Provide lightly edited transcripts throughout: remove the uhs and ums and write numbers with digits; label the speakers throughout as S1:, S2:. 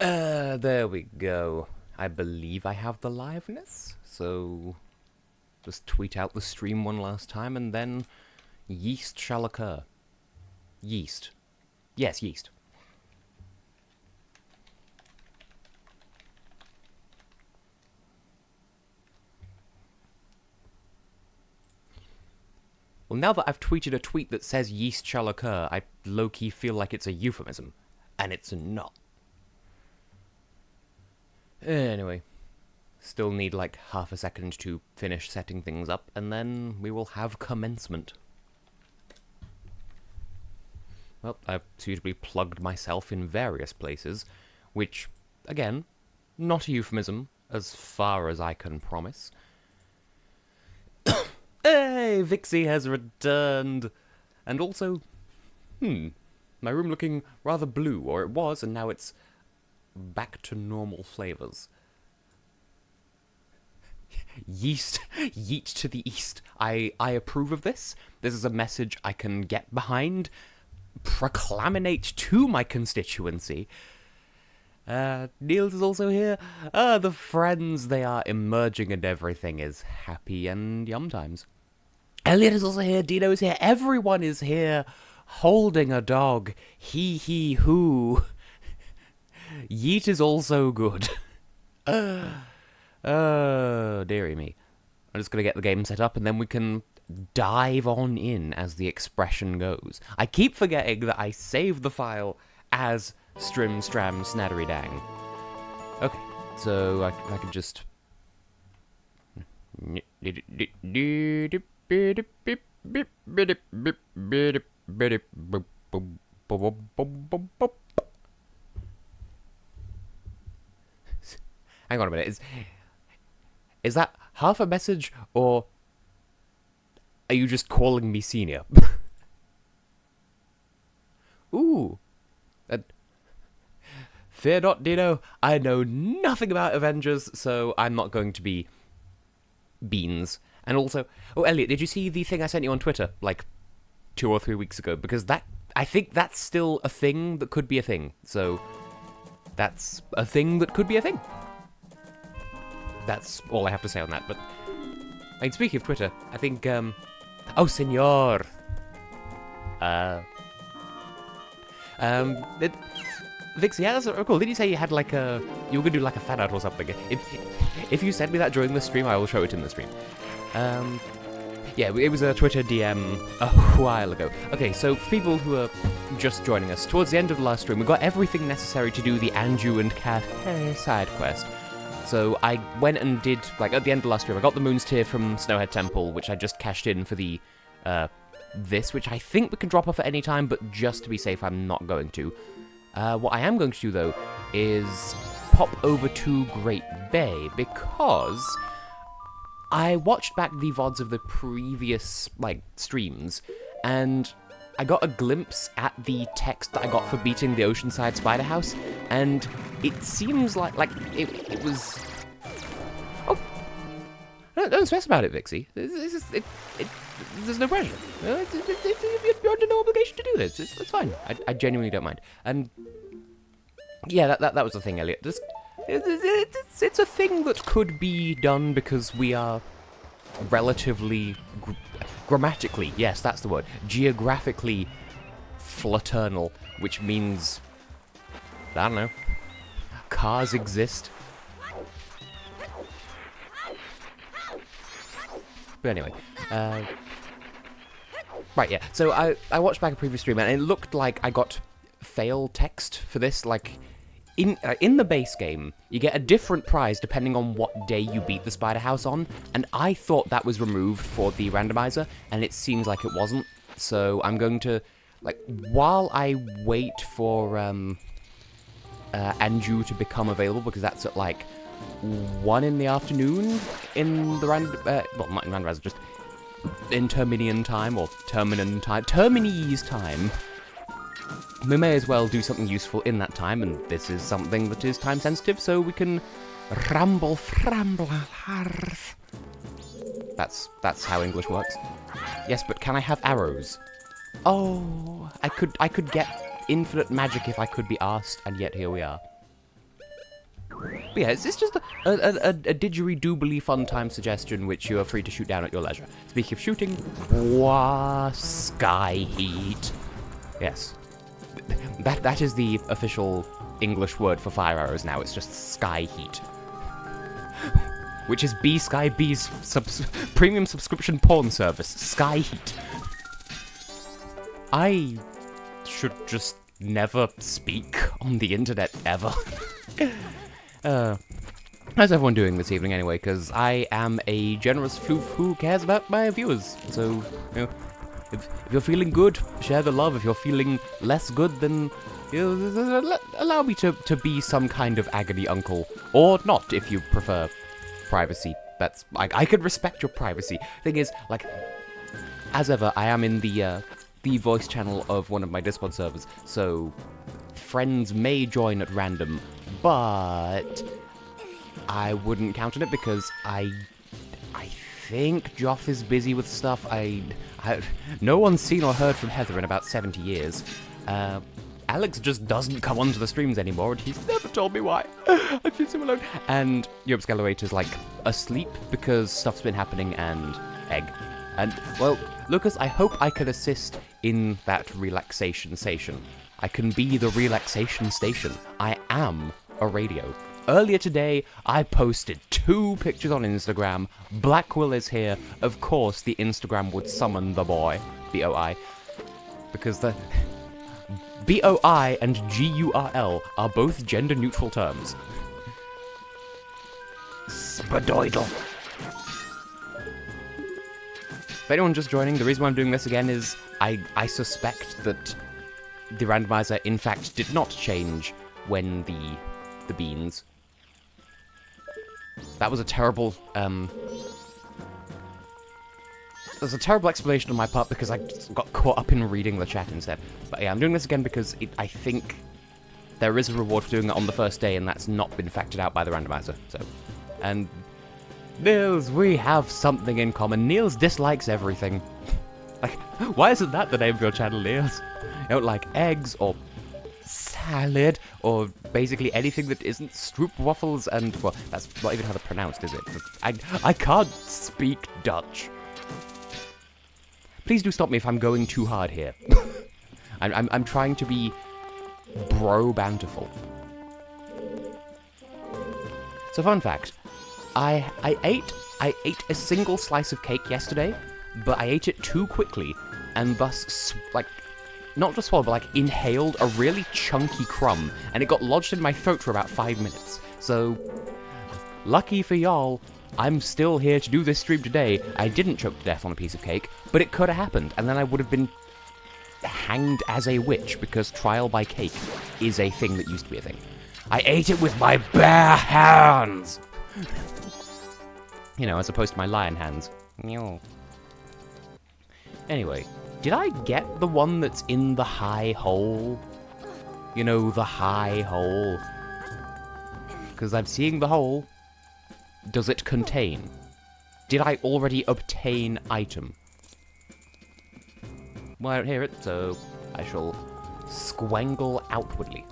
S1: There we go. I believe I have the liveness, so just tweet out the stream one last time and then yeast shall occur. Yeast. Yes, yeast. Well, now that I've tweeted a tweet that says yeast shall occur, I low-key feel like it's a euphemism. And it's not. Anyway. Still need like half a second to finish setting things up, and then we will have commencement. Well, I've suitably plugged myself in various places, which, again, not a euphemism, as far as I can promise. Hey, Vixie has returned! And also, my room looking rather blue, or it was, and now it's back to normal flavors. Yeet to the east. I approve of this. This is a message I can get behind, proclaminate to my constituency. Niels is also here. The friends, they are emerging and everything is happy and yum times. Elliot is also here, Dino is here, everyone is here, holding a dog, he hoo. Yeet is also good. Oh, dearie me. I'm just gonna get the game set up and then we can dive on in, as the expression goes. I keep forgetting that I saved the file as Strim Stram Snattery Dang. Okay, so I can just... Hang on a minute, is that half a message, or are you just calling me senior? Ooh. Fear not, Dino. I know nothing about Avengers, so I'm not going to be beans. And also, oh, Elliot, did you see the thing I sent you on Twitter, like, 2 or 3 weeks ago? Because I think that's still a thing that could be a thing. So, that's a thing that could be a thing. That's all I have to say on that, but... I mean, speaking of Twitter, I think, oh, senor! Vixie, yeah, that's cool. Did you say you had, like, you were gonna do, like, a fan art or something? If you send me that during the stream, I will show it in the stream. Yeah, it was a Twitter DM a while ago. Okay, so for people who are just joining us, towards the end of the last stream, we got everything necessary to do the Anju and Kafei side quest. So I went and did, like, at the end of the last stream, I got the Moon's Tear from Snowhead Temple, which I just cashed in for the, this, which I think we can drop off at any time, but just to be safe, I'm not going to. What I am going to do, though, is pop over to Great Bay, because I watched back the VODs of the previous, like, streams, and I got a glimpse at the text that I got for beating the Oceanside Spider House, and it seems like it was... Oh! Don't stress about it, Vixie. There's no pressure. You're under no obligation to do this. It's fine. I genuinely don't mind. And yeah, that was the thing, Elliot. It's a thing that could be done because we are relatively grammatically, yes, that's the word, geographically fraternal, which means, I don't know, cars exist. But anyway, right, yeah, so I watched back a previous stream, and it looked like I got fail text for this, like, in the base game, you get a different prize depending on what day you beat the Spider House on, and I thought that was removed for the randomizer, and it seems like it wasn't, so I'm going to, like, while I wait for, Anju to become available, because that's at, like, 1 in the afternoon in the well, not in randomizer, just in Terminian time, or Terminian time, Terminese time. We may as well do something useful in that time, and this is something that is time sensitive, so we can ramble framble hearth. That's how English works. Yes, but can I have arrows? Oh, I could get infinite magic if I could be asked, and yet here we are. But yeah, it's just a didgeridoo fun time suggestion which you are free to shoot down at your leisure. Speaking of shooting, sky heat. Yes. That is the official English word for fire arrows now. It's just sky heat. Which is Sky B's premium subscription porn service, Sky Heat. I should just never speak on the internet ever. How's everyone doing this evening anyway? Because I am a generous floof who cares about my viewers. So, you know, if you're feeling good, share the love. If you're feeling less good, then allow me to be some kind of agony uncle. Or not, if you prefer privacy. That's, I could respect your privacy. Thing is, like, as ever, I am in the voice channel of one of my Discord servers, so friends may join at random, but I wouldn't count on it because I think Joff is busy with stuff. No one's seen or heard from Heather in about 70 years. Alex just doesn't come onto the streams anymore, and he's never told me why. I feel so alone. And Europe Scalawator's like asleep because stuff's been happening, and egg. And, well, Lucas, I hope I can assist in that relaxation station. I can be the relaxation station. I am a radio. Earlier today, I posted 2 pictures on Instagram. Blackwell is here. Of course, the Instagram would summon the boy. B-O-I. Because the... B-O-I and G-U-R-L are both gender-neutral terms. Spadoidle. If anyone just joining, the reason why I'm doing this again is I suspect that the randomizer, in fact, did not change when the beans... That was a terrible, There's a terrible explanation on my part because I just got caught up in reading the chat instead. But yeah, I'm doing this again because I think there is a reward for doing it on the first day, and that's not been factored out by the randomizer. So, and Niels, we have something in common. Niels dislikes everything. Like, why isn't that the name of your channel, Niels? You don't like eggs or salad or basically anything that isn't stroopwafels and, well, that's not even how they're pronounced, is it? I can't speak Dutch. Please do stop me if I'm going too hard here. I'm trying to be bro-bountiful. So, fun fact. I ate a single slice of cake yesterday, but I ate it too quickly, and thus, like, not just swallowed, but, like, inhaled a really chunky crumb, and it got lodged in my throat for about 5 minutes. So, lucky for y'all, I'm still here to do this stream today. I didn't choke to death on a piece of cake, but it could have happened, and then I would have been hanged as a witch, because trial by cake is a thing that used to be a thing. I ate it with my bare hands! You know, as opposed to my lion hands. Anyway, did I get the one that's in the high hole? You know, the high hole. Because I'm seeing the hole. Does it contain? Did I already obtain item? Well, I don't hear it, so I shall squangle outwardly.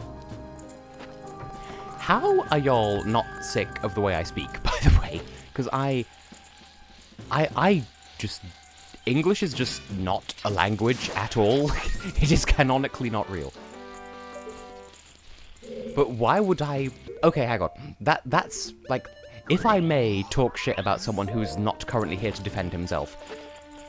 S1: How are y'all not sick of the way I speak, by the way? Because I just... English is just not a language at all. It is canonically not real. But why would I... Okay, hang on. That's, like... If I may talk shit about someone who's not currently here to defend himself.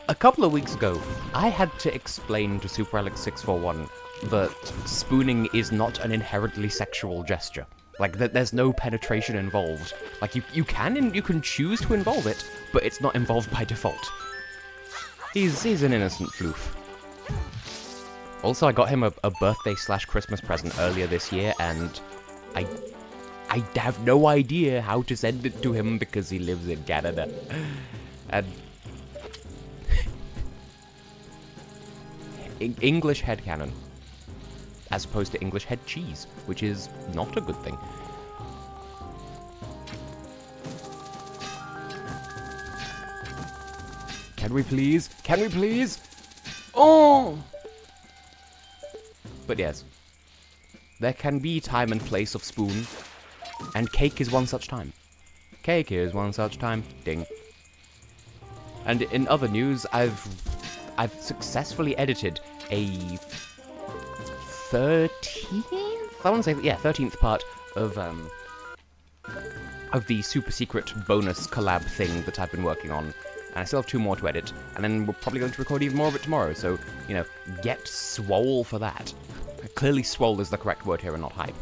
S1: A couple of weeks ago, I had to explain to SuperAlex641 that spooning is not an inherently sexual gesture. Like, there's no penetration involved. Like, you can choose to involve it, but it's not involved by default. He's an innocent floof. Also, I got him a birthday/Christmas present earlier this year, and I have no idea how to send it to him because he lives in Canada. And English headcanon, as opposed to English head cheese, which is not a good thing. Can we please? Can we please? Oh! But yes, there can be time and place of spoon. And cake is one such time. Cake is one such time. Ding. And in other news, I've successfully edited a 13th? I want to say, yeah, 13th part of the super secret bonus collab thing that I've been working on. And I still have 2 more to edit, and then we're probably going to record even more of it tomorrow, so, you know, get swole for that. Clearly swole is the correct word here and not hype.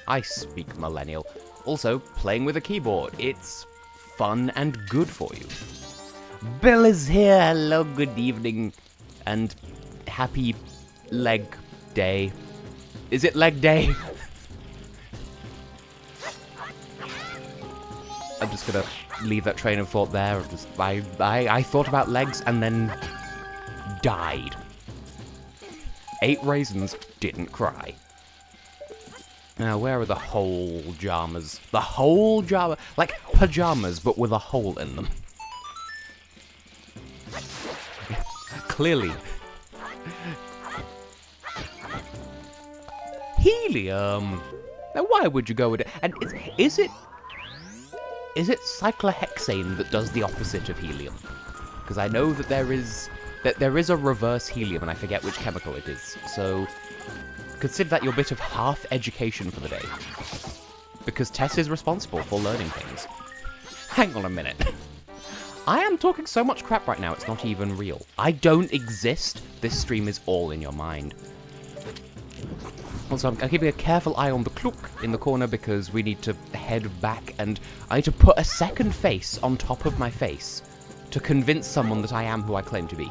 S1: I speak millennial. Also, playing with a keyboard. It's fun and good for you. Bill is here. Hello, good evening, and happy leg day. Is it leg day? I'm just gonna leave that train of thought there. I thought about legs and then died. 8 raisins, didn't cry. Now, where are the whole jammers? The whole jammer, like pajamas, but with a hole in them. Clearly. Helium. Now, why would you go with it? And is it cyclohexane that does the opposite of helium? Because I know that there is a reverse helium, and I forget which chemical it is. So consider that your bit of half education for the day. Because Tess is responsible for learning things. Hang on a minute. I am talking so much crap right now, it's not even real. I don't exist. This stream is all in your mind. Also, I'm keeping a careful eye on the clock in the corner because we need to head back, and I need to put a second face on top of my face to convince someone that I am who I claim to be.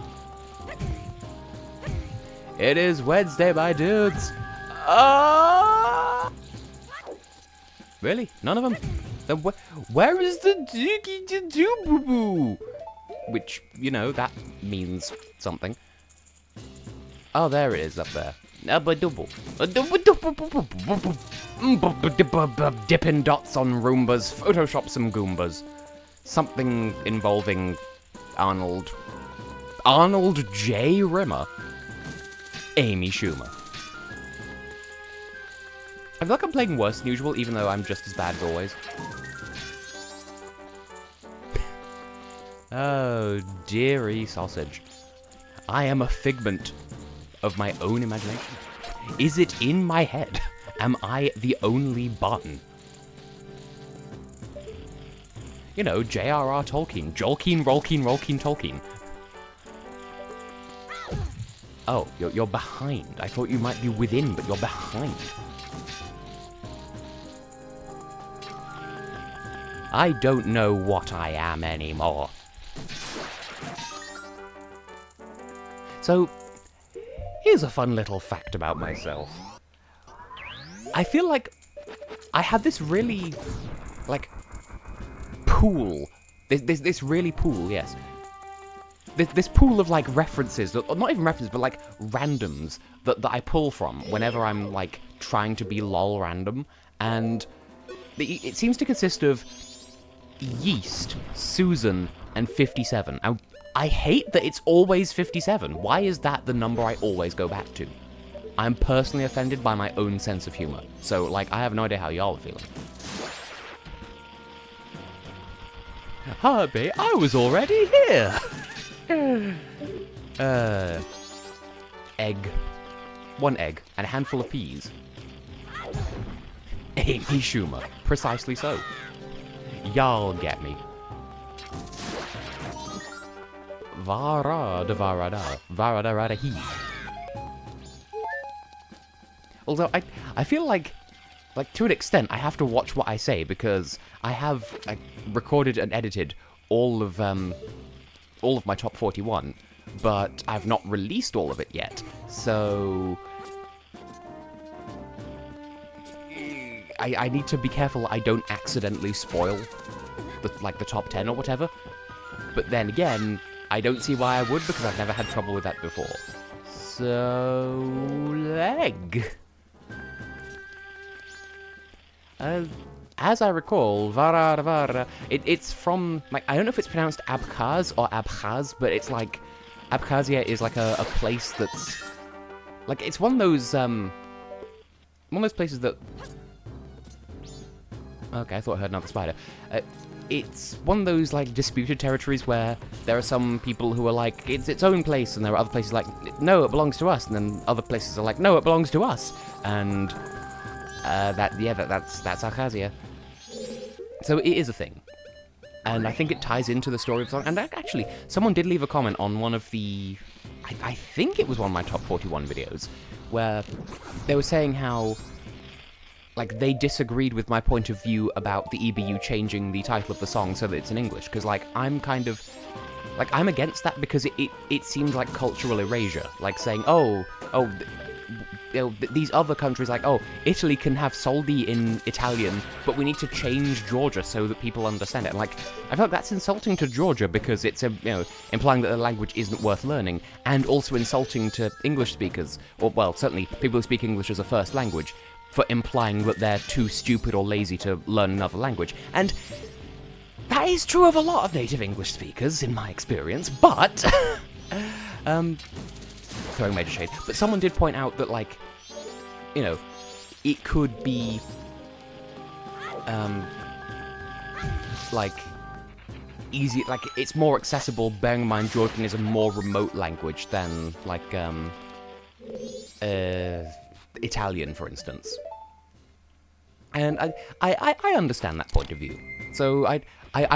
S1: It is Wednesday, my dudes. Really? None of them? Then where is the dookie-doo-boo-boo? Which, you know, that means something. Oh, there it is up there. Dipping dots on Roombas, Photoshop some Goombas. Something involving Arnold J. Rimmer. Amy Schumer. I feel like I'm playing worse than usual, even though I'm just as bad as always. Oh, dearie sausage. I am a figment of my own imagination. Is it in my head? Am I the only button? You know, J.R.R. Tolkien. Jolkien, Rolkien, Rolkien, Tolkien. Oh, you're behind. I thought you might be within, but you're behind. I don't know what I am anymore. So, here's a fun little fact about myself. I feel like I had this really, like, pool. This really pool, yes. This pool of, like, references, or not even references, but, like, randoms that I pull from whenever I'm, like, trying to be lol random. And it seems to consist of Yeast, Susan, and 57. I hate that it's always 57. Why is that the number I always go back to? I'm personally offended by my own sense of humor. So, like, I have no idea how y'all are feeling. Harvey, I was already here! Egg. 1 egg, and a handful of peas. Amy Schumer. Precisely so. Y'all get me. Varada varada. Varada rada he. Although, I feel like to an extent, I have to watch what I say, because I have recorded and edited all of my top 41, but I've not released all of it yet. So I need to be careful I don't accidentally spoil the top 10 or whatever. But then again, I don't see why I would, because I've never had trouble with that before. So, leg. As I recall, Vara, it's from, like, I don't know if it's pronounced Abkhaz or Abkhaz, but it's like, Abkhazia is like a place that's, like, it's one of those places that Okay, I thought I heard another spider. It's one of those, like, disputed territories where there are some people who are like, it's its own place, and there are other places like, no, it belongs to us, and then other places are like, no, it belongs to us. And, that's Abkhazia. So it is a thing. And I think it ties into the story of the song. And actually, someone did leave a comment on one of the... I think it was one of my top 41 videos, where they were saying how, like, they disagreed with my point of view about the EBU changing the title of the song so that it's in English, because, like, I'm kind of... Like, I'm against that because it seems like cultural erasure. Like, saying, these other countries, like, oh, Italy can have soldi in Italian, but we need to change Georgia so that people understand it. And, like, I feel like that's insulting to Georgia because it's, implying that the language isn't worth learning, and also insulting to English speakers, or, well, certainly people who speak English as a first language, for implying that they're too stupid or lazy to learn another language. And that is true of a lot of native English speakers, in my experience, but... throwing major shade, but someone did point out that, like, it could be, like, easy, like, it's more accessible, bearing in mind Georgian is a more remote language than, like, Italian, for instance. And I understand that point of view. So I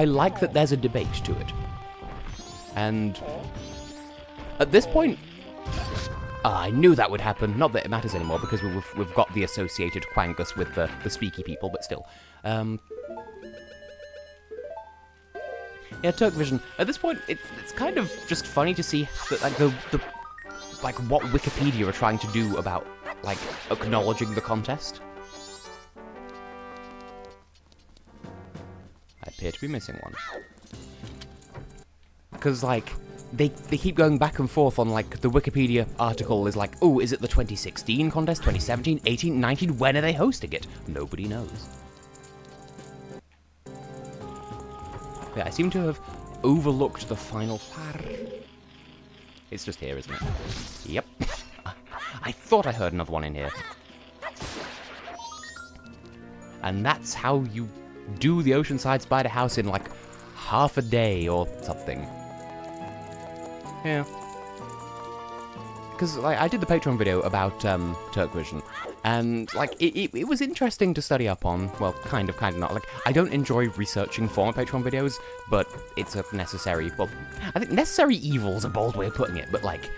S1: like that there's a debate to it. And at this point, I knew that would happen. Not that it matters anymore, because we've got the associated Quangus with the speaky people, but still. Yeah, Turk Vision. At this point, it's kind of just funny to see that, like, like, what Wikipedia are trying to do about, like, acknowledging the contest. I appear to be missing one. Because, like, they keep going back and forth on, like, the Wikipedia article is like, oh, is it the 2016 contest, 2017, 18, 19, when are they hosting it? Nobody knows. Yeah, I seem to have overlooked the final part. It's just here, isn't it? Yep. I thought I heard another one in here. And that's how you do the Oceanside Spider House in, like, half a day or something. Yeah. Because, like, I did the Patreon video about Turk Vision, and, like, it was interesting to study up on. Well, kind of not. Like, I don't enjoy researching for my Patreon videos, but it's a necessary, well, I think necessary evil's a bold way of putting it, but, like,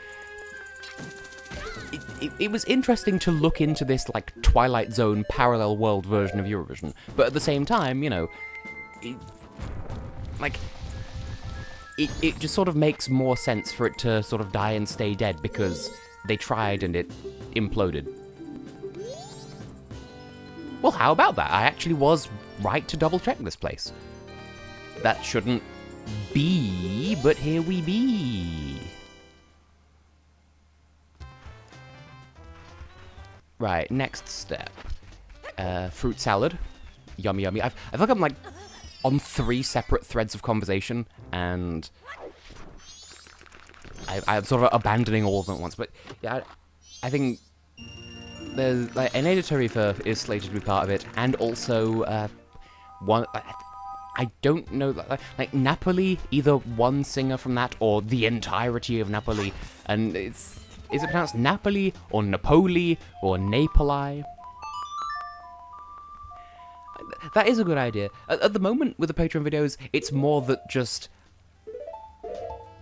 S1: it was interesting to look into this, like, Twilight Zone parallel world version of Eurovision, but at the same time, it just sort of makes more sense for it to sort of die and stay dead, because they tried and it imploded. Well, how about that? I actually was right to double-check this place. That shouldn't be, but here we be. Right, next step. Fruit salad. Yummy, yummy. I feel like I'm, like, on 3 separate threads of conversation, and I'm sort of abandoning all of them at once. But yeah, I think there's, like, an editor is slated to be part of it, and also one. I don't know, like Napoli, either one singer from that or the entirety of Napoli, and is it pronounced Napoli or Napoli or Napoli? That is a good idea. At the moment, with the Patreon videos, it's more that just...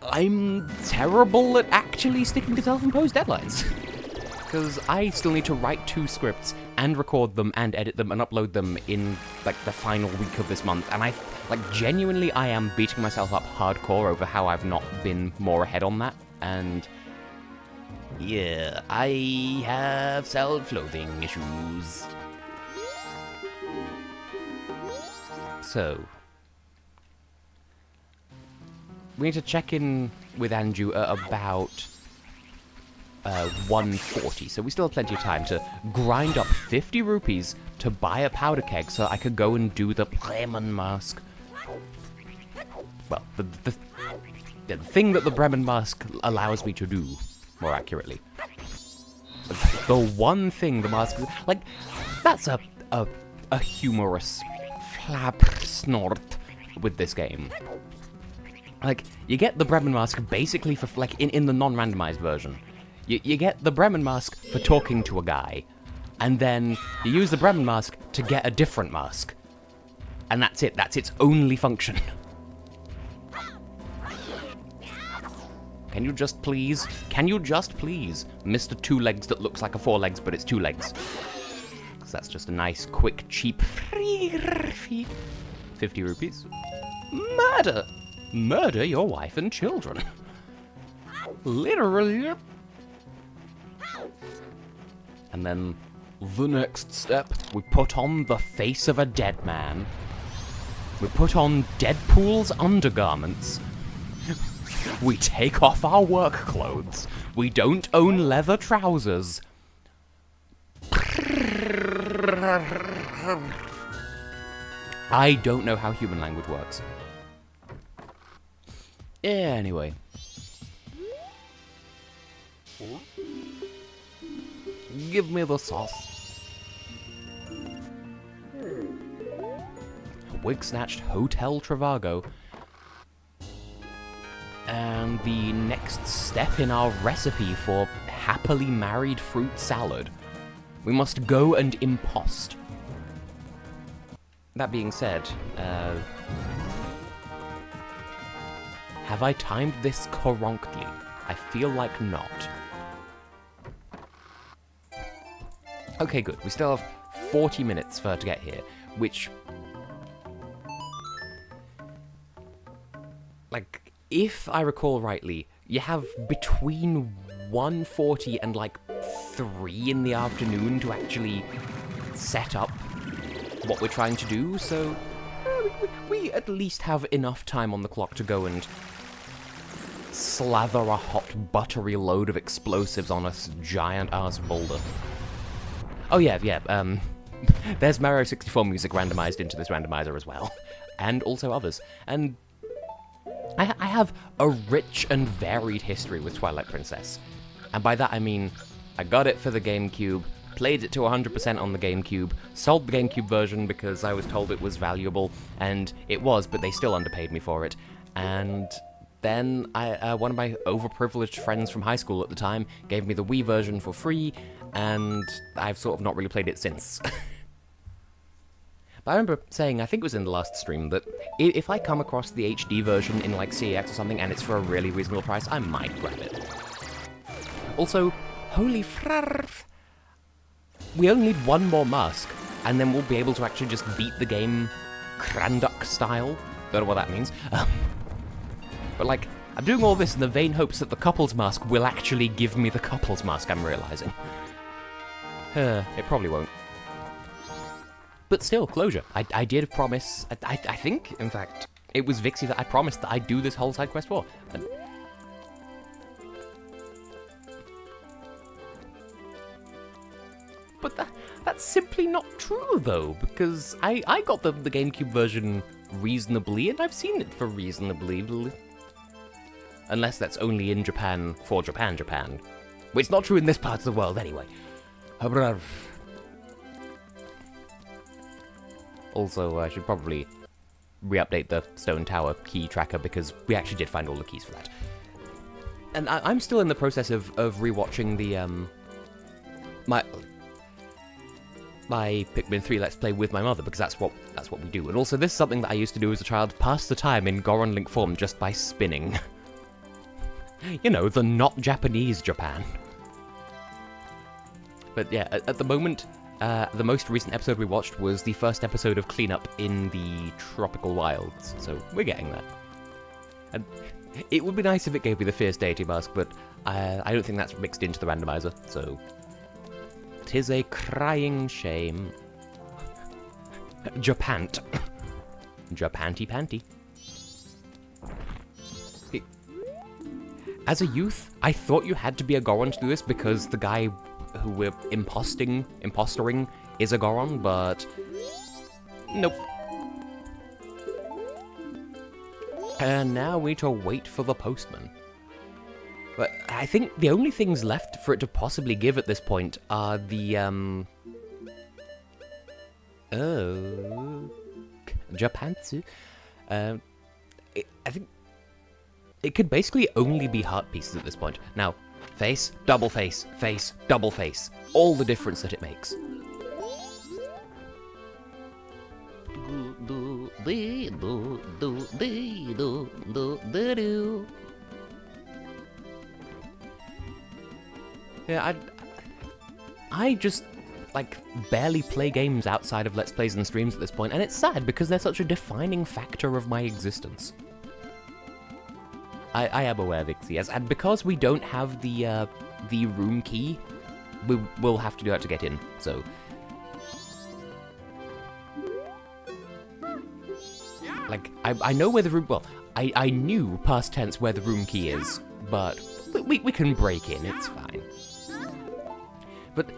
S1: I'm terrible at actually sticking to self-imposed deadlines. Because I still need to write 2 scripts, and record them, and edit them, and upload them in, like, the final week of this month. And genuinely, I am beating myself up hardcore over how I've not been more ahead on that. And... yeah, I have self-loathing issues. So, we need to check in with Anju at about 1:40, so we still have plenty of time to grind up 50 rupees to buy a powder keg so I could go and do the Bremen mask. Well, the thing that the Bremen mask allows me to do, more accurately. The one thing the mask... like, that's a humorous snort with this game. Like, you get the Bremen mask basically for, like, in the non-randomized version. You get the Bremen mask for talking to a guy, and then you use the Bremen mask to get a different mask. And that's it. That's its only function. Can you just please, Mr. Two Legs that looks like a four legs, but it's two legs? Because that's just a nice, quick, cheap, 50 rupees. Murder! Murder your wife and children. Literally. And then the next step, we put on the face of a dead man. We put on Deadpool's undergarments. We take off our work clothes. We don't own leather trousers. I don't know how human language works. Anyway. Give me the sauce. Wig snatched Hotel Trivago. And the next step in our recipe for happily married fruit salad. We must go and impost. That being said, have I timed this correctly? I feel like not. Okay, good. We still have 40 minutes for her to get here, which... like... if I recall rightly, you have between 1:40 and like 3 in the afternoon to actually set up what we're trying to do, so we at least have enough time on the clock to go and slather a hot, buttery load of explosives on a giant-ass boulder. Oh yeah, there's Mario 64 music randomized into this randomizer as well, and also others, and I have a rich and varied history with Twilight Princess. And by that I mean, I got it for the GameCube, played it to 100% on the GameCube, sold the GameCube version because I was told it was valuable, and it was, but they still underpaid me for it. And then one of my overprivileged friends from high school at the time gave me the Wii version for free, and I've sort of not really played it since. But I remember saying, I think it was in the last stream, that if I come across the HD version in like CEX or something and it's for a really reasonable price, I might grab it. Also, holy frarf, we only need one more mask, and then we'll be able to actually just beat the game Kranduk style. Don't know what that means. But like, I'm doing all this in the vain hopes that the couple's mask will actually give me the couple's mask, I'm realizing. It probably won't. But still, closure. I did promise, I think, in fact, it was Vixie that I promised that I'd do this whole side quest for. But that's simply not true, though, because I got the GameCube version reasonably, and I've seen it for reasonably. Unless that's only in Japan, for Japan. Which is not true in this part of the world, anyway. Also, I should probably re-update the Stone Tower key tracker, because we actually did find all the keys for that. And I'm still in the process of rewatching the, my Pikmin 3 Let's Play with my mother, because that's what we do. And also, this is something that I used to do as a child, pass the time in Goron Link form just by spinning. You know, the not Japanese Japan. But yeah, at the moment, the most recent episode we watched was the first episode of Cleanup in the Tropical Wilds, so we're getting there. And it would be nice if it gave me the Fierce Deity mask, but I don't think that's mixed into the randomizer, so... 'tis a crying shame. Japant. Japanty panty. As a youth, I thought you had to be a Goron to do this because the guy who we're impostering is a Goron, but nope. And now we need to wait for the postman. But I think the only things left for it to possibly give at this point are the, Japantsu. I think it could basically only be heart pieces at this point. Now, face, double face, double face. All the difference that it makes. Yeah, I just, like, barely play games outside of Let's Plays and streams at this point, and it's sad because they're such a defining factor of my existence. I am aware, Vixie, yes, and because we don't have the room key, we'll have to do that to get in, so... Like, I know where the room... Well, I knew, past tense, where the room key is, but we can break in, it's fine. But,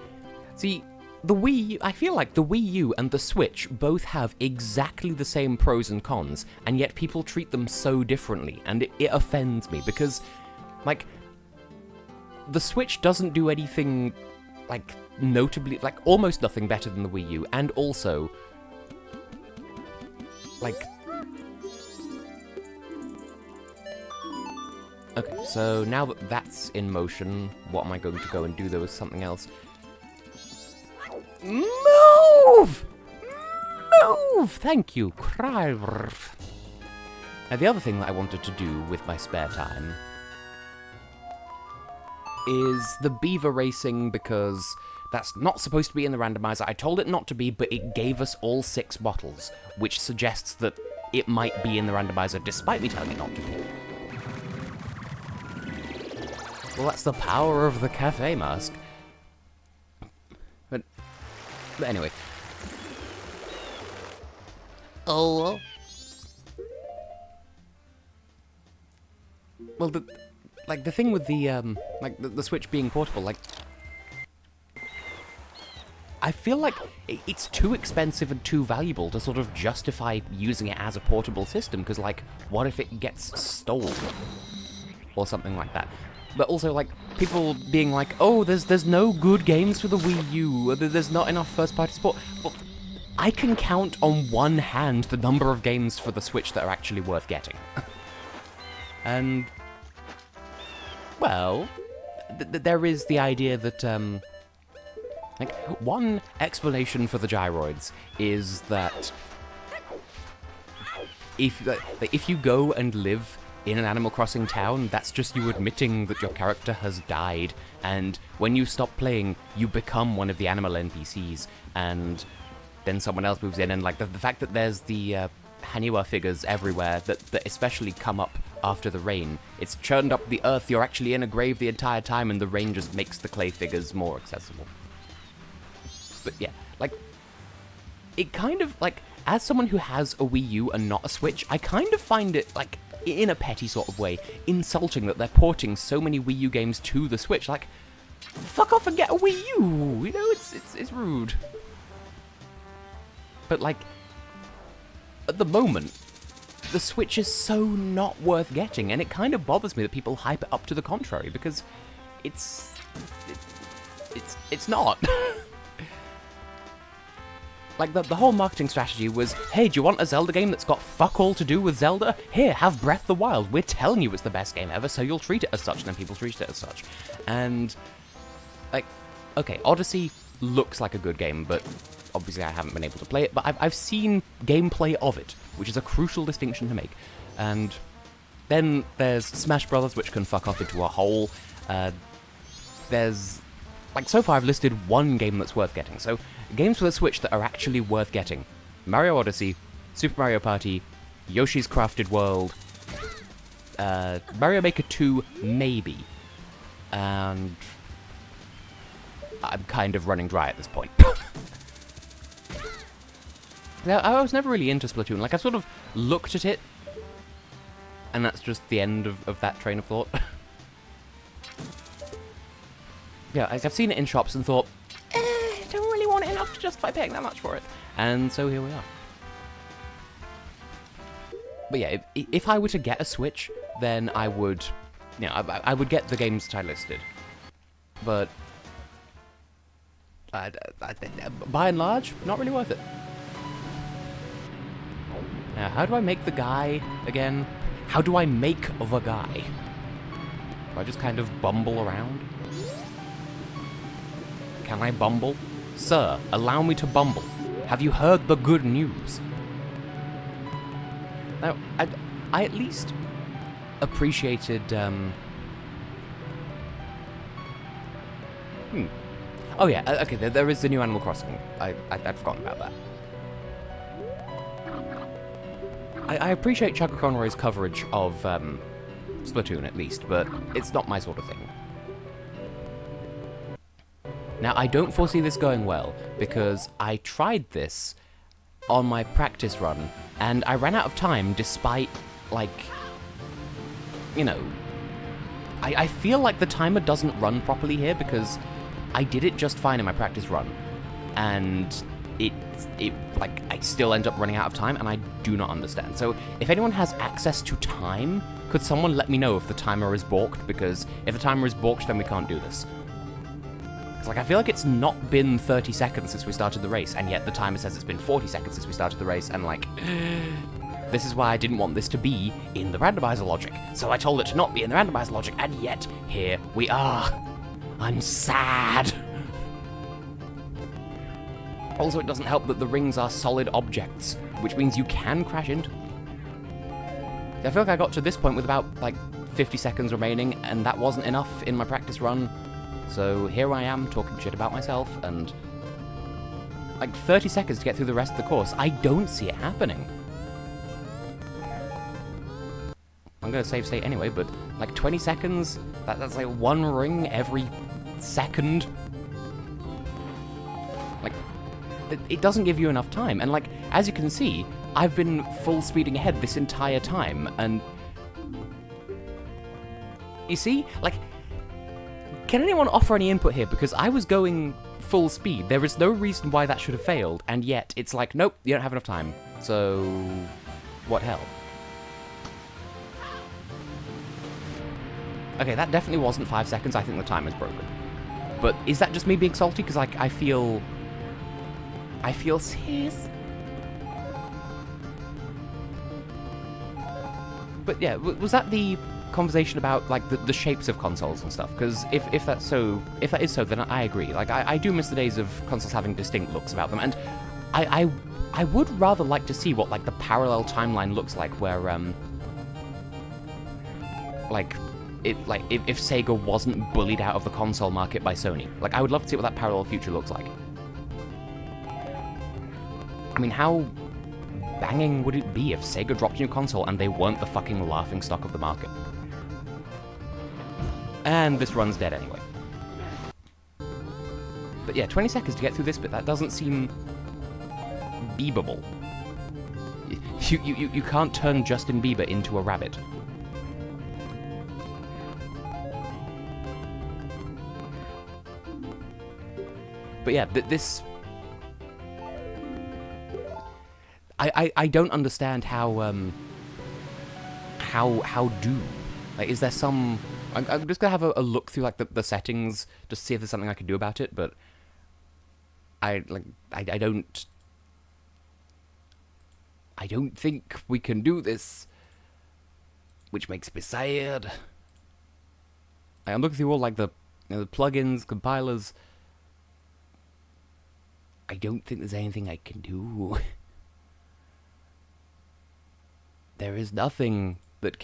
S1: see, the Wii U, I feel like the Wii U and the Switch both have exactly the same pros and cons, and yet people treat them so differently, and it offends me, because, like, the Switch doesn't do anything, like, notably, like, almost nothing better than the Wii U, and also, like... Okay, so now that that's in motion, what am I going to go and do? There was something else. Move! Move! Thank you, Kryver. Now, the other thing that I wanted to do with my spare time is the beaver racing, because that's not supposed to be in the randomizer. I told it not to be, but it gave us all 6 bottles, which suggests that it might be in the randomizer, despite me telling it not to be. Well, that's the power of the Kafei mask. But anyway. Oh. Well, the thing with the the Switch being portable, like, I feel like it's too expensive and too valuable to sort of justify using it as a portable system, because, like, what if it gets stolen or something like that? But also, like, people being like, oh, there's no good games for the Wii U, there's not enough first-party support. Well, I can count on one hand the number of games for the Switch that are actually worth getting. And, well, there is the idea that, like, one explanation for the gyroids is that if you go and live in an Animal Crossing town, that's just you admitting that your character has died, and when you stop playing, you become one of the animal NPCs, and then someone else moves in, and, like, the fact that there's the Haniwa figures everywhere that especially come up after the rain, it's churned up the earth, you're actually in a grave the entire time, and the rain just makes the clay figures more accessible. But yeah, like, it kind of, like, as someone who has a Wii U and not a Switch, I kind of find it, like, in a petty sort of way, insulting that they're porting so many Wii U games to the Switch. Like, fuck off and get a Wii U! You know, it's rude. But, like, at the moment, the Switch is so not worth getting, and it kind of bothers me that people hype it up to the contrary, because it's not. Like, the whole marketing strategy was, hey, do you want a Zelda game that's got fuck all to do with Zelda? Here, have Breath of the Wild. We're telling you it's the best game ever, so you'll treat it as such, and then people treat it as such. And, like, okay, Odyssey looks like a good game, but obviously I haven't been able to play it, but I've seen gameplay of it, which is a crucial distinction to make. And then there's Smash Brothers, which can fuck off into a hole. There's, like, so far I've listed one game that's worth getting, so games for the Switch that are actually worth getting: Mario Odyssey, Super Mario Party, Yoshi's Crafted World, Mario Maker 2, maybe, and I'm kind of running dry at this point. Now, I was never really into Splatoon. Like, I sort of looked at it, and that's just the end of that train of thought. Yeah, I've seen it in shops and thought, don't really want it enough to justify paying that much for it. And so here we are. But yeah, if I were to get a Switch, then I would, you know, I would get the games that I listed. But by and large, not really worth it. Now, how do I make the guy again? How do I make the guy? Do I just kind of bumble around? Can I bumble? Sir, allow me to bumble. Have you heard the good news? Now, I at least appreciated, Oh yeah, okay, there is the new Animal Crossing. I'd forgotten about that. I appreciate Chaka Conroy's coverage of, Splatoon, at least, but it's not my sort of thing. Now, I don't foresee this going well, because I tried this on my practice run, and I ran out of time despite, like, you know... I feel like the timer doesn't run properly here, because I did it just fine in my practice run, and like, I still end up running out of time, and I do not understand. So, if anyone has access to time, could someone let me know if the timer is balked? Because if the timer is balked, then we can't do this. Because, like, I feel like it's not been 30 seconds since we started the race, and yet the timer says it's been 40 seconds since we started the race, and, like, this is why I didn't want this to be in the randomizer logic. So I told it to not be in the randomizer logic, and yet, here we are. I'm sad. Also, it doesn't help that the rings are solid objects, which means you can crash into them. I feel like I got to this point with about, like, 50 seconds remaining, and that wasn't enough in my practice run. So here I am, talking shit about myself, and... like, 30 seconds to get through the rest of the course. I don't see it happening. I'm gonna save state anyway, but, like, 20 seconds? That's like one ring every second. Like, it doesn't give you enough time, and, like, as you can see, I've been full speeding ahead this entire time, and... you see? Like, can anyone offer any input here? Because I was going full speed. There is no reason why that should have failed, and yet it's like, nope, you don't have enough time. So, what hell? Okay, that definitely wasn't 5 seconds. I think the timer's broken. But is that just me being salty? Because, like, I feel sis. But yeah, was that the conversation about, like, the shapes of consoles and stuff? Because if that is so, then I agree. Like, I do miss the days of consoles having distinct looks about them, and I would rather like to see what, like, the parallel timeline looks like, where if Sega wasn't bullied out of the console market by Sony. Like, I would love to see what that parallel future looks like. I mean, how banging would it be if Sega dropped a new console and they weren't the fucking laughingstock of the market? And this run's dead anyway. But yeah, 20 seconds to get through this bit, that doesn't seem... Bieberable. You can't turn Justin Bieber into a rabbit. But yeah, this... I don't understand how do... Like, is there some... I'm just gonna have a look through, like, the settings, just see if there's something I can do about it, but... I don't think we can do this, which makes me sad. Like, I'm looking through all, like, the plugins, compilers. I don't think there's anything I can do. There is nothing that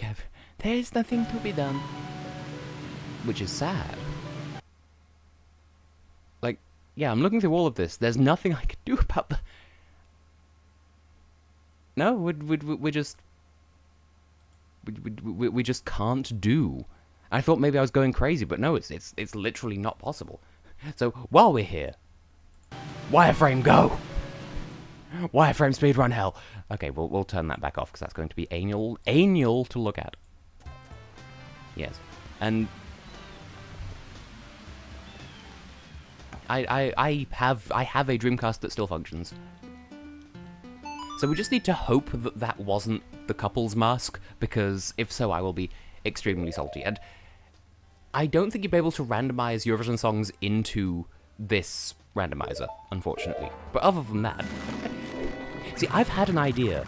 S1: there is nothing to be done. Which is sad. Like, yeah, I'm looking through all of this. There's nothing I can do about the... No, we just can't do. I thought maybe I was going crazy, but no, it's literally not possible. So while we're here, wireframe go. Wireframe speedrun hell. Okay, we'll turn that back off because that's going to be anal to look at. Yes, and I have a Dreamcast that still functions. So we just need to hope that that wasn't the couple's mask, because if so, I will be extremely salty. And I don't think you'll be able to randomize Eurovision songs into this randomizer, unfortunately. But other than that... See, I've had an idea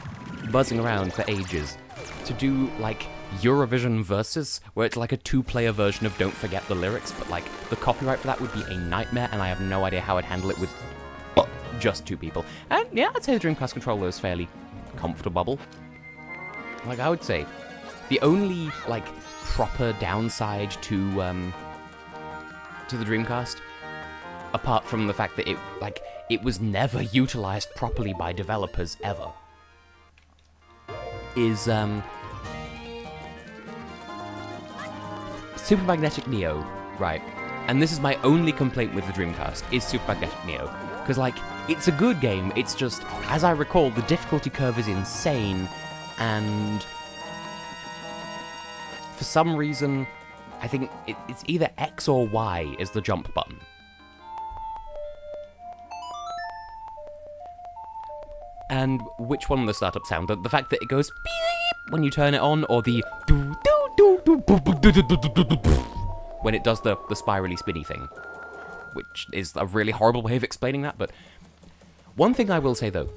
S1: buzzing around for ages to do, like, Eurovision Versus, where it's like a 2-player version of Don't Forget the Lyrics, but, like, the copyright for that would be a nightmare, and I have no idea how I'd handle it with just 2 people. And, yeah, I'd say the Dreamcast controller is fairly comfortable. Like, I would say, the only, like, proper downside to the Dreamcast, apart from the fact that it was never utilized properly by developers ever, is Super Magnetic Neo, right? And this is my only complaint with the Dreamcast, is Super Magnetic Neo. Because, like, it's a good game, it's just, as I recall, the difficulty curve is insane, and for some reason, I think it's either X or Y is the jump button. And which one the startup sound? The fact that it goes beep when you turn it on, or the when it does the spirally spinny thing, which is a really horrible way of explaining that, but one thing I will say though,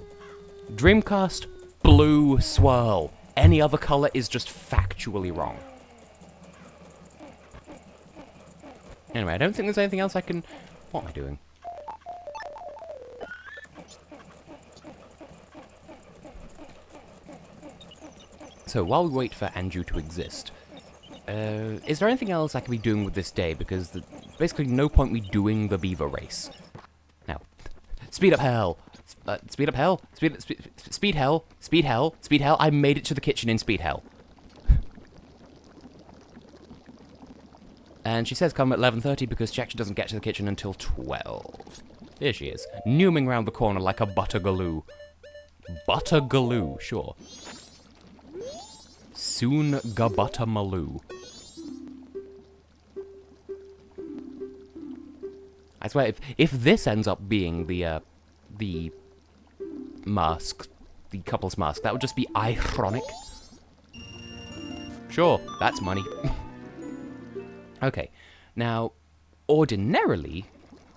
S1: Dreamcast, blue swirl. Any other color is just factually wrong. Anyway, I don't think there's anything else I can... What am I doing? So, while we wait for Anju to exist, is there anything else I can be doing with this day? Because there's basically no point me doing the beaver race. Now, speed up hell! Speed up hell! Speed hell! Speed hell! Speed hell! I made it to the kitchen in speed hell. And she says come at 11:30 because she actually doesn't get to the kitchen until 12. Here she is, nooming round the corner like a buttergaloo. Buttergaloo, sure. Soon Gabuttermaloo. I swear, if this ends up being the mask, the couple's mask, that would just be ironic. Sure, that's money. Okay, now, ordinarily,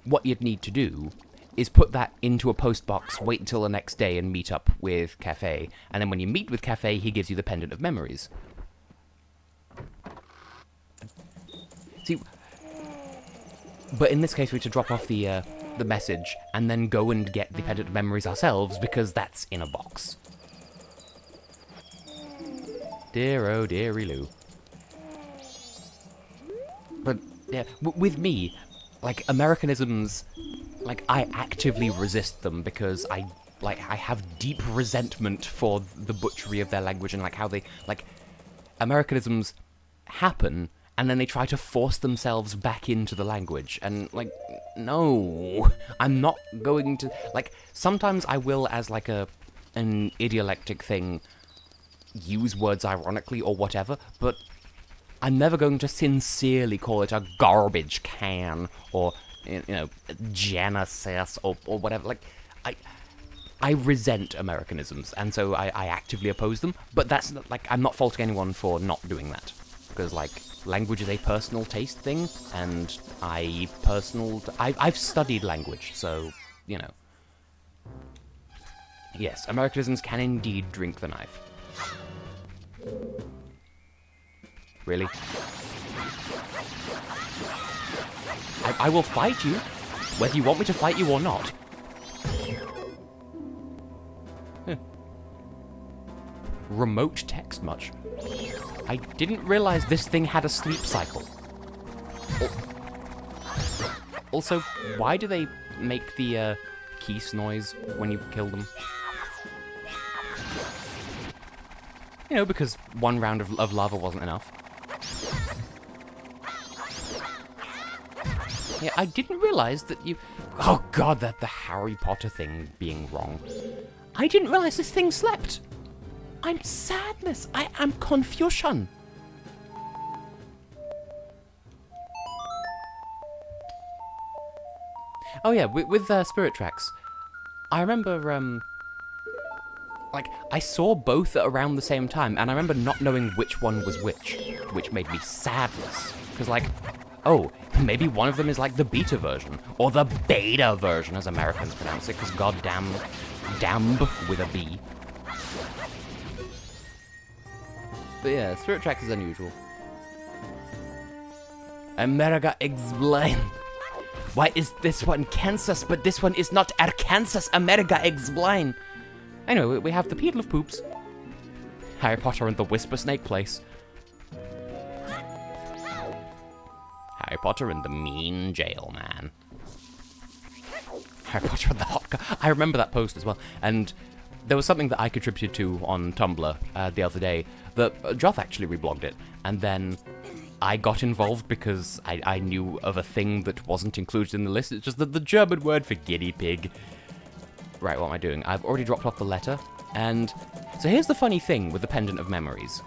S1: what you'd need to do is put that into a post box, wait until the next day and meet up with Kafei, and then when you meet with Kafei, he gives you the Pendant of Memories. See, but in this case we have to drop off the message, and then go and get the Pendant of Memories ourselves, because that's in a box. Dear oh dearie Lou. But, yeah, with me, like, Americanisms, like, I actively resist them because I have deep resentment for the butchery of their language and, like, how they, like, Americanisms happen and then they try to force themselves back into the language. And, like, no, I'm not going to, like, sometimes I will, as, like, an idiolectic thing, use words ironically or whatever, but I'm never going to sincerely call it a garbage can, or, you know, Genesis, or whatever. Like, I resent Americanisms, and so I actively oppose them, but that's, not, like, I'm not faulting anyone for not doing that. Because, like, language is a personal taste thing, and I've studied language, so, you know. Yes, Americanisms can indeed drink the knife. Really? I will fight you, whether you want me to fight you or not. Huh. Remote text much. I didn't realize this thing had a sleep cycle. Also, why do they make the keys noise when you kill them? You know, because one round of lava wasn't enough. Yeah, I didn't realize that you... Oh god, that the Harry Potter thing being wrong. I didn't realize this thing slept. I'm sadness. I'm confusion. Oh yeah, with Spirit Tracks, I remember, like, I saw both at around the same time, and I remember not knowing which one was which made me sadness. Because, like, oh, maybe one of them is like the beta version, or the beta version, as Americans pronounce it, because goddamn, damn with a B. But yeah, Spirit Tracks is unusual. America explain. Why is this one Kansas, but this one is not Arkansas? America explain. Anyway, we have the Peedle of Poops. Harry Potter and the Whisper Snake Place. Harry Potter and the Mean Jail Man. Harry Potter and the Hot Guy. I remember that post as well. And there was something that I contributed to on Tumblr the other day that Joth actually reblogged it. And then I got involved because I knew of a thing that wasn't included in the list. It's just the German word for guinea pig. Right, what am I doing? I've already dropped off the letter. And so here's the funny thing with the Pendant of Memories.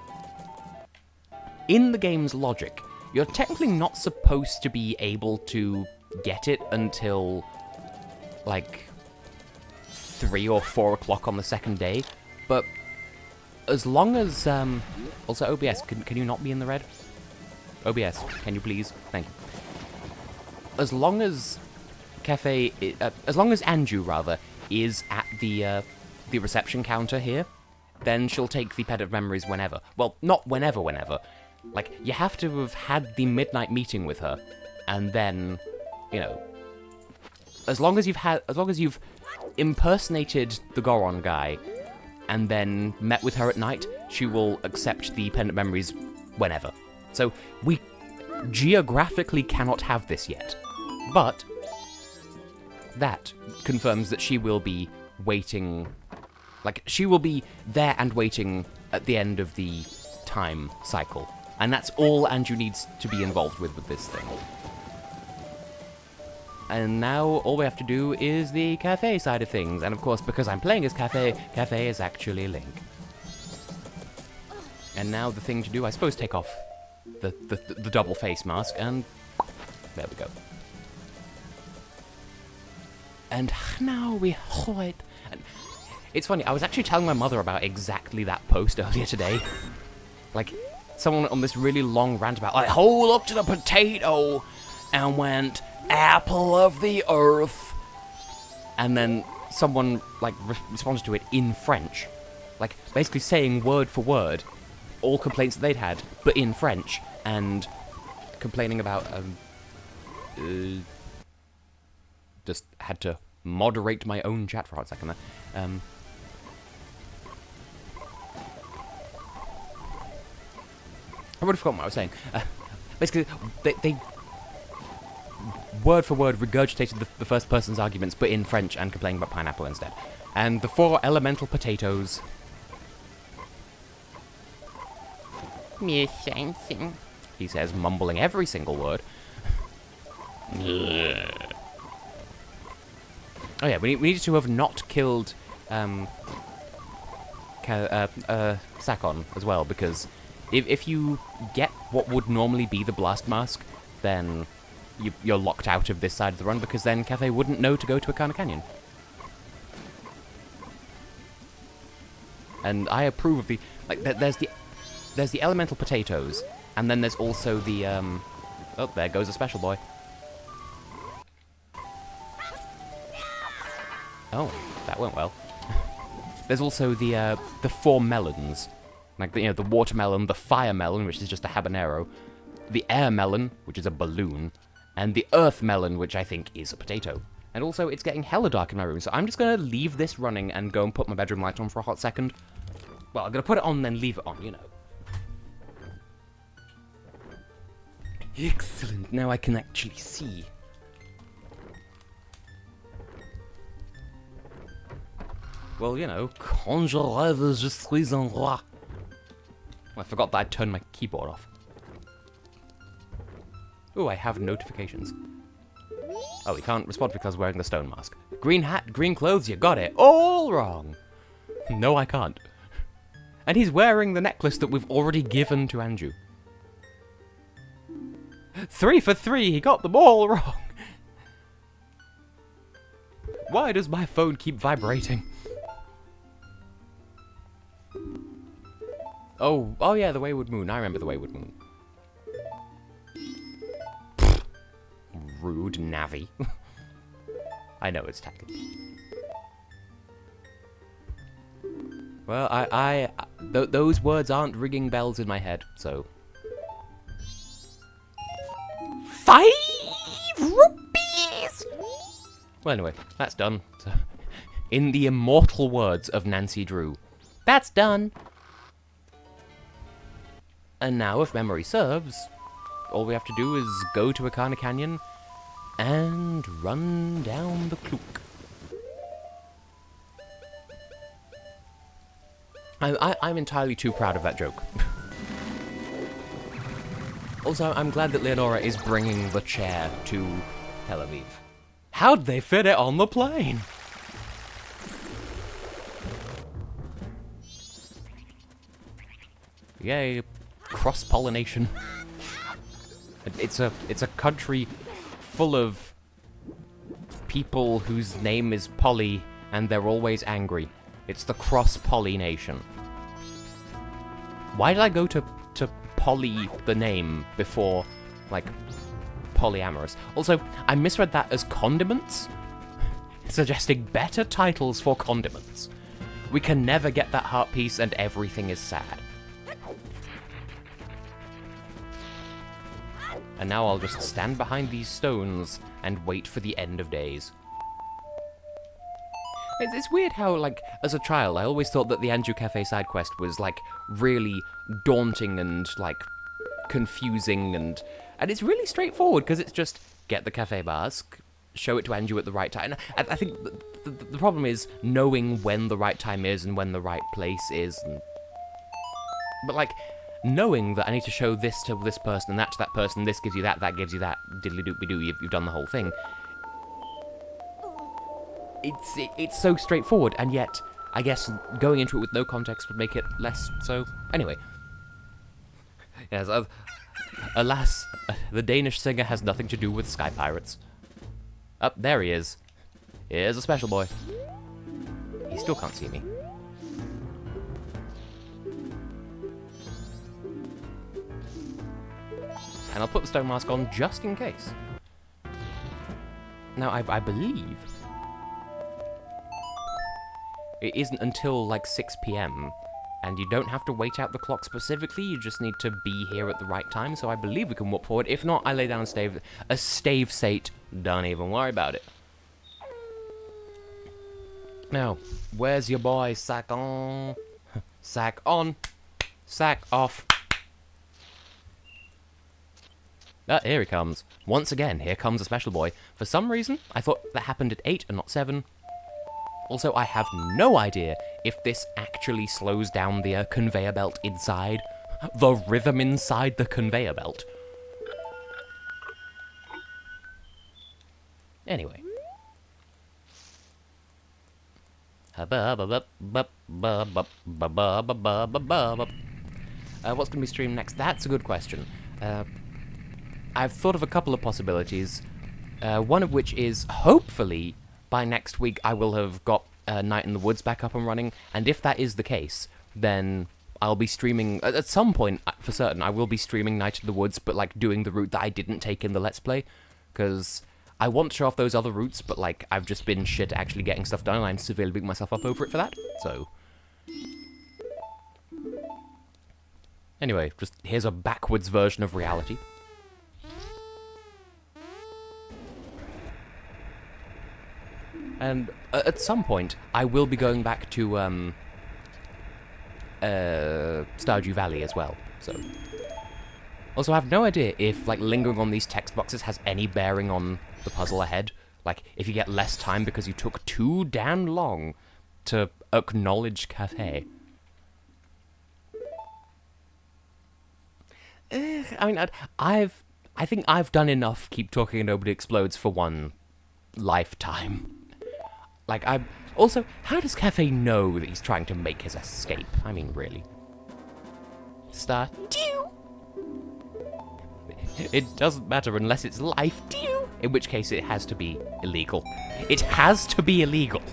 S1: In the game's logic, you're technically not supposed to be able to get it until, like, 3 or 4 o'clock on the second day. But as long as... also, OBS, can you not be in the red? OBS, can you please? Thank you. As long as Kafei... as long as Anju, rather, is at the reception counter here, then she'll take the Pendant of Memories whenever. Well, not whenever. Like, you have to have had the midnight meeting with her, and then, you know, as long as you've impersonated the Goron guy, and then met with her at night, she will accept the Pendant of Memories whenever. So, we geographically cannot have this yet. But that confirms that she will be waiting... Like, she will be there and waiting at the end of the time cycle. And that's all Anju needs to be involved with this thing. And now all we have to do is the Kafei side of things. And of course, because I'm playing as Kafei, Kafei is actually Link. And now the thing to do, I suppose, take off the double face mask, and there we go. And now we hide. And it's funny, I was actually telling my mother about exactly that post earlier today. Like, someone on this really long rant about, like, oh, looked at a potato and went, apple of the earth. And then someone, like, responded to it in French. Like, basically saying word for word all complaints that they'd had, but in French, and complaining about, just had to moderate my own chat for a hot second there. I would have forgotten what I was saying. Basically, they word for word regurgitated the first person's arguments, but in French, and complaining about pineapple instead. And the 4 elemental potatoes... he says, mumbling every single word. Oh yeah, we needed to have not killed Sakon as well, because if you get what would normally be the blast mask, then you're locked out of this side of the run, because then Kafei wouldn't know to go to Akana Canyon. And I approve of the... Like, there's the elemental potatoes, and then there's also the, oh, there goes a special boy. Oh, that went well. There's also the 4 melons. Like, the watermelon, the fire melon, which is just a habanero, the air melon, which is a balloon, and the earth melon, which I think is a potato. And also, it's getting hella dark in my room, so I'm just gonna leave this running and go and put my bedroom light on for a hot second. Well, I'm gonna put it on, then leave it on, you know. Excellent, now I can actually see. Well, you know, quand je rêve, je suis un roi. I forgot that I'd turned my keyboard off. Ooh, I have notifications. Oh, he can't respond because I'm wearing the stone mask. Green hat, green clothes, you got it. All wrong. No, I can't. And he's wearing the necklace that we've already given to Anju. 3 for 3, he got them all wrong. Why does my phone keep vibrating? Oh yeah, the Wayward Moon. I remember the Wayward Moon. Pfft. Rude Navi. I know it's tacky. Well, those words aren't ringing bells in my head, so... 5 rupees! Well, anyway, that's done. So, in the immortal words of Nancy Drew, that's done. And now, if memory serves, all we have to do is go to Akana Canyon and run down the Klook. I'm entirely too proud of that joke. Also, I'm glad that Leonora is bringing the chair to Tel Aviv. How'd they fit it on the plane? Yay, cross-pollination. It's a country full of people whose name is Polly, and they're always angry. It's the cross-pollination. Why did I go to Polly the name before, like, polyamorous? Also, I misread that as condiments, suggesting better titles for condiments. We can never get that heart piece and everything is sad. And now I'll just stand behind these stones and wait for the end of days. It's weird how, like, as a child, I always thought that the Anju Cafe side quest was, like, really daunting and, like, confusing, and it's really straightforward, because it's just get the cafe bars, show it to Anju at the right time. And I think the problem is knowing when the right time is and when the right place is. But, like, knowing that I need to show this to this person and that to that person, this gives you that gives you that, diddly-doop-be-doo, you've done the whole thing. It's so straightforward, and yet, I guess, going into it with no context would make it less so. Anyway. Yes, alas, the Danish singer has nothing to do with Sky Pirates. Up there he is. Here's a special boy. He still can't see me. And I'll put the stone mask on just in case. Now, I believe it isn't until, like, 6 PM, and you don't have to wait out the clock specifically, you just need to be here at the right time, so I believe we can walk forward. If not, I lay down a stave sate, don't even worry about it. Now, where's your boy, sack on? Sack on, sack off. Ah, here he comes. Once again, here comes a special boy. For some reason, I thought that happened at 8 and not 7. Also, I have no idea if this actually slows down the conveyor belt inside. The rhythm inside the conveyor belt. Anyway. What's going to be streamed next? That's a good question. I've thought of a couple of possibilities. One of which is, hopefully, by next week I will have got Night in the Woods back up and running, and if that is the case, then I'll be streaming, at some point, for certain, I will be streaming Night in the Woods, but, like, doing the route that I didn't take in the Let's Play, because I want to show off those other routes, but, like, I've just been shit at actually getting stuff done, and I'm severely beating myself up over it for that, so. Anyway, just here's a backwards version of reality. And at some point, I will be going back to Stardew Valley as well. So, also, I have no idea if, like, lingering on these text boxes has any bearing on the puzzle ahead. Like, if you get less time because you took too damn long to acknowledge Kafei. I mean, I think I've done enough Keep Talking and Nobody Explodes for one lifetime. Like, also, how does Kafei know that he's trying to make his escape? I mean, really. Stardew! It doesn't matter unless it's life, dew! In which case it has to be illegal. It has to be illegal!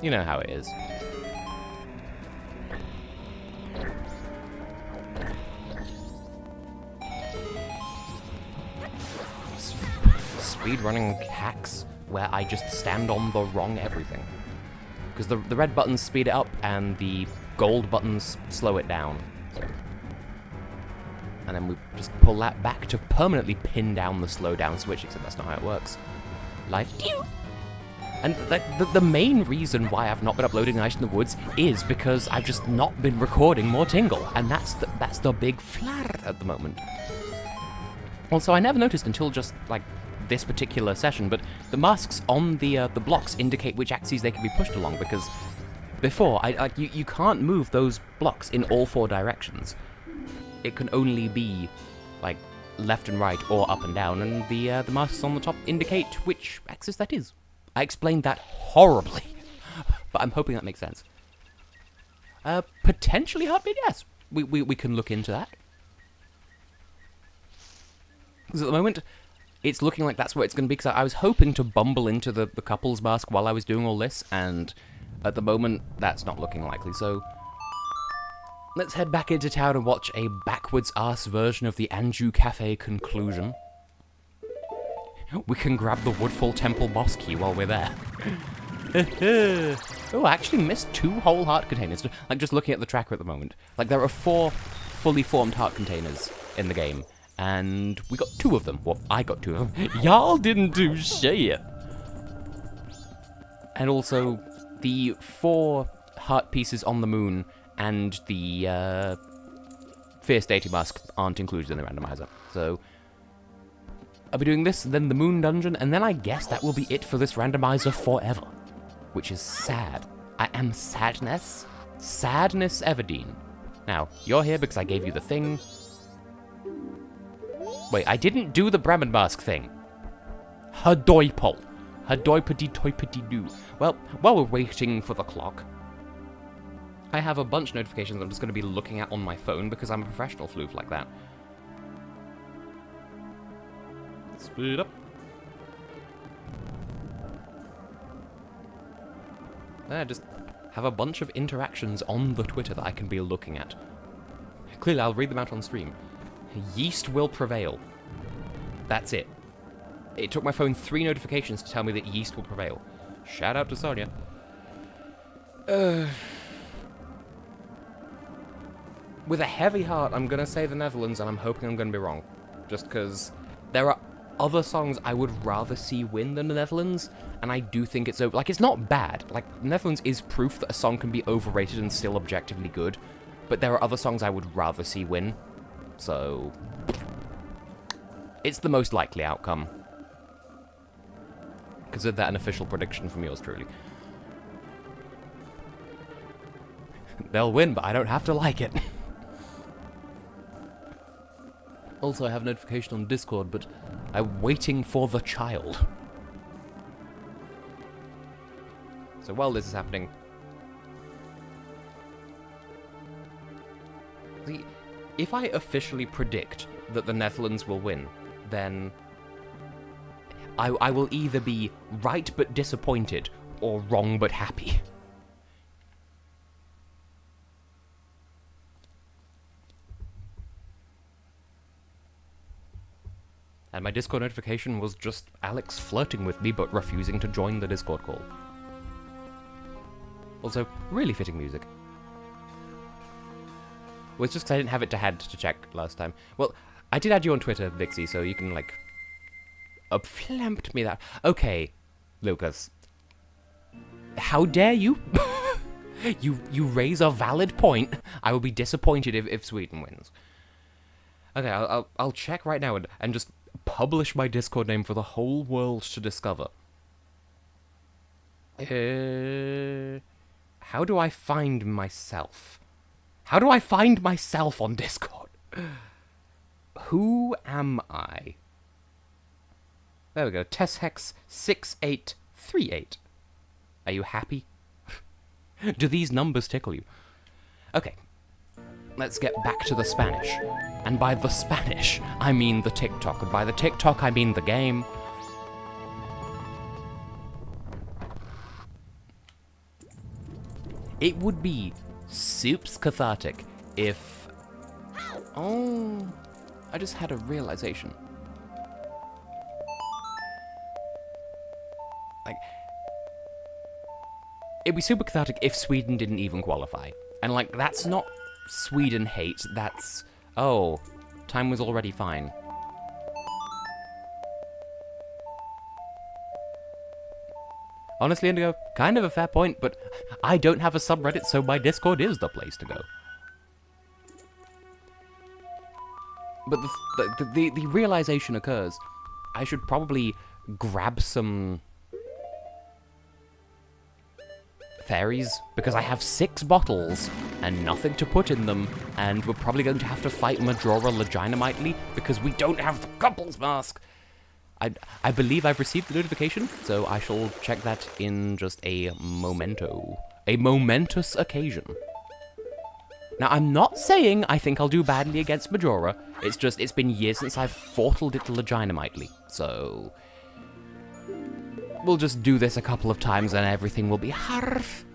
S1: You know how it is. Speedrunning hacks where I just stand on the wrong everything. Because the red buttons speed it up, and the gold buttons slow it down. So. And then we just pull that back to permanently pin down the slow down switch, except that's not how it works. Live. And the main reason why I've not been uploading Night in the Woods is because I've just not been recording more Tingle, and that's the big flat at the moment. Also, I never noticed until just, like, this particular session, but the masks on the blocks indicate which axes they can be pushed along, because before, you can't move those blocks in all 4 directions. It can only be, like, left and right or up and down, and the masks on the top indicate which axis that is. I explained that horribly, but I'm hoping that makes sense. Potentially heartbeat, yes. We can look into that. Because at the moment, it's looking like that's what it's going to be, because I was hoping to bumble into the couple's mask while I was doing all this, and at the moment, that's not looking likely, so let's head back into town and watch a backwards-ass version of the Anju Kafei conclusion. We can grab the Woodfall Temple boss key while we're there. Oh, I actually missed 2 whole heart containers. Like, just looking at the tracker at the moment. Like, there are 4 fully formed heart containers in the game, and we got 2 of them. Well, I got 2 of them. Y'all didn't do shit. And also, the 4 heart pieces on the moon and the Fierce Deity Mask aren't included in the randomizer. So I'll be doing this, then the moon dungeon, and then I guess that will be it for this randomizer forever. Which is sad. I am sadness. Sadness Everdeen. Now, you're here because I gave you the thing. Wait, I didn't do the Bremen Mask thing. Hadoipol. Hadoipity-toipity-doo. Well, while we're waiting for the clock, I have a bunch of notifications I'm just going to be looking at on my phone because I'm a professional floof like that. Speed up. I just have a bunch of interactions on the Twitter that I can be looking at. Clearly, I'll read them out on stream. Yeast will prevail. That's it. It took my phone 3 notifications to tell me that yeast will prevail. Shout out to Sonia. With a heavy heart, I'm going to say the Netherlands, and I'm hoping I'm going to be wrong. Just because there are other songs I would rather see win than the Netherlands, and I do think it's over. Like, it's not bad. Like, the Netherlands is proof that a song can be overrated and still objectively good, but there are other songs I would rather see win. So it's the most likely outcome. Consider that an official prediction from yours truly. They'll win, but I don't have to like it. Also, I have a notification on Discord, but I'm waiting for the child. So while this is happening... See, if I officially predict that the Netherlands will win, then I will either be right but disappointed, or wrong but happy. And my Discord notification was just Alex flirting with me but refusing to join the Discord call. Also, really fitting music. Well, it's just because I didn't have it to hand to check last time. Well, I did add you on Twitter, Vixie, so you can, like, flamped me that. Okay, Lucas. How dare you? You raise a valid point. I will be disappointed if Sweden wins. Okay, I'll check right now and just publish my Discord name for the whole world to discover. How do I find myself? How do I find myself on Discord? Who am I? There we go. TessHex 6838. Are you happy? Do these numbers tickle you? Okay. Let's get back to the Spanish. And by the Spanish, I mean the TikTok. And by the TikTok, I mean the game. It would be soups cathartic if... Oh, I just had a realization. Like, it'd be super cathartic if Sweden didn't even qualify. And, like, that's not Sweden hate, that's... Oh, time was already fine. Honestly, Indigo, kind of a fair point, but I don't have a subreddit, so my Discord is the place to go. But the realization occurs, I should probably grab some fairies, because I have 6 bottles and nothing to put in them, and we're probably going to have to fight Majora legitimately because we don't have the couples mask. I believe I've received the notification, so I shall check that in just a momento. A momentous occasion. Now, I'm not saying I think I'll do badly against Majora. It's just, it's been years since I've fortled it legitimately, so... We'll just do this a couple of times and everything will be harf.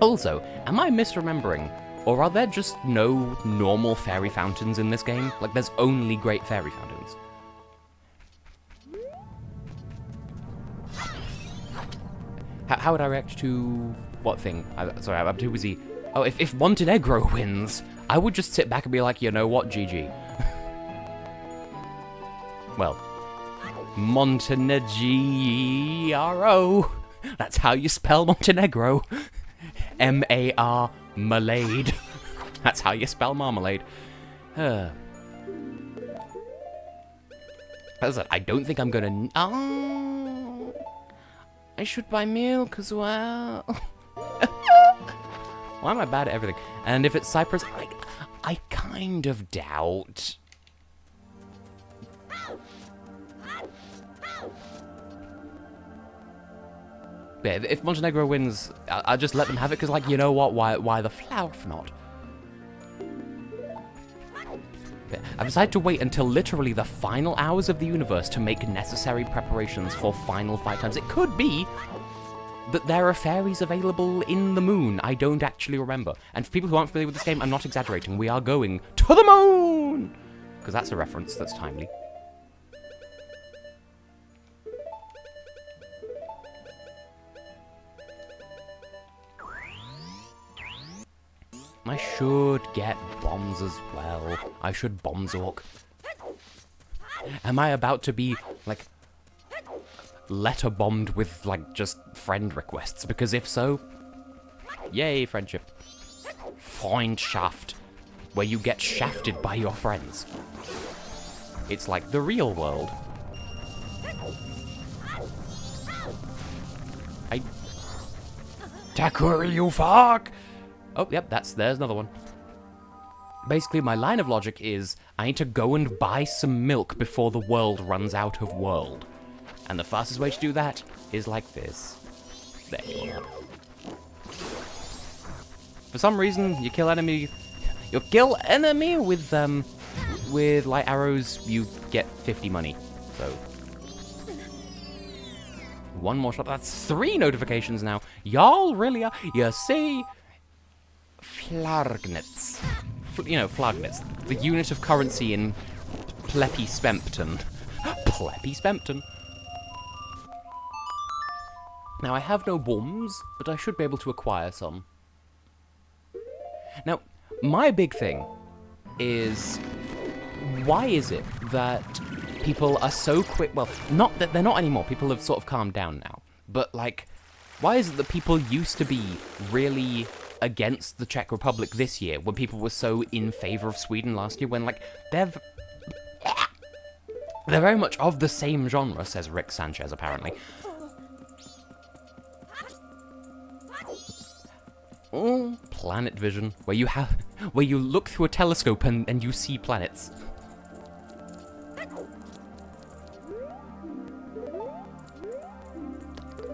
S1: Also, am I misremembering? Or are there just no normal fairy fountains in this game? Like, there's only great fairy fountains. How would I react to... what thing? Sorry, I'm too busy. Oh, if Montenegro wins, I would just sit back and be like, you know what, GG. Well, Montenegro. That's how you spell Montenegro. M-A-R, Malade. That's how you spell marmalade. As I said, I don't think I'm gonna... Oh, I should buy milk as well. Why am I bad at everything? And if it's Cyprus, I kind of doubt. Yeah, if Montenegro wins, I'll just let them have it, because, like, you know what? Why the flower if not? Yeah, I've decided to wait until literally the final hours of the universe to make necessary preparations for final fight times. It could be that there are fairies available in the moon. I don't actually remember. And for people who aren't familiar with this game, I'm not exaggerating. We are going to the moon! Because that's a reference that's timely. I should get bombs as well. I should bombzork. Am I about to be, like, letter bombed with, like, just friend requests? Because if so, yay, friendship. Freundschaft, where you get shafted by your friends. It's like the real world. Takuri, you fuck! Oh, yep, there's another one. Basically, my line of logic is, I need to go and buy some milk before the world runs out of world. And the fastest way to do that is like this. There you are. For some reason, you kill enemy with light arrows, you get 50 money. So, one more shot. That's 3 notifications now. Y'all really are. You see, Flargnets. You know, Flargnets. The unit of currency in Pleppy Spempton. Pleppy Spempton. Now, I have no bombs, but I should be able to acquire some. Now, my big thing is, why is it that people are so quick? Well, not that they're not anymore. People have sort of calmed down now. But, like, why is it that people used to be really against the Czech Republic this year, when people were so in favor of Sweden last year, when, like, they're very much of the same genre, says Rick Sanchez, apparently. Oh, planet vision, where you look through a telescope and you see planets.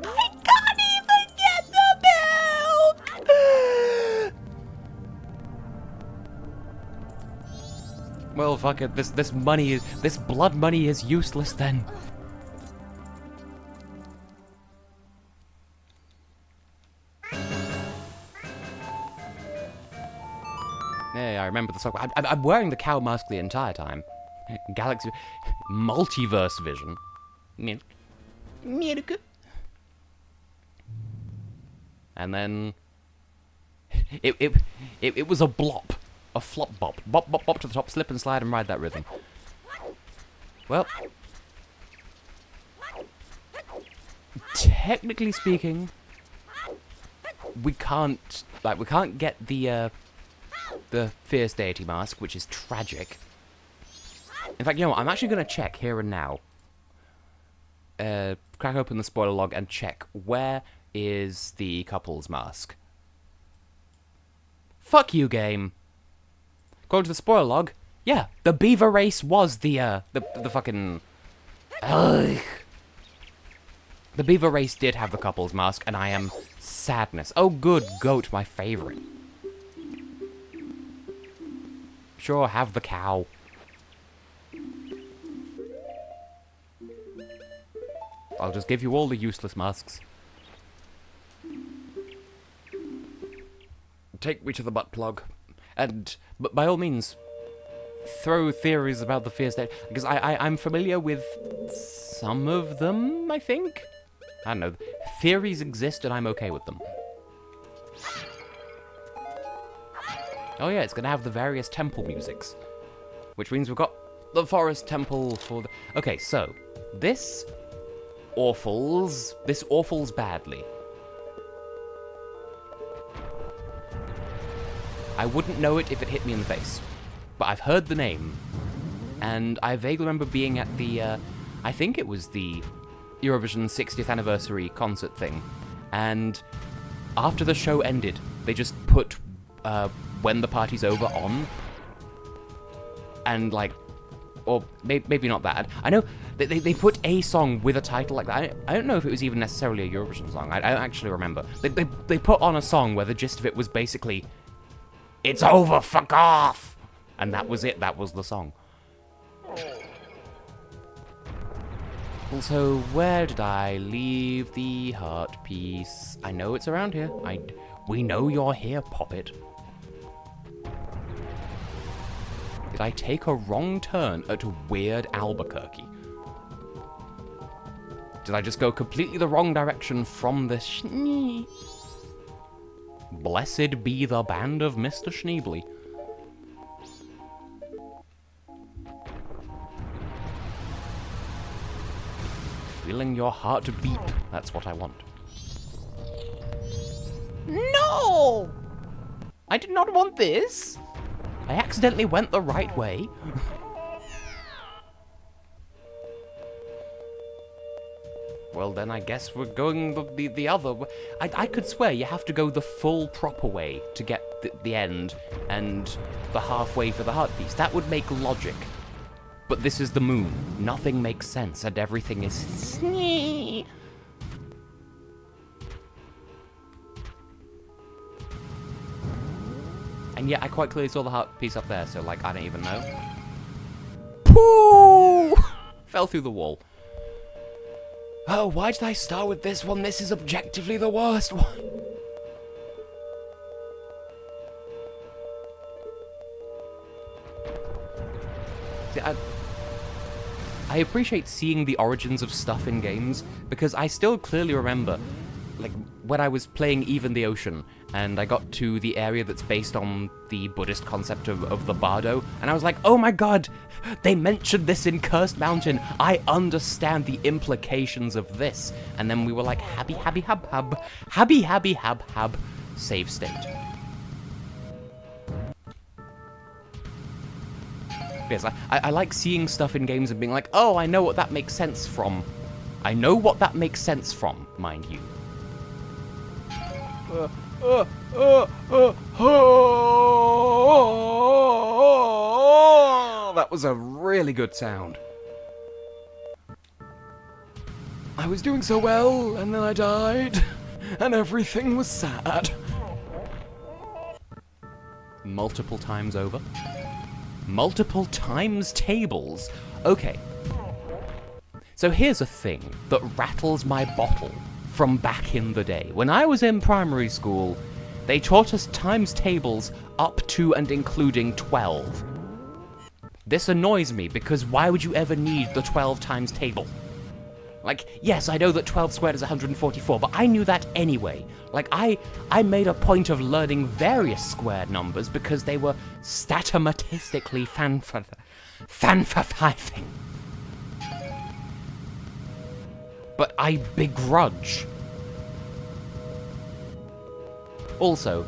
S1: I can't even get the milk! Well, fuck it. This blood money is useless then. Yeah, I remember the song. I'm wearing the cow mask the entire time. Galaxy... Multiverse vision. Milk. Milk. And then it was a blop. A flop bop. Bop, bop, bop to the top, slip and slide and ride that rhythm. Well, technically speaking, we can't get the Fierce Deity mask, which is tragic. In fact, you know what? I'm actually going to check here and now. Crack open the spoiler log and check where is the couple's mask. Fuck you, game. According to the spoiler log, yeah, the beaver race was the fucking... Ugh. The beaver race did have the couple's mask, and I am sadness. Oh, good goat, my favorite. Sure, have the cow. I'll just give you all the useless masks. Take me to the butt plug. And, but by all means, throw theories about the Fierce Deity. Because I'm familiar with some of them, I think? I don't know. Theories exist and I'm okay with them. Oh yeah, it's gonna have the various temple musics. Which means we've got the forest temple for the... Okay, so, this awfuls badly. I wouldn't know it if it hit me in the face. But I've heard the name. And I vaguely remember being at the, I think it was the Eurovision 60th anniversary concert thing. And after the show ended, they just put When the Party's Over on. And like, or maybe not that. I know they put a song with a title like that. I don't know if it was even necessarily a Eurovision song. I don't actually remember. They put on a song where the gist of it was basically, "It's over, fuck off!" And that was it, that was the song. Also, where did I leave the heart piece? I know it's around here. We know you're here, Poppet. Did I take a wrong turn at Weird Albuquerque? Did I just go completely the wrong direction from the Schnee? Blessed be the band of Mr. Schneebly. Feeling your heart beat. That's what I want. No! I did not want this. I accidentally went the right way. Well, then I guess we're going the other way. I could swear you have to go the full proper way to get the end and the halfway for the heart piece. That would make logic. But this is the moon. Nothing makes sense and everything is snee. And yet I quite clearly saw the heart piece up there, so like I don't even know. Pooh! Fell through the wall. Oh, why did I start with this one? This is objectively the worst one. See, I appreciate seeing the origins of stuff in games, because I still clearly remember, like, when I was playing Even the Ocean, and I got to the area that's based on the Buddhist concept of the bardo, and I was like, oh my god, they mentioned this in Cursed Mountain, I understand the implications of this. And then we were like, habby habby hab hab, habby habby hab hab, save state. Yes, I like seeing stuff in games and being like, oh, I know what that makes sense from. I know what that makes sense from, mind you. That was a really good sound. I was doing so well, and then I died, and everything was sad. Multiple times over. Multiple times tables. Okay. So here's a thing that rattles my bottle from back in the day. When I was in primary school, they taught us times tables up to and including 12. This annoys me because why would you ever need the 12 times table? Like, yes, I know that 12 squared is 144, but I knew that anyway. Like, I made a point of learning various squared numbers because they were statamatistically fan-for-fifing. But I begrudge. Also,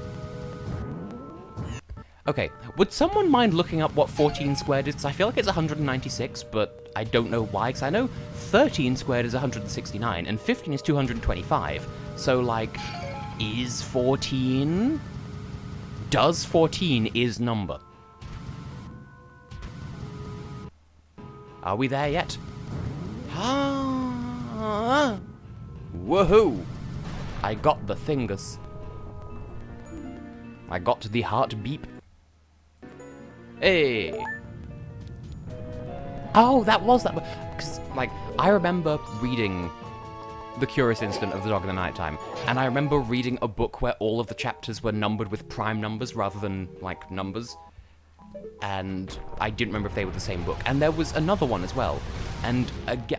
S1: okay, would someone mind looking up what 14 squared is? Because I feel like it's 196, but I don't know why, because I know 13 squared is 169, and 15 is 225. So, like, is 14? Does 14 is number? Are we there yet? Ah! Woohoo! I got the thingus. I got the heart beep. Hey! Oh, that was that. Because, like, I remember reading The Curious Incident of the Dog in the Nighttime, and I remember reading a book where all of the chapters were numbered with prime numbers rather than, like, numbers. And I didn't remember if they were the same book. And there was another one as well. And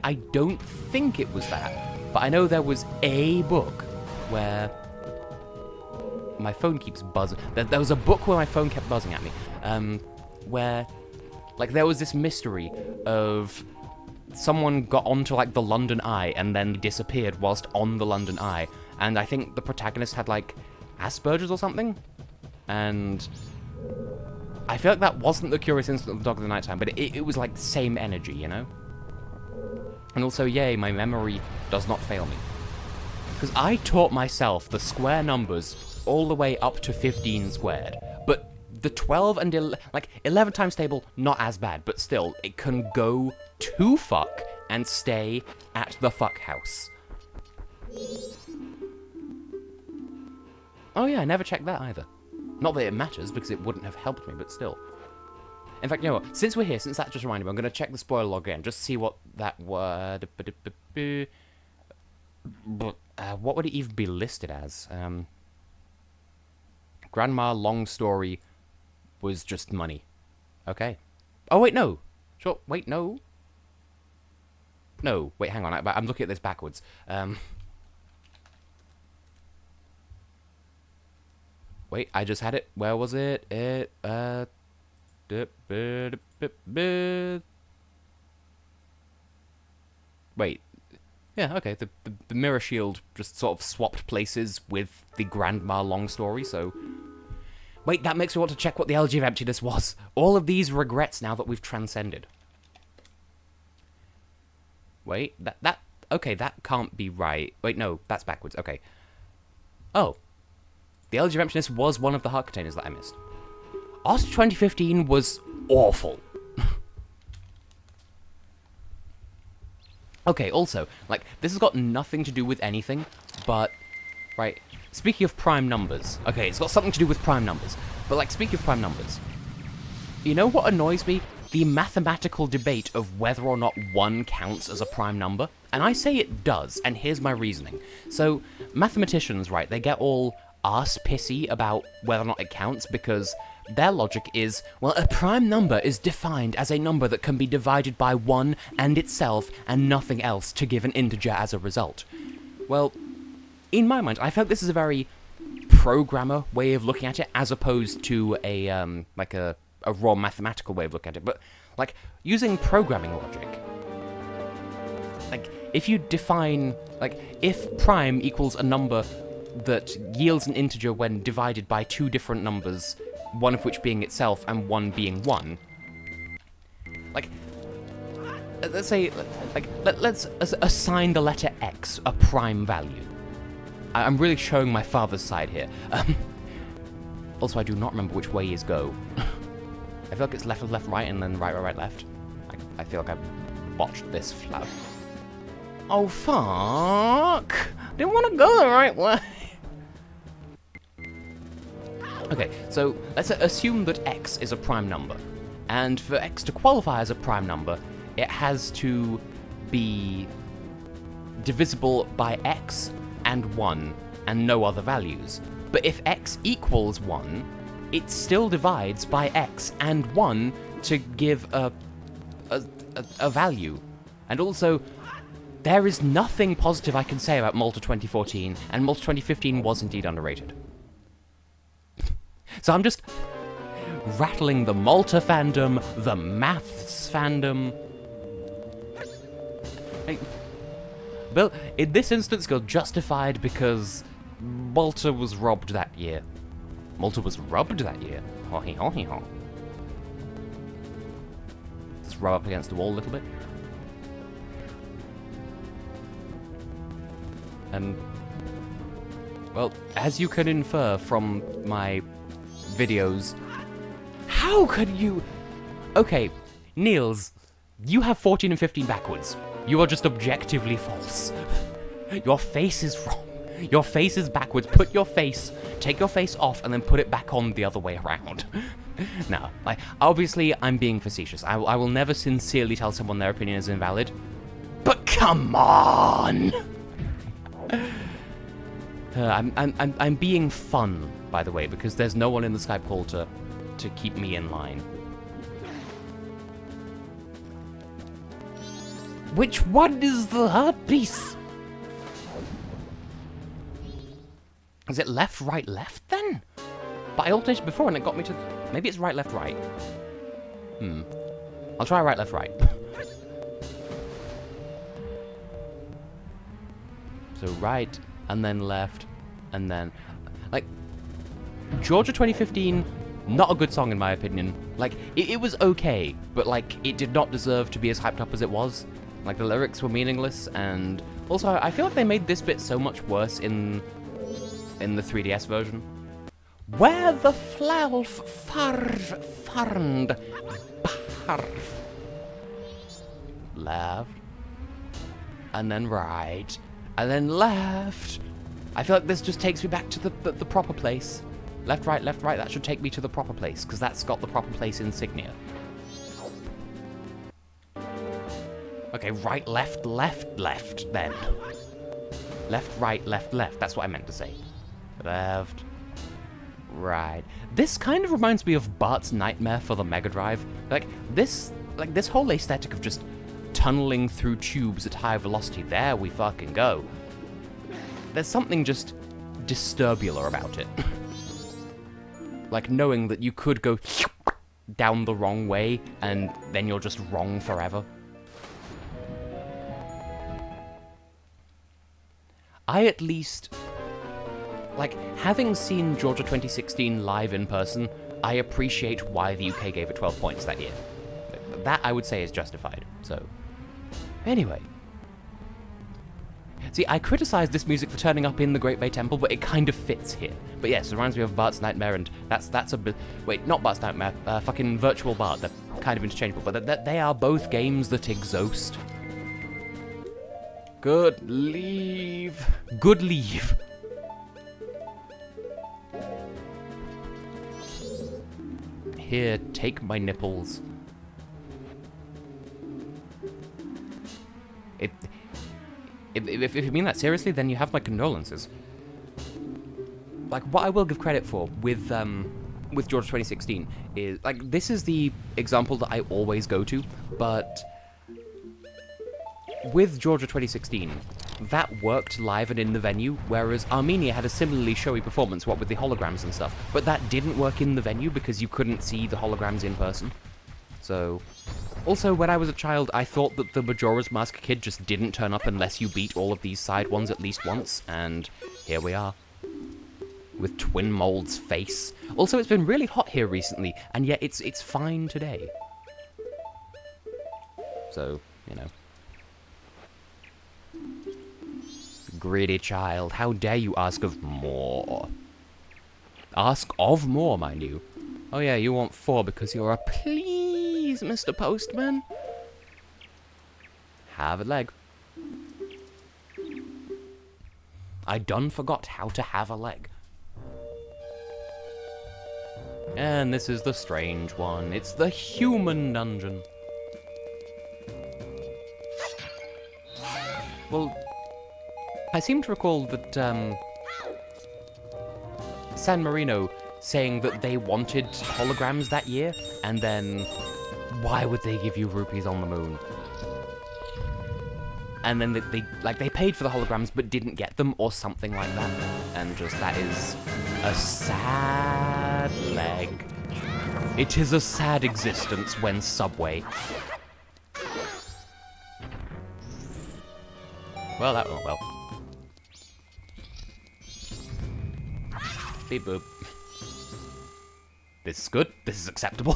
S1: I don't think it was that, but I know there was a book where my phone keeps buzzing. There was a book where my phone kept buzzing at me, where, like, there was this mystery of someone got onto, like, the London Eye and then disappeared whilst on the London Eye, and I think the protagonist had, like, Asperger's or something, and I feel like that wasn't The Curious Incident of the Dog in the Nighttime, but it was, like, the same energy, you know? And also, yay, my memory does not fail me. Because I taught myself the square numbers all the way up to 15 squared, but the 12 and 11 times table, not as bad, but still, it can go to fuck and stay at the fuck house. Oh yeah, I never checked that either. Not that it matters, because it wouldn't have helped me, but still. In fact, you know what? Since we're here, since that just reminded me, I'm going to check the spoiler log again, just to see what that word... what would it even be listed as? Grandma long story was just money. Okay. Oh, wait, no. Sure, wait, no. No, wait, hang on. I'm looking at this backwards. Wait, I just had it. Where was it? Wait. Yeah, okay. The mirror shield just sort of swapped places with the grandma long story, so... Wait, that makes me want to check what the Elegy of Emptiness was. All of these regrets now that we've transcended. Wait, okay, that can't be right. Wait, no, that's backwards. Okay. Oh. The Elegy of Emptiness was one of the heart containers that I missed. Ost 2015 was awful. Okay, also, like, this has got nothing to do with anything, but, right, speaking of prime numbers, okay, it's got something to do with prime numbers, but, like, speaking of prime numbers, you know what annoys me? The mathematical debate of whether or not 1 counts as a prime number, and I say it does, and here's my reasoning. So, mathematicians, right, they get all arse-pissy about whether or not it counts, because their logic is, well, a prime number is defined as a number that can be divided by 1 and itself and nothing else to give an integer as a result. Well, in my mind, I felt this is a very programmer way of looking at it, as opposed to a, like a raw mathematical way of looking at it. But, like, using programming logic, like, if you define, like, if prime equals a number that yields an integer when divided by 2 different numbers, one of which being itself and one being 1. Like, let's say, like, let's assign the letter X a prime value. I'm really showing my father's side here. Also, I do not remember which way is go. I feel like it's left, left, right, and then right, right, right, left. I feel like I've botched this flat. Oh, fuck! Didn't want to go the right way. Okay, so let's assume that X is a prime number. And for X to qualify as a prime number, it has to be divisible by X and 1 and no other values. But if X equals 1, it still divides by X and 1 to give a value. And also, there is nothing positive I can say about Malta 2014, and Malta 2015 was indeed underrated. So I'm just rattling the Malta fandom, the maths fandom. Well, in this instance, you're justified because Malta was robbed that year. Malta was rubbed that year. Ho-he-ho-he-ho. Let's rub up against the wall a little bit. And, well, as you can infer from my videos, how could you... Okay, Niels, you have 14 and 15 backwards. You are just objectively false. Your face is wrong. Your face is backwards. Take your face off and then put it back on the other way around. Now, obviously I'm being facetious. I will never sincerely tell someone their opinion is invalid. But come on! I'm being fun, by the way, because there's no one in the Skype call to keep me in line. Which one is the hard piece? Is it left, right, left, then? But I alternated before and it got me to... Maybe it's right, left, right. I'll try right, left, right. So right, and then left, and then... Like, Georgia 2015, not a good song in my opinion. Like, it was okay, but like, it did not deserve to be as hyped up as it was. Like, the lyrics were meaningless, and... Also, I feel like they made this bit so much worse in the 3DS version. Where the flalf farv farnd barf. Left. And then right. And then left. I feel like this just takes me back to the proper place. Left, right, that should take me to the proper place, because that's got the proper place insignia. Okay, right, left, then. Left, right, left. That's what I meant to say. Left, right. This kind of reminds me of Bart's Nightmare for the Mega Drive. Like this whole aesthetic of just tunneling through tubes at high velocity. There we fucking go. There's something just disturbular about it. Like knowing that you could go down the wrong way and then you're just wrong forever. I at least, like, having seen Georgia 2016 live in person, I appreciate why the UK gave it 12 points that year. That, I would say, is justified. So, anyway. See, I criticized this music for turning up in the Great Bay Temple, but it kind of fits here. But yes, it reminds me of Bart's Nightmare, and that's a bit... Wait, not Bart's Nightmare, fucking Virtual Bart. They're kind of interchangeable, but they are both games that exhaust. Good leave. Good leave. Here, take my nipples. If you mean that seriously, then you have my condolences. Like, what I will give credit for with Georgia 2016 is, like, this is the example that I always go to, but with Georgia 2016, that worked live and in the venue, whereas Armenia had a similarly showy performance, what with the holograms and stuff, but that didn't work in the venue because you couldn't see the holograms in person. So, also, when I was a child, I thought that the Majora's Mask kid just didn't turn up unless you beat all of these side ones at least once, and here we are. With Twin Mold's face. Also, it's been really hot here recently, and yet it's fine today. So, you know. Greedy child, how dare you ask of more? Ask of more, mind you. Oh yeah, you want 4 because you're a please, Mr. Postman. Have a leg. I done forgot how to have a leg. And this is the strange one. It's the human dungeon. Well, I seem to recall that, San Marino saying that they wanted holograms that year, and then why would they give you rupees on the moon? and then they paid for the holograms but didn't get them or something like that, and just that is a sad leg. It is a sad existence when Subway. Well, that went well. Beep boop. This is good. This is acceptable.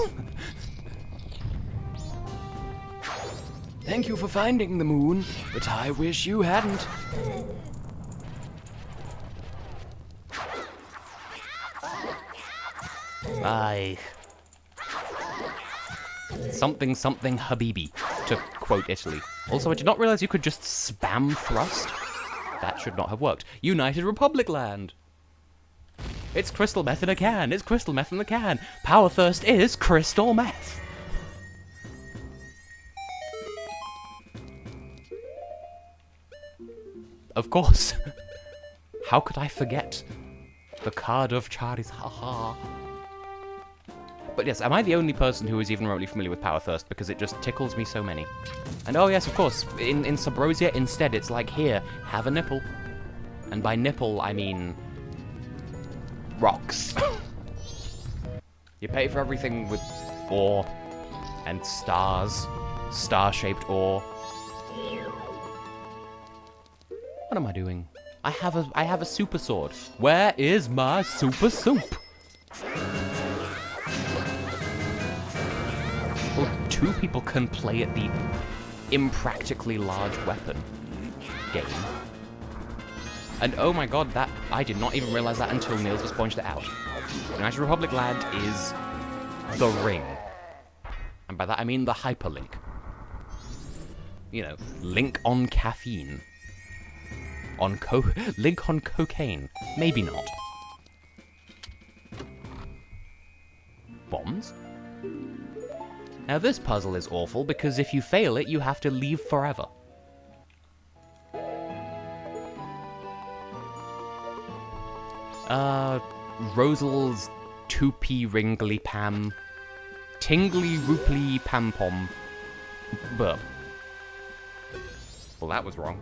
S1: Thank you for finding the moon, but I wish you hadn't. Something something Habibi, to quote Italy. Also, I did not realize you could just spam thrust. That should not have worked. United Republic land. It's crystal meth in a can. It's crystal meth in the can. Power thirst is crystal meth. Of course. How could I forget the card of Charis? Haha. But yes, am I the only person who is even remotely familiar with Power Thirst? Because it just tickles me so many. And oh yes, of course, in Subrosia, instead, it's like, here, have a nipple. And by nipple, I mean... rocks. You pay for everything with ore and stars. Star-shaped ore. What am I doing? I have a super sword. Where is my super soup? Well, two people can play at the impractically large weapon game. And oh my god, that I did not even realize that until Niels just pointed it out. United Republic land is the ring. And by that I mean the hyperlink. You know, link on caffeine. Link on cocaine. Maybe not. Bombs? Now this puzzle is awful because if you fail it, you have to leave forever. Rosal's Toopy Ringly Pam. Tingly Rooply Pam Pom. Burp. Well, that was wrong.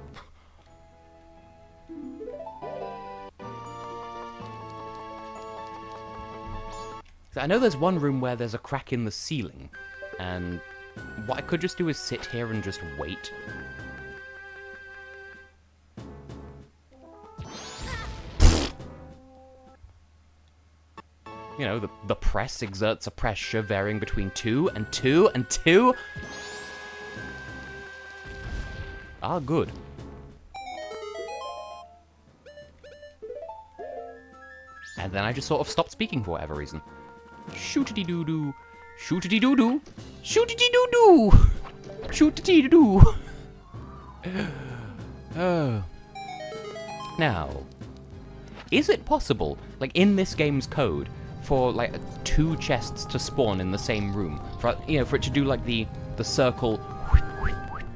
S1: I know there's one room where there's a crack in the ceiling, and what I could just do is sit here and just wait. You know, the press exerts a pressure varying between 2 and 2 and 2. Ah, good. And then I just sort of stopped speaking for whatever reason. Shootity-doo-doo. Shootity-doo-doo. Shootity-doo-doo. Shootity-doo-doo. Oh. Now, is it possible, like in this game's code, for like 2 chests to spawn in the same room? For, you know, for it to do like the circle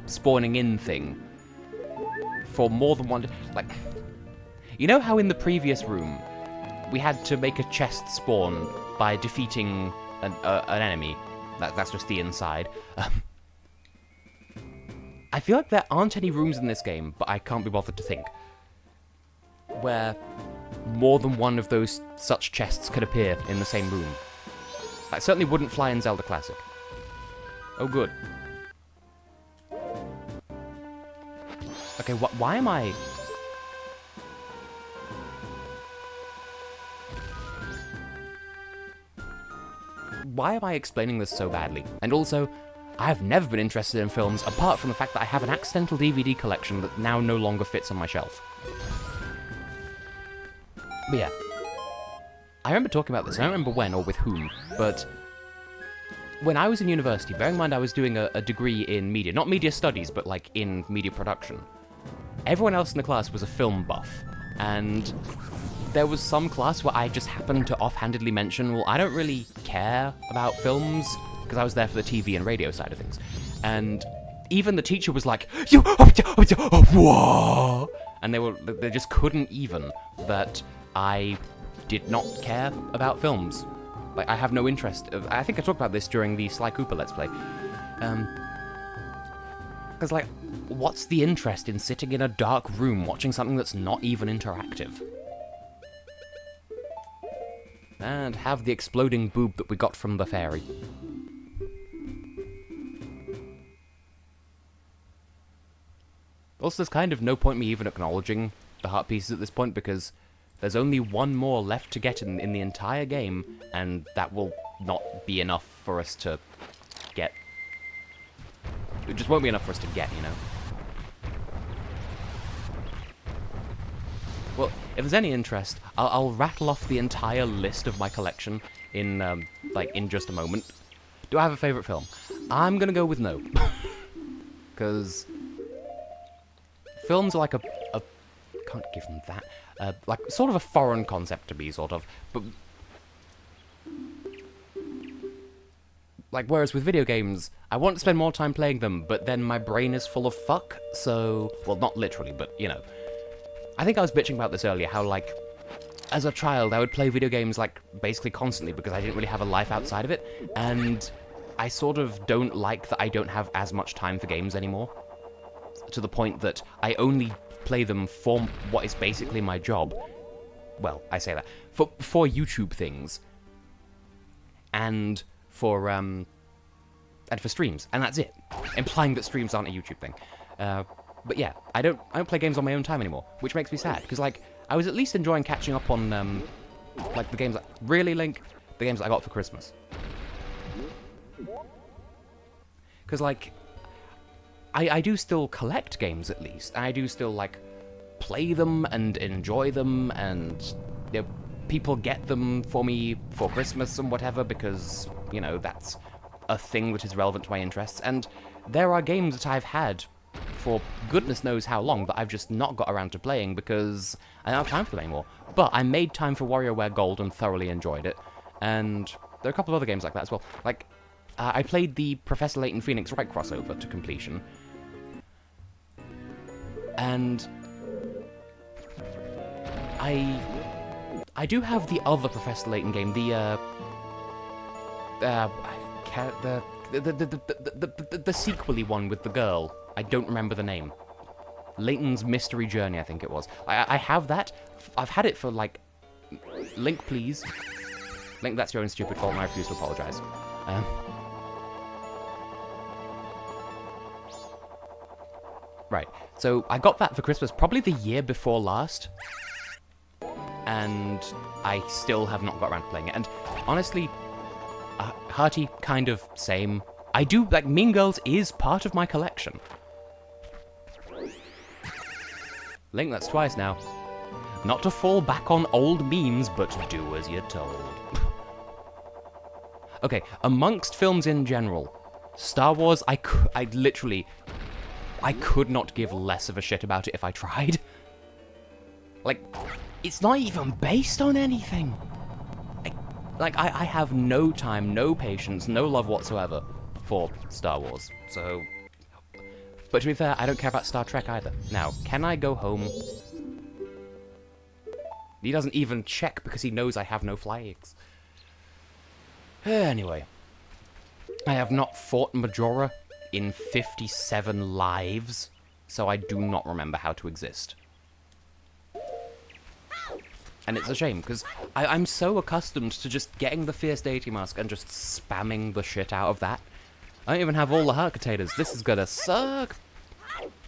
S1: spawning in thing for more than one, like, you know how in the previous room we had to make a chest spawn by defeating an enemy. That's just the inside. I feel like there aren't any rooms in this game, but I can't be bothered to think, where more than one of those such chests could appear in the same room. That certainly wouldn't fly in Zelda Classic. Oh, good. Okay, why am I... Why am I explaining this so badly? And also, I have never been interested in films apart from the fact that I have an accidental DVD collection that now no longer fits on my shelf. But yeah, I remember talking about this, I don't remember when or with whom, but when I was in university, bearing in mind I was doing a degree in media, not media studies, but like in media production, everyone else in the class was a film buff, and there was some class where I just happened to offhandedly mention, well, I don't really care about films, because I was there for the TV and radio side of things. And even the teacher was like, whoa! And they just couldn't even that I did not care about films. Like, I have no interest. I think I talked about this during the Sly Cooper Let's Play. Because, like, what's the interest in sitting in a dark room watching something that's not even interactive? And have the exploding boob that we got from the fairy. Also, there's kind of no point me even acknowledging the heart pieces at this point, because there's only one more left to get in the entire game, and that will not be enough for us to get. It just won't be enough for us to get, you know? Well, if there's any interest, I'll rattle off the entire list of my collection in, like, in just a moment. Do I have a favourite film? I'm gonna go with no. Because films are like a can't give them that. Like, sort of a foreign concept to me, sort of. But, like, whereas with video games, I want to spend more time playing them, but then my brain is full of fuck, so... Well, not literally, but, you know. I think I was bitching about this earlier, how, like, as a child, I would play video games, like, basically constantly, because I didn't really have a life outside of it, and I sort of don't like that I don't have as much time for games anymore. To the point that I only play them for what is basically my job. Well, I say that. For YouTube things. And for streams. And that's it. Implying that streams aren't a YouTube thing. But yeah, I don't play games on my own time anymore, which makes me sad. Because, like, I was at least enjoying catching up on, like, the games that really Link, the games that I got for Christmas. Because, like, I do still collect games, at least. I do still, like, play them and enjoy them, and, you know, people get them for me for Christmas and whatever, because, you know, that's a thing that is relevant to my interests. And there are games that I've had for goodness knows how long that I've just not got around to playing because I don't have time for them anymore. But I made time for WarioWare Gold and thoroughly enjoyed it. And there are a couple of other games like that as well. Like, I played the Professor Layton Phoenix Wright crossover to completion. And I do have the other Professor Layton game, the sequel-y one with the girl. I don't remember the name. Layton's Mystery Journey, I think it was. I have that. I've had it for, like... Link, please. Link, that's your own stupid fault, and I refuse to apologize. Right, so I got that for Christmas probably the year before last. And I still have not got around to playing it. And honestly, Hearty, kind of same. I do, like, Mean Girls is part of my collection. Link, that's twice now. Not to fall back on old memes, but do as you're told. Okay, amongst films in general, Star Wars, I could not give less of a shit about it if I tried. Like, it's not even based on anything. I have no time, no patience, no love whatsoever for Star Wars, so... But to be fair, I don't care about Star Trek either. Now, can I go home? He doesn't even check because he knows I have no flags. Anyway. I have not fought Majora in 57 lives, so I do not remember how to exist. And it's a shame, because I'm so accustomed to just getting the Fierce Deity Mask and just spamming the shit out of that. I don't even have all the Hercators. This is gonna suck.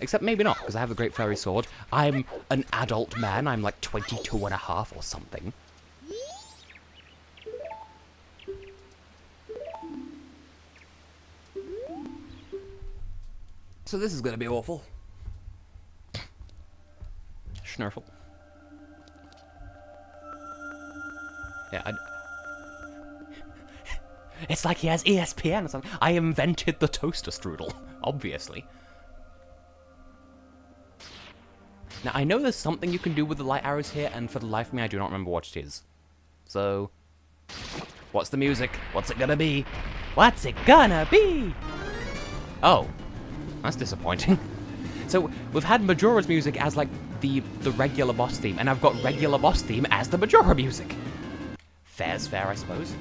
S1: Except maybe not, because I have the Great Fairy Sword. I'm an adult man. I'm like 22 and a half or something. So this is gonna be awful. Schnurfle. Yeah, it's like he has ESPN or something. I invented the toaster strudel, obviously. Now, I know there's something you can do with the light arrows here, and for the life of me, I do not remember what it is. So, what's the music? What's it gonna be? What's it gonna be? Oh, that's disappointing. So, we've had Majora's music as, like, the regular boss theme, and I've got regular boss theme as the Majora music. Fair's fair, I suppose.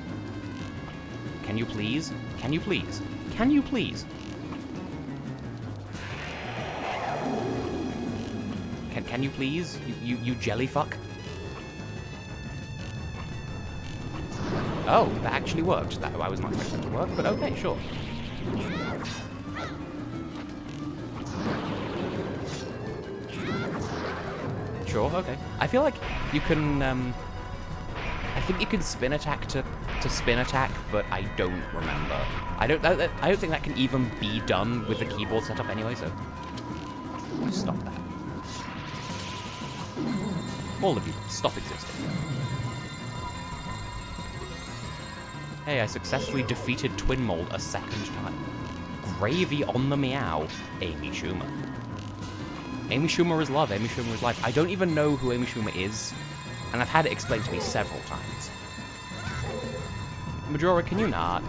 S1: Can you please? Can you please? Can you please? Can you please? You jelly fuck? Oh, that actually worked. That I was not expecting to work, but okay, sure. Sure, okay. I feel like you can, I think you can spin attack to spin attack, but I don't remember. I don't think that can even be done with the keyboard setup anyway, so... Stop that. All of you, stop existing. Hey, I successfully defeated Twin Mold a second time. Gravy on the meow, Amy Schumer. Amy Schumer is love, Amy Schumer is life. I don't even know who Amy Schumer is, and I've had it explained to me several times. Majora, can you not?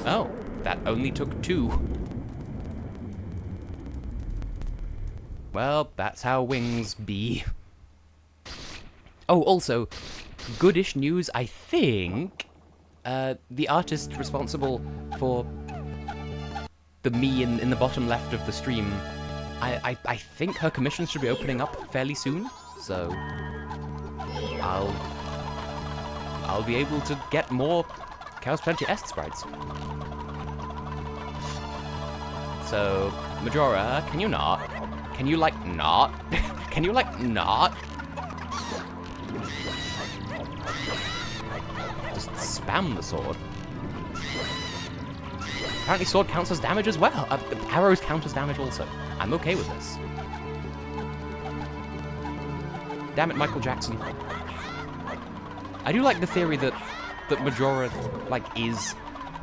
S1: Oh, that only took 2. Well, that's how wings be. Oh, also, goodish news, I think... the artist responsible for the me in the bottom left of the stream, I think her commission should be opening up fairly soon, so I'll be able to get more Chaos Plenty Est sprites. So, Majora, can you not? Can you, like, not? Can you, like, not? Just spam the sword. Apparently sword counts as damage as well. Arrows count as damage also. I'm okay with this. Damn it, Michael Jackson. I do like the theory that Majora, like, is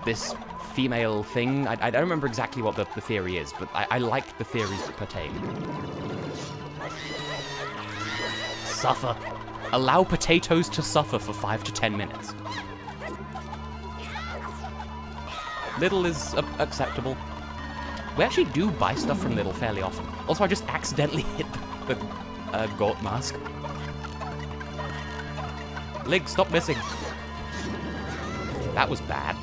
S1: this female thing. I don't remember exactly what the theory is, but I like the theories that pertain. Suffer. Allow potatoes to suffer for 5 to 10 minutes. Little is acceptable. We actually do buy stuff from Little fairly often. Also, I just accidentally hit the goat mask. Lig, stop missing. That was bad.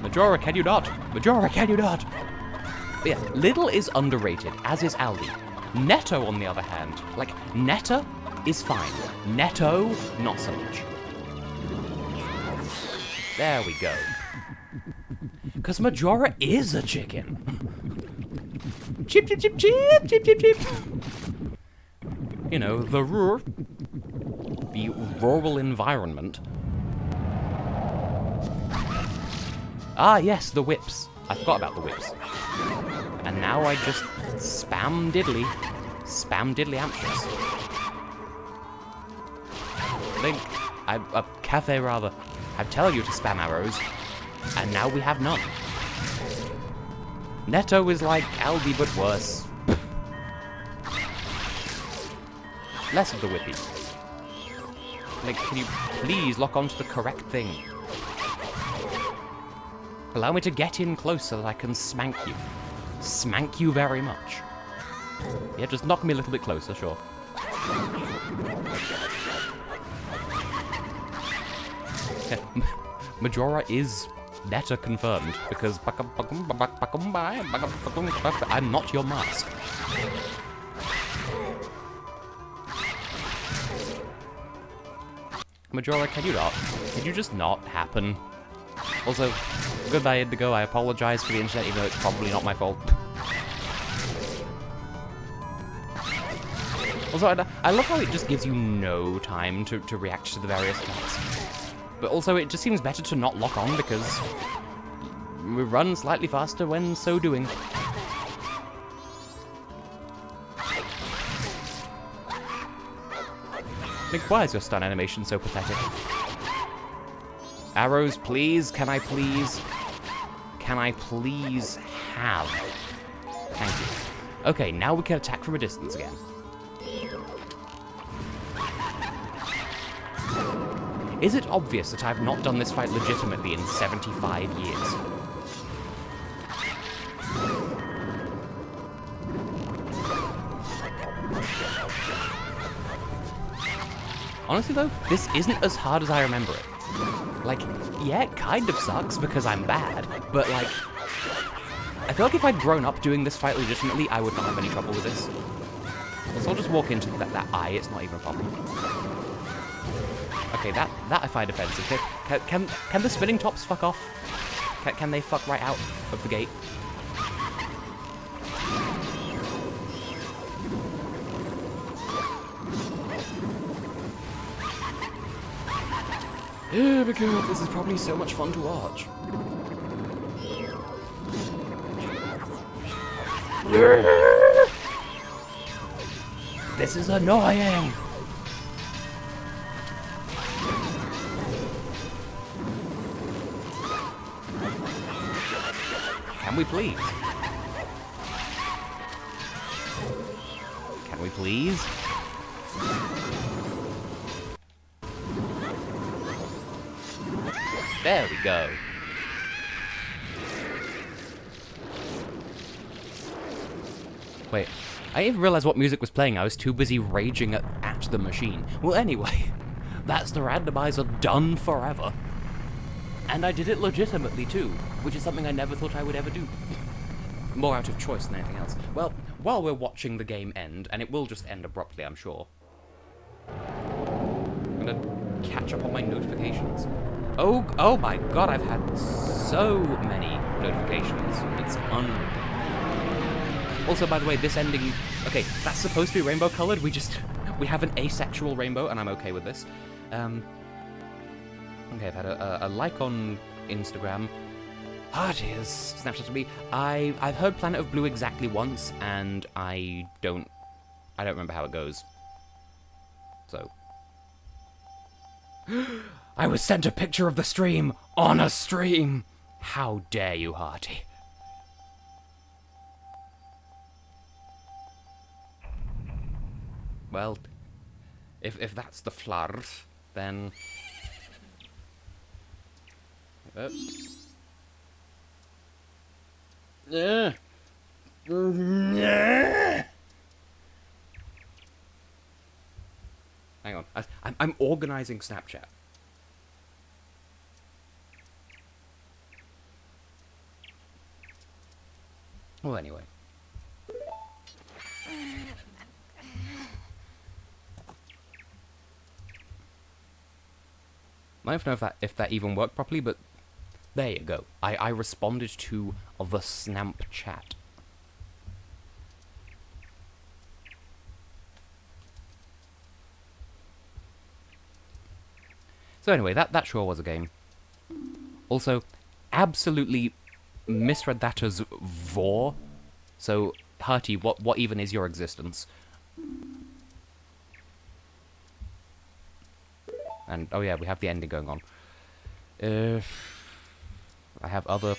S1: Majora, can you not? Majora, can you not? But yeah, Little is underrated, as is Aldi. Netto, on the other hand, like, Netta is fine. Netto, not so much. There we go. Because Majora is a chicken. Chip, chip, chip, chip, chip, chip, chip. You know, the rural environment. Ah, yes, the whips. I forgot about the whips. And now I just spam diddly amptious. Link, Kafei rather. I'm telling you to spam arrows, and now we have none. Netto is like Aldi, but worse. Less of the whippy. Like, can you please lock onto the correct thing? Allow me to get in close so that I can smank you. Smank you very much. Yeah, just knock me a little bit closer, sure. Yeah, Majora is Netta confirmed, because I'm not your mask. Majora, can you not? Can you just not happen? Also, goodbye Indigo, I apologize for the internet, even though it's probably not my fault. Also, I love how it just gives you no time to react to the various attacks. But also, it just seems better to not lock on, because we run slightly faster when so doing. Nick, why is your stun animation so pathetic? Arrows, please? Can I please? Can I please have? Thank you. Okay, now we can attack from a distance again. Is it obvious that I've not done this fight legitimately in 75 years? Honestly though, this isn't as hard as I remember it. Like, yeah, it kind of sucks because I'm bad, but like, I feel like if I'd grown up doing this fight legitimately, I would not have any trouble with this. So I'll just walk into that eye, it's not even a problem. Okay, that I find offensive. Can the spinning tops fuck off? Can they fuck right out of the gate? Oh my god, this is probably so much fun to watch. This is annoying! Can we please? Can we please? There we go. Wait, I didn't even realize what music was playing. I was too busy raging at the machine. Well, anyway, that's the randomizer done forever. And I did it legitimately too, which is something I never thought I would ever do. More out of choice than anything else. Well, while we're watching the game end, and it will just end abruptly, I'm sure, I'm gonna catch up on my notifications. Oh my god, I've had so many notifications. It's unreal. Also, by the way, this ending... Okay, that's supposed to be rainbow colored. We have an asexual rainbow, and I'm okay with this. Okay, I've had a like on Instagram. Hearty has Snapchat to me. I've heard Planet of Blue exactly once, and I don't remember how it goes. So... I was sent a picture of the stream on a stream! How dare you, Hearty? Well, if that's the flarf, then... Yeah. Hang on, I'm organizing Snapchat. Well, anyway. I don't know if that even worked properly, but there you go. I responded to the Snamp chat. So anyway, that sure was a game. Also, absolutely misread that as vor. So, Hearty, what even is your existence? And, oh yeah, we have the ending going on. I have other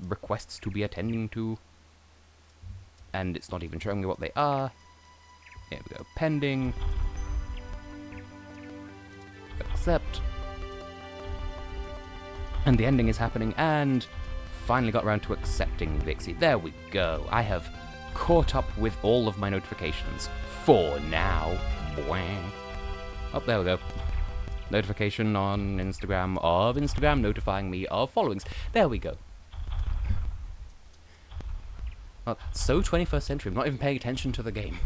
S1: requests to be attending to. And it's not even showing me what they are. Here we go, pending. Accept. And the ending is happening, and finally got around to accepting Vixie. There we go. I have caught up with all of my notifications. For now. Boing. Oh, there we go. Notification on Instagram of Instagram notifying me of followings. There we go. Well, so 21st century, I'm not even paying attention to the game.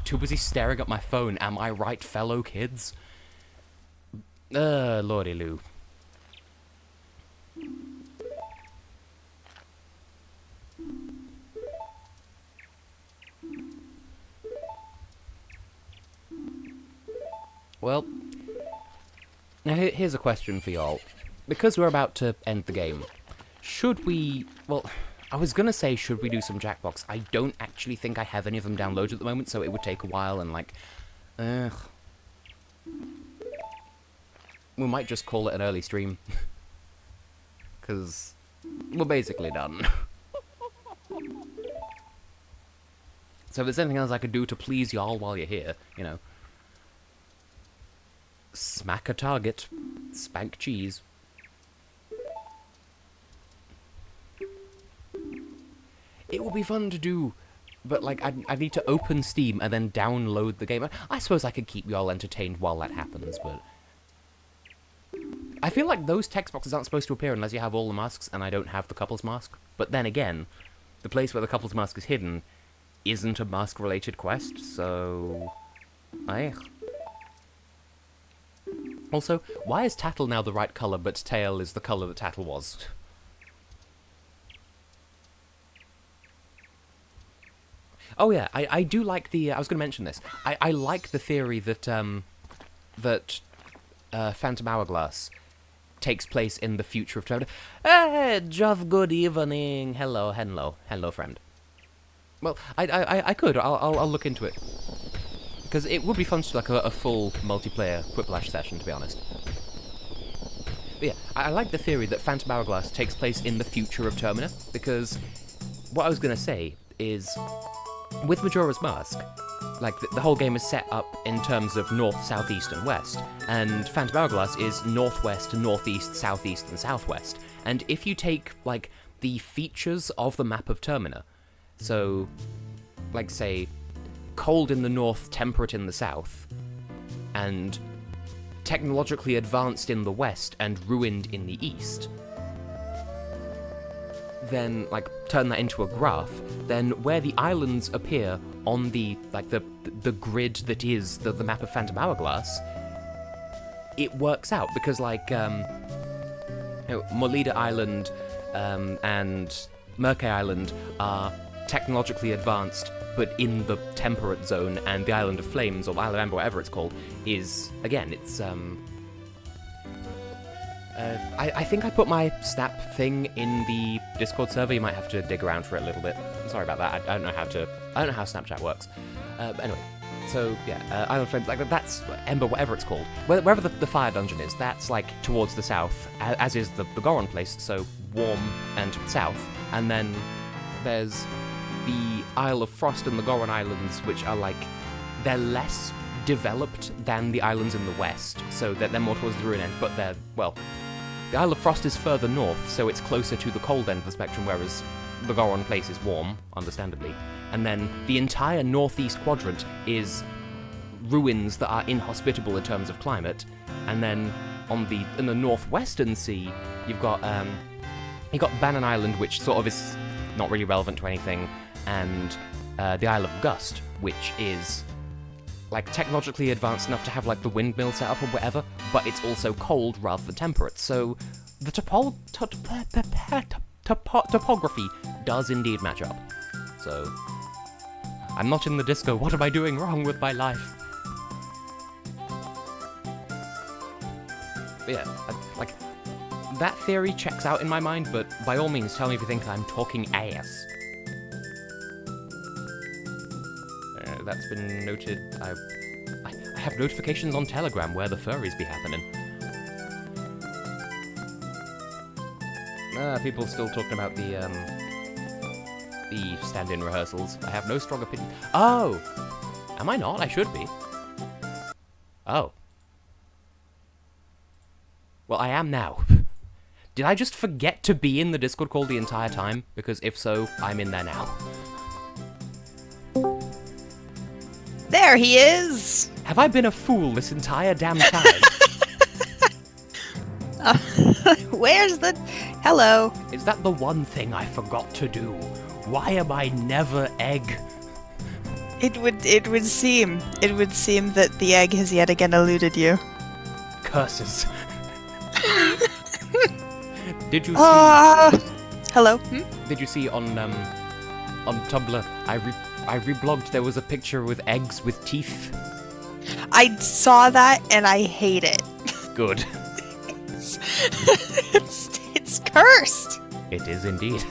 S1: Too busy staring at my phone. Am I right, fellow kids? Lordy Lou. Well, now here's a question for y'all. Because we're about to end the game, should we... Well, I was gonna say, should we do some Jackbox? I don't actually think I have any of them downloaded at the moment, so it would take a while, and like... we might just call it an early stream. Because we're basically done. So if there's anything else I could do to please y'all while you're here, you know... Smack a target. Spank cheese. It would be fun to do, but like I need to open Steam and then download the game. I suppose I could keep y'all entertained while that happens, but I feel like those text boxes aren't supposed to appear unless you have all the masks, and I don't have the couple's mask. But then again, the place where the couple's mask is hidden isn't a mask-related quest, so... Also, why is Tattle now the right colour, but Tail is the colour that Tattle was? Oh yeah, I do like the... I was going to mention this. I like the theory that, Phantom Hourglass takes place in the future of Terminator. Hey, Jeff, good evening. Hello, friend. Well, I could. I'll look into it. Because it would be fun to do like a full multiplayer Quiplash session, to be honest. But yeah, I like the theory that Phantom Hourglass takes place in the future of Terminator, because what I was going to say is, with Majora's Mask, like, the whole game is set up in terms of north, south, east, and west, and Phantom Hourglass is northwest, northeast, southeast, and southwest. And if you take, like, the features of the map of Termina, so, like, say, cold in the north, temperate in the south, and technologically advanced in the west and ruined in the east, then, like, turn that into a graph, then where the islands appear on the, like, the grid that is the map of Phantom Hourglass, it works out, because, like, Molida Island and Merke Island are technologically advanced, but in the temperate zone, and the Island of Flames, or Isle of Amber, whatever it's called, is, again, it's, I think I put my Snap thing in the Discord server. You might have to dig around for it a little bit. I'm sorry about that. I don't know how Snapchat works. Anyway, so yeah, Island of Flames, like that's Ember, whatever it's called. Wherever the fire dungeon is, that's like towards the south, as is the Goron place. So warm and south, and then there's the Isle of Frost and the Goron Islands, which are like they're less developed than the islands in the west, so they're more towards the ruin end, but they're, well, the Isle of Frost is further north, so it's closer to the cold end of the spectrum, whereas the Goron place is warm, understandably. And then the entire northeast quadrant is ruins that are inhospitable in terms of climate, and then in the northwestern sea, you've got Bannon Island, which sort of is not really relevant to anything, and the Isle of Gust, which is like technologically advanced enough to have like the windmill set up or whatever, but it's also cold rather than temperate. So the topography does indeed match up. So I'm not in the disco. What am I doing wrong with my life? But yeah, like that theory checks out in my mind, but by all means tell me if you think I'm talking ass. That's been noted. I have notifications on Telegram where the furries be happening. People still talking about the stand-in rehearsals. I have no strong opinion. Oh! Am I not? I should be. Oh. Well, I am now. Did I just forget to be in the Discord call the entire time? Because if so, I'm in there now.
S2: There he is!
S1: Have I been a fool this entire damn time?
S2: Where's the... Hello.
S1: Is that the one thing I forgot to do? Why am I never egg?
S2: It would seem that the egg has yet again eluded you.
S1: Curses. Did you see...
S2: Hello?
S1: Did you see on Tumblr, I reblogged, there was a picture with eggs with teeth.
S2: I saw that and I hate it.
S1: Good.
S2: It's cursed.
S1: It is indeed.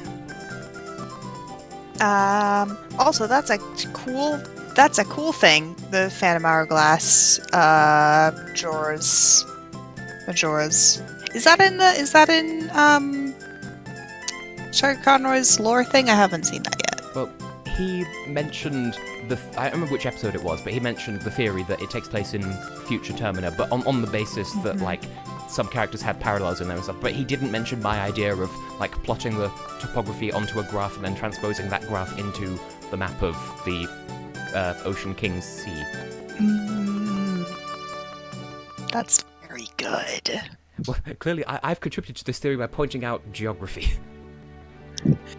S2: Also, that's a cool thing. The Phantom Hourglass, Majora's. Is that in Shaka Conroy's lore thing? I haven't seen that yet.
S1: Well, he mentioned I don't remember which episode it was, but he mentioned the theory that it takes place in future Termina, but on the basis that, like, some characters had parallels in there and stuff, but he didn't mention my idea of, like, plotting the topography onto a graph and then transposing that graph into the map of the Ocean King's Sea.
S2: That's very good.
S1: Well, clearly, I've contributed to this theory by pointing out geography.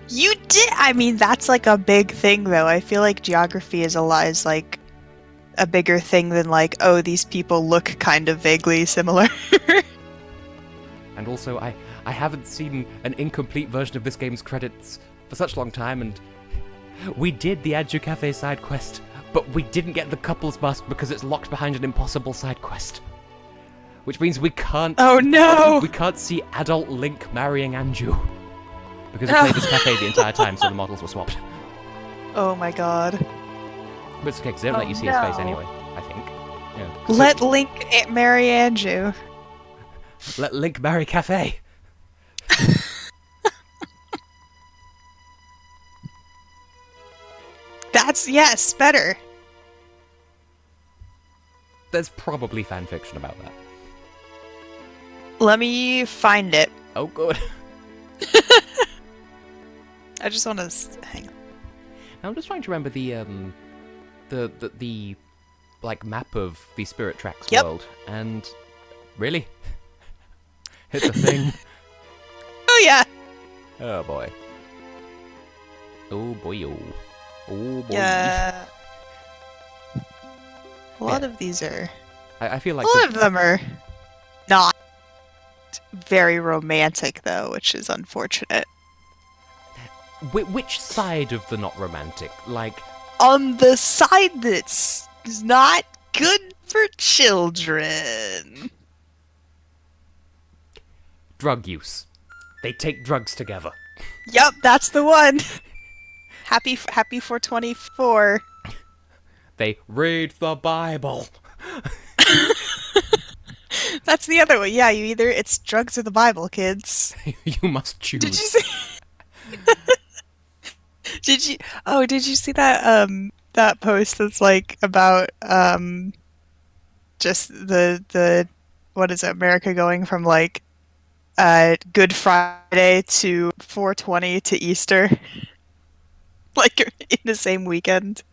S2: You did. I mean, that's like a big thing, though. I feel like geography is like a bigger thing than like, oh, these people look kind of vaguely similar.
S1: And also, I haven't seen an incomplete version of this game's credits for such a long time, and we did the Anju Kafei side quest, but we didn't get the couples mask because it's locked behind an impossible side quest. Which means we can't...
S2: Oh no!
S1: We can't see adult Link marrying Anju. Because we played this cafe the entire time, so the models were swapped.
S2: Oh my god.
S1: But it's okay, because they don't let you see his face anyway, I think. Yeah.
S2: Let Link marry Anju.
S1: Let Link marry Kafei.
S2: That's, yes, better.
S1: There's probably fanfiction about that.
S2: Let me find it.
S1: Oh, good.
S2: I just want to hang on.
S1: I'm just trying to remember the like map of the Spirit Tracks world, and really, it's a thing.
S2: Oh yeah.
S1: Oh boy. Oh boy. Oh boy.
S2: Yeah. A lot of these are.
S1: I feel like
S2: a lot of them are not very romantic, though, which is unfortunate.
S1: Which side of the not romantic? Like,
S2: on the side that's not good for children.
S1: Drug use. They take drugs together.
S2: Yep, that's the one. Happy 424.
S1: They read the Bible.
S2: That's the other one. Yeah, it's drugs or the Bible, kids.
S1: You must choose.
S2: Did you see? Did you see that that post that's like about just the what is it, America going from like Good Friday to 420 to Easter? Like in the same weekend.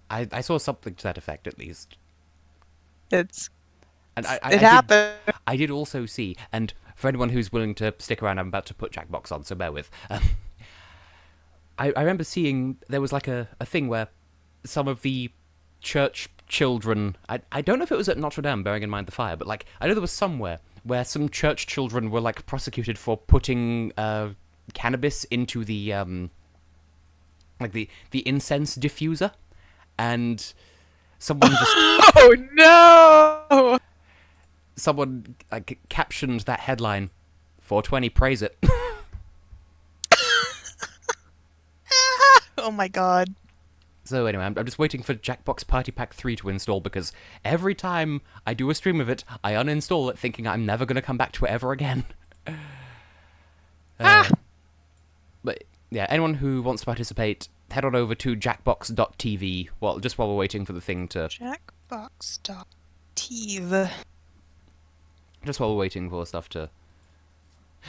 S1: I saw something to that effect, at least.
S2: It
S1: It
S2: happened.
S1: I did also see, and for anyone who's willing to stick around, I'm about to put Jackbox on, so bear with. I remember seeing there was like a thing where some of the church children... I don't know if it was at Notre Dame, bearing in mind the fire, but like I know there was somewhere where some church children were like prosecuted for putting cannabis into the like the incense diffuser, and someone just...
S2: Oh no!
S1: Someone like captioned that headline, 420 praise it.
S2: Oh my god.
S1: So anyway, I'm just waiting for Jackbox Party Pack 3 to install, because every time I do a stream of it, I uninstall it thinking I'm never going to come back to it ever again. But yeah, anyone who wants to participate, head on over to jackbox.tv, just while we're waiting for the thing to...
S2: Jackbox.tv.
S1: Just while we're waiting for stuff to...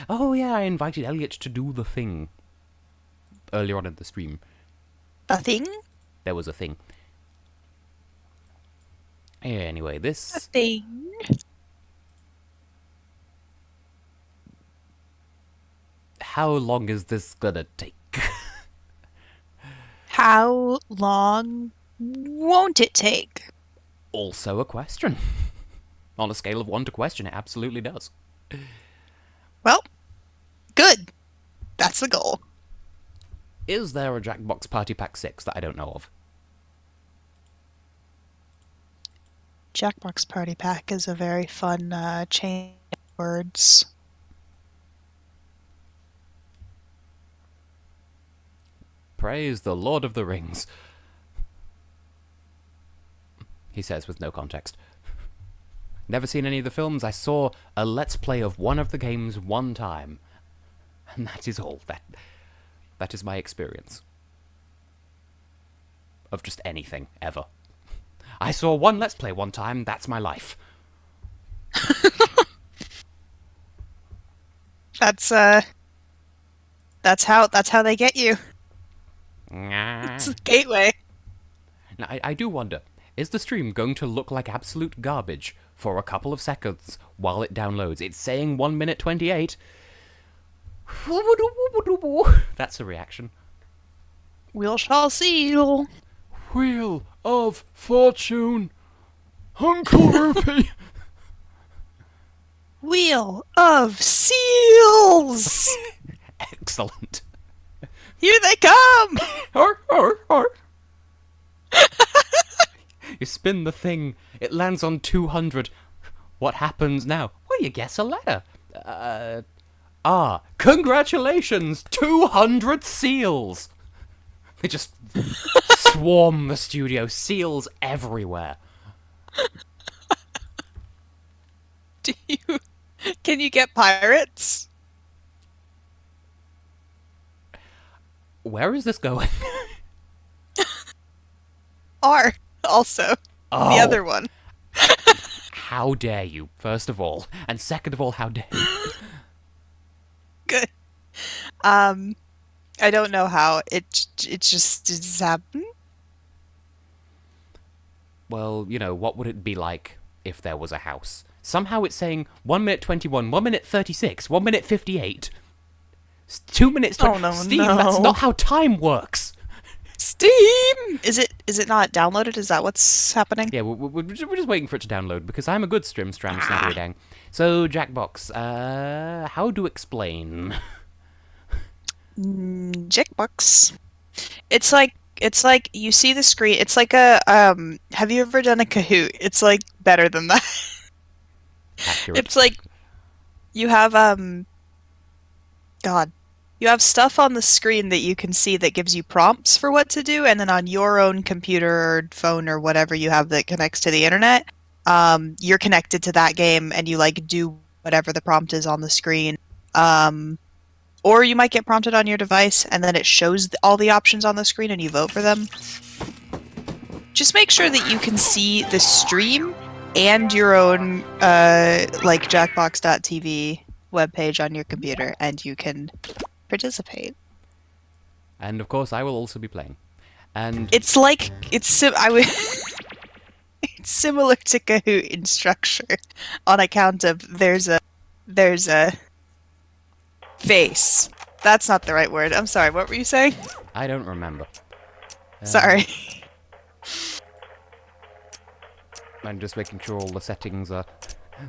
S1: Oh yeah, I invited Elliot to do the thing earlier on in the stream.
S2: A thing?
S1: There was a thing. Anyway, this...
S2: A thing?
S1: How long is this gonna take?
S2: How long won't it take?
S1: Also a question. On a scale of 1 to question, it absolutely does.
S2: Well, good. That's the goal.
S1: Is there a Jackbox Party Pack 6 that I don't know of?
S2: Jackbox Party Pack is a very fun chain of words.
S1: Praise the Lord of the Rings. He says with no context. Never seen any of the films. I saw a Let's Play of one of the games one time. And that is all. That is my experience. Of just anything, ever. I saw one Let's Play one time, that's my life.
S2: That's how they get you. It's a gateway.
S1: Now, I do wonder, is the stream going to look like absolute garbage for a couple of seconds while it downloads? It's saying 1 minute 28. That's a reaction.
S2: We shall see.
S1: Wheel of Fortune. Uncle Rupee.
S2: Wheel of Seals.
S1: Excellent.
S2: Here they come.
S1: You spin the thing. It lands on 200. What happens now? Well, you guess a letter. Congratulations! 200 seals! They just swarm the studio. Seals everywhere.
S2: Can you get pirates?
S1: Where is this going?
S2: R, also.
S1: Oh.
S2: The other one.
S1: How dare you, first of all. And second of all, how dare you?
S2: Good. I don't know how. It just happened.
S1: Well, you know, what would it be like if there was a house? Somehow it's saying 1 minute 21, 1 minute 36, 1 minute 58. 2 minutes 20.
S2: Oh, no,
S1: Steam,
S2: no.
S1: that's not how time works.
S2: Steam! Is it not downloaded? Is that what's happening?
S1: Yeah, we're just waiting for it to download because I'm a good stream snappy dang. So, Jackbox, how to explain?
S2: Jackbox. It's like you see the screen. It's like a have you ever done a Kahoot? It's like better than that.
S1: Accurate.
S2: It's like you have you have stuff on the screen that you can see that gives you prompts for what to do, and then on your own computer or phone or whatever you have that connects to the internet, you're connected to that game and you like do whatever the prompt is on the screen. Or you might get prompted on your device and then it shows all the options on the screen and you vote for them. Just make sure that you can see the stream and your own like Jackbox.tv webpage on your computer and you can participate.
S1: And of course, I will also be playing. And
S2: it's like it's similar to Kahoot in structure on account of there's a face. That's not the right word. I'm sorry. What were you saying?
S1: I don't remember.
S2: Sorry.
S1: I'm just making sure all the settings are...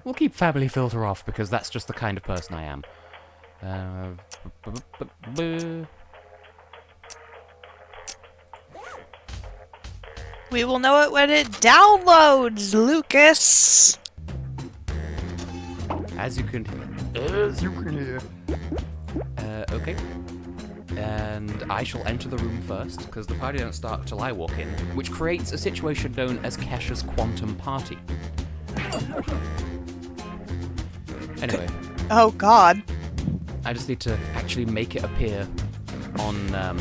S1: We'll keep family filter off because that's just the kind of person I am.
S2: We will know it when it downloads, Lucas.
S1: As you can hear. Okay. And I shall enter the room first, because the party don't start till I walk in, which creates a situation known as Kesha's Quantum Party. Anyway.
S2: Oh, God.
S1: I just need to actually make it appear on the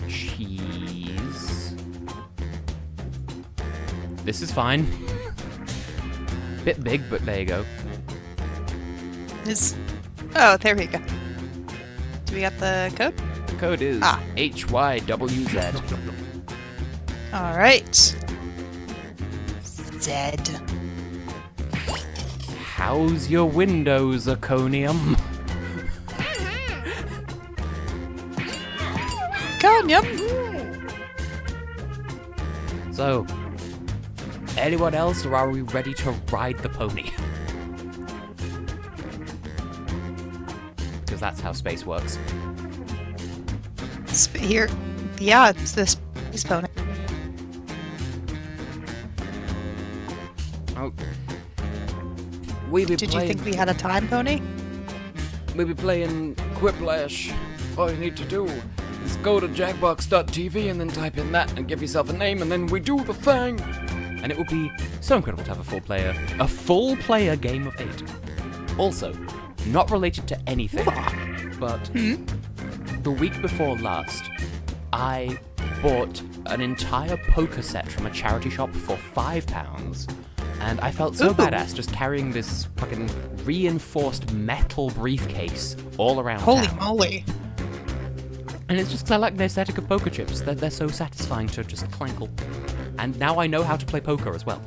S1: cheese. This is fine. Bit big, but there you go.
S2: Oh, there we go. Do we got the code?
S1: The code is HYWZ.
S2: All right. Zed.
S1: How's your Windows, Iconium?
S2: Iconium.
S1: So, anyone else, or are we ready to ride the pony? Because that's how space works.
S2: Here. Yeah, it's this pony.
S1: Oh.
S2: Did you think we had a time pony?
S1: We'll be playing Quiplash. All you need to do is go to jackbox.tv and then type in that and give yourself a name and then we do the thing. And it will be so incredible to have a full player game of 8. Also, not related to anything, but the week before last, I bought an entire poker set from a charity shop for £5. And I felt so badass just carrying this fucking reinforced metal briefcase all around town.
S2: Holy moly.
S1: And it's just 'cause I like the aesthetic of poker chips. They're so satisfying to just clankle. And now I know how to play poker as well.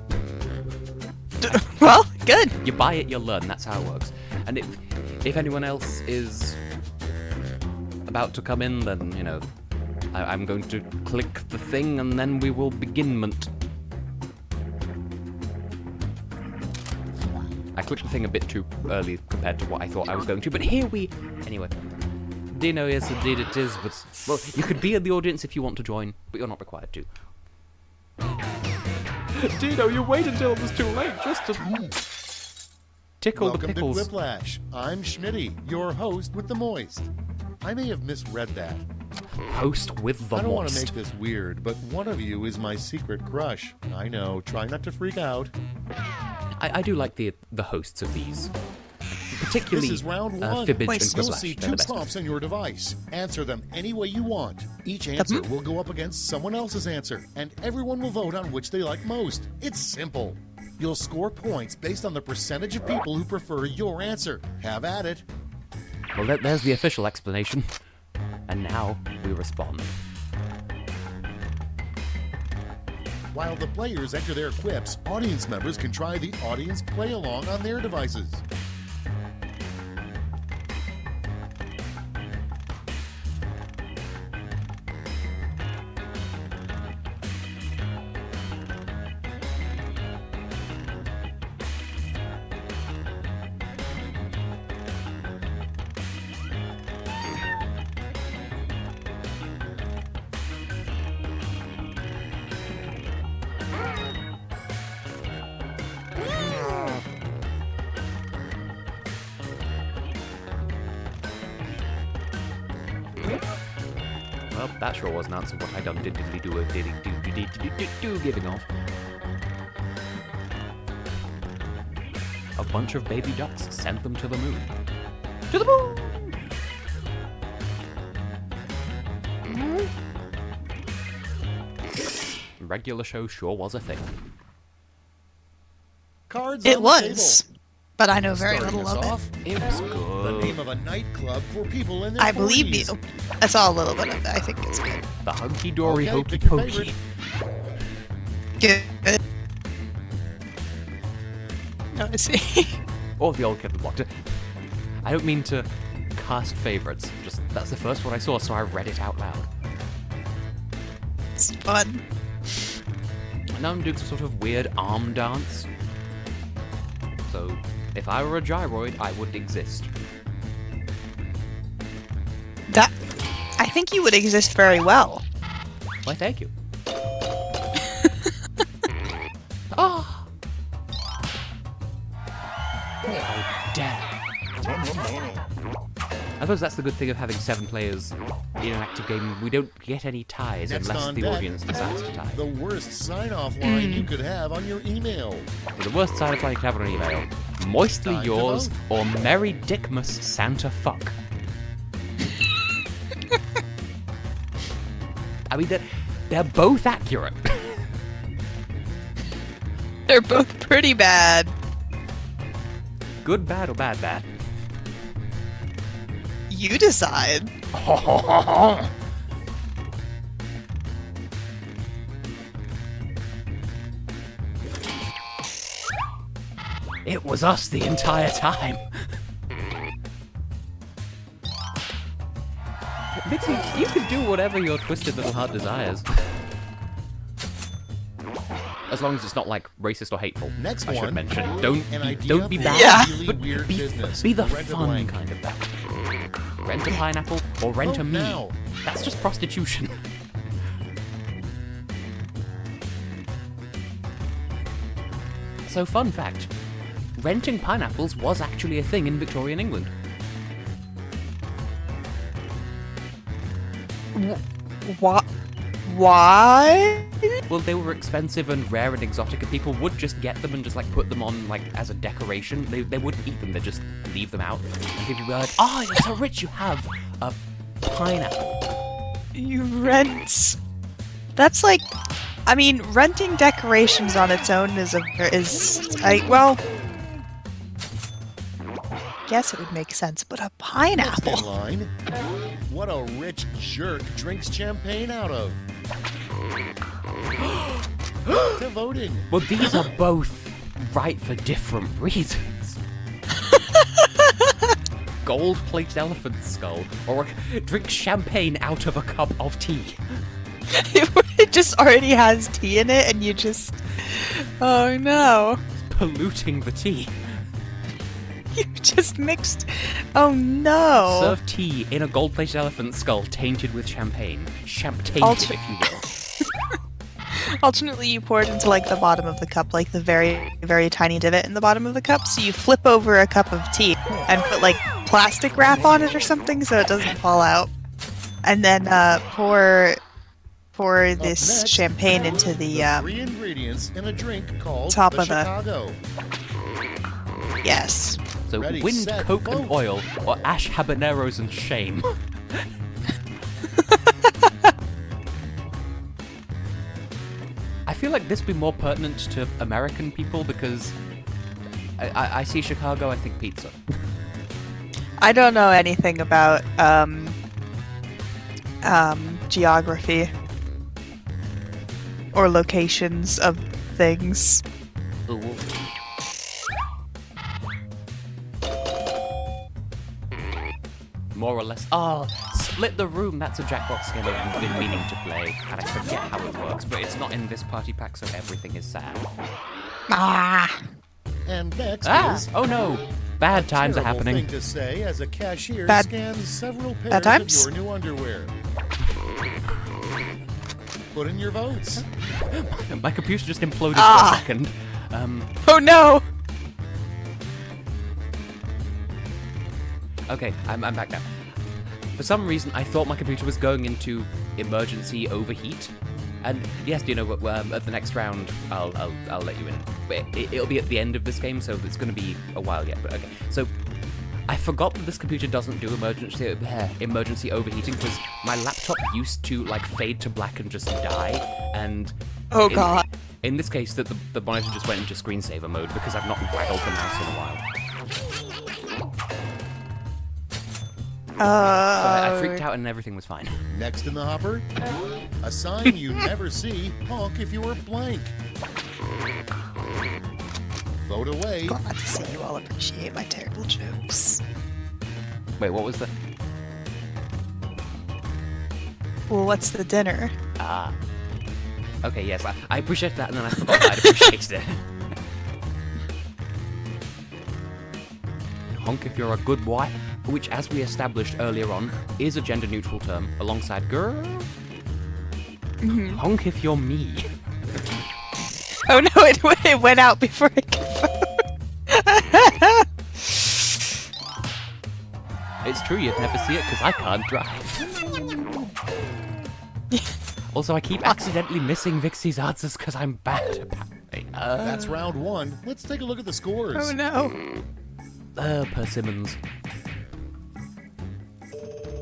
S2: Well, good.
S1: You buy it, you learn. That's how it works. And if anyone else is about to come in, then, you know, I'm going to click the thing and then we will beginment. I clicked the thing a bit too early compared to what I thought I was going to, but here we... Anyway. Dino, yes indeed it is, but... Well, you could be in the audience if you want to join, but you're not required to. Dino, you wait until it was too late just to... Tickle the pickles.
S3: Welcome to Quiplash. I'm Schmitty, your host with the moist. I may have misread that.
S1: Host with the
S3: I don't want to
S1: moist.
S3: make this weird, but one of you is my secret crush. I know, try not to freak out.
S1: I do like the hosts of these. Particularly
S3: This is round one.
S1: Fibbage
S2: Wait,
S1: and
S3: You'll
S1: Quiplash.
S3: see
S1: They're
S3: two
S1: the best.
S3: prompts on your device. Answer them any way you want. Each answer will go up against someone else's answer, and everyone will vote on which they like most. It's simple. You'll score points based on the percentage of people who prefer your answer. Have at it.
S1: Well, there's the official explanation. And now we respond.
S3: While the players enter their quips, audience members can try the audience play-along on their devices.
S1: Well, that sure wasn't answer what I done do giving off. A bunch of baby ducks sent them to the moon. To the moon! Regular show sure was a thing.
S3: Cards
S2: It
S3: on
S2: was.
S3: the table.
S2: But I know very
S3: Starting
S2: little
S3: us
S2: of it.
S3: off,
S1: It was
S3: the
S1: good.
S3: name of a nightclub for people in their
S2: I believe
S3: 40s.
S2: you. I saw a little bit of it. I think it's good.
S1: The hunky dory
S3: Okay,
S1: hokey
S3: pick your
S1: pokey.
S3: favorite.
S2: Good. No, I see.
S1: Or the old kid that blocked it. I don't mean to cast favorites. Just that's the first one I saw, so I read it out loud.
S2: It's fun.
S1: Now I'm doing some sort of weird arm dance. So, if I were a gyroid, I would exist.
S2: That. I think you would exist very well.
S1: Why, thank you. Oh! How dare! I suppose that's the good thing of having 7 players in an active game. We don't get any ties
S3: Next
S1: unless
S3: on
S1: the
S3: deck,
S1: audience decides to tie.
S3: the worst sign-off line you could have on your email.
S1: The worst side effect you can have on an email. Moistly
S3: Time to
S1: yours
S3: vote.
S1: or Merry Dickmas Santa fuck. I mean, they're both accurate.
S2: They're both pretty bad.
S1: Good, bad, or bad, bad.
S2: You decide.
S1: It was us the entire time. Vixie, you can do whatever your twisted little heart desires. As long as it's not like racist or hateful.
S3: Next
S1: I should
S3: one,
S1: mention. Don't
S3: an
S1: be,
S3: idea
S1: don't be
S3: for
S1: bad,
S2: Yeah.
S3: really
S1: but
S3: weird
S1: be,
S3: business.
S1: be the
S3: Rent a
S1: fun
S3: blank.
S1: kind of bad. Rent a pineapple or rent a
S3: Vote
S1: me.
S3: now.
S1: That's just prostitution. So, fun fact. Renting pineapples was actually a thing in Victorian England.
S2: What? Why?
S1: Well, they were expensive and rare and exotic, and people would just get them and just like put them on like as a decoration. They wouldn't eat them; they'd just leave them out. And people would be like, "Oh, you're so rich! You have a pineapple."
S2: You rent. That's like. I mean, renting decorations on its own is well. guess it would make sense, but a
S3: Next
S2: pineapple.
S3: in line, what a rich jerk drinks champagne out of. To voting.
S1: Well, these are both right for different reasons. Gold-plated elephant skull, or drink champagne out of a cup of tea.
S2: It just already has tea in it, and you just... Oh no.
S1: Polluting the tea.
S2: You just mixed... Oh no.
S1: Serve tea in a gold-plated elephant skull tainted with champagne. Champagne,
S2: Alter-
S1: if you will.
S2: Alternately, you pour it into, like, the bottom of the cup, like the very, very tiny divot in the bottom of the cup, so you flip over a cup of tea and put, like, plastic wrap on it or something so it doesn't fall out. And then, pour this
S3: next,
S2: champagne into the,
S3: 3 ingredients in a drink called
S2: top
S3: the
S2: of the-
S3: Chicago.
S2: yes.
S1: So
S3: Ready,
S1: wind,
S3: set,
S1: coke, and
S3: vote.
S1: oil, or ash, habaneros, and shame. I feel like this would be more pertinent to American people because I see Chicago, I think pizza.
S2: I don't know anything about, geography. Or locations of things.
S1: Ooh. More or less. Oh, Split the Room. That's a Jackbox game I've been meaning to play, and I forget how it works, but it's not in this party pack, so everything is sad.
S2: Ah!
S3: And next
S1: Ah!
S3: is
S1: Oh no! Bad times are
S3: terrible
S1: happening.
S3: thing to say as a cashier
S2: Bad-
S3: scans several
S2: bad
S3: pairs of
S2: times?
S3: your new underwear. Put in your votes.
S1: My computer just imploded
S2: Ah!
S1: for a second.
S2: Oh no!
S1: Okay, I'm back now. For some reason, I thought my computer was going into emergency overheat. And yes, you know, at the next round, I'll let you in. But it'll be at the end of this game, so it's going to be a while yet. But okay, so I forgot that this computer doesn't do emergency overheating because my laptop used to like fade to black and just die. And
S2: Oh god.
S1: in this case, the monitor just went into screensaver mode because I've not waggled the mouse in a while. So I freaked out and everything was fine.
S3: Next in the hopper, a sign you never see. Honk if you were blank. Vote away.
S2: Glad to see you all appreciate my terrible jokes.
S1: Wait, what was the...
S2: Well, what's the dinner?
S1: Ah. Okay, yes, I appreciate that, and then I forgot that I'd appreciated it. Honk if you're a good boy, which, as we established earlier on, is a gender-neutral term, alongside girl. Honk if you're me.
S2: Oh no, it went out before I could vote.
S1: It's true, you'd never see it, because I can't drive. Also, I keep accidentally missing Vixie's answers because I'm bad, apparently.
S3: That's round 1. Let's take a look at the scores.
S2: Oh no.
S1: Persimmons.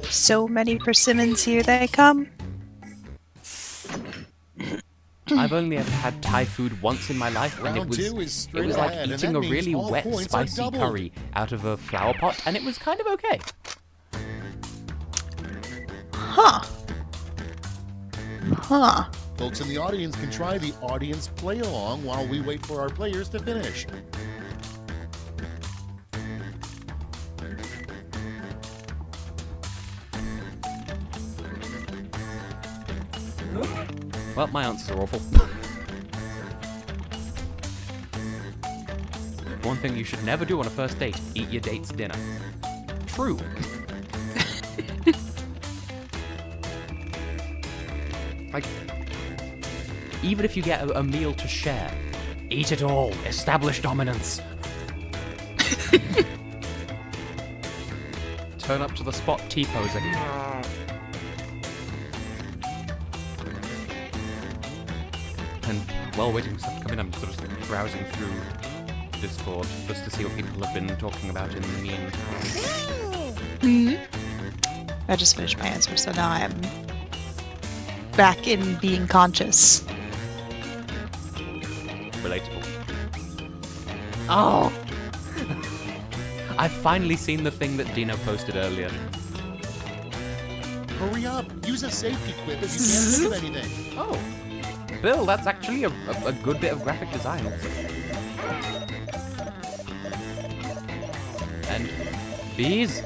S2: So many persimmons, here they come.
S1: I've only ever had Thai food once in my life, and
S3: Round 2 is
S1: it
S3: straight
S1: was like
S3: ahead, and
S1: eating
S3: that
S1: a
S3: means
S1: really
S3: all
S1: wet,
S3: points are
S1: spicy
S3: doubled.
S1: curry out of a flower pot, and it was kind of okay.
S2: Huh. Huh.
S3: Folks in the audience can try the audience play along while we wait for our players to finish.
S1: Well, my answers are awful. One thing you should never do on a first date, eat your date's dinner. True. Like, even if you get a meal to share, eat it all. Establish dominance. Turn up to the spot T-posing. And while waiting for stuff to come in, I'm sort of browsing through Discord just to see what people have been talking about in the meantime.
S2: I just finished my answer, so now I'm back in being conscious.
S1: Relatable. Oh! I've finally seen the thing that Dino posted earlier.
S3: Hurry up! Use a safety quip if you can't think of anything.
S1: Oh, Bill, that's actually a good bit of graphic design. And bees,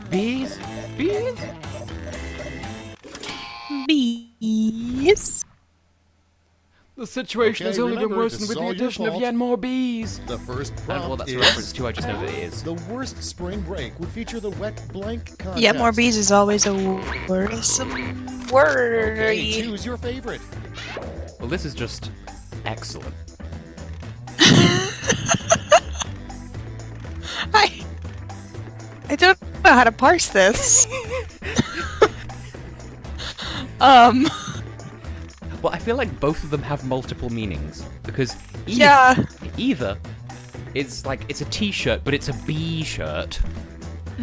S1: bees, bees.
S2: Bees.
S1: The situation has
S3: Okay,
S1: only been
S3: remember,
S1: worsened
S3: this
S1: with
S3: is
S1: the
S3: all your
S1: addition of
S3: fault.
S1: yet more bees.
S3: The first
S1: And
S3: prompt
S1: well, that's a
S3: is...
S1: reference to. I just know that it is.
S3: The worst spring break would feature the wet blank contest.
S2: Yeah, more bees is always a worrisome word.
S3: Okay, choose your favorite.
S1: Well, this is just excellent.
S2: I don't know how to parse this.
S1: Well, I feel like both of them have multiple meanings because
S2: Yeah.
S1: either it's like it's a T-shirt, but it's a bee shirt,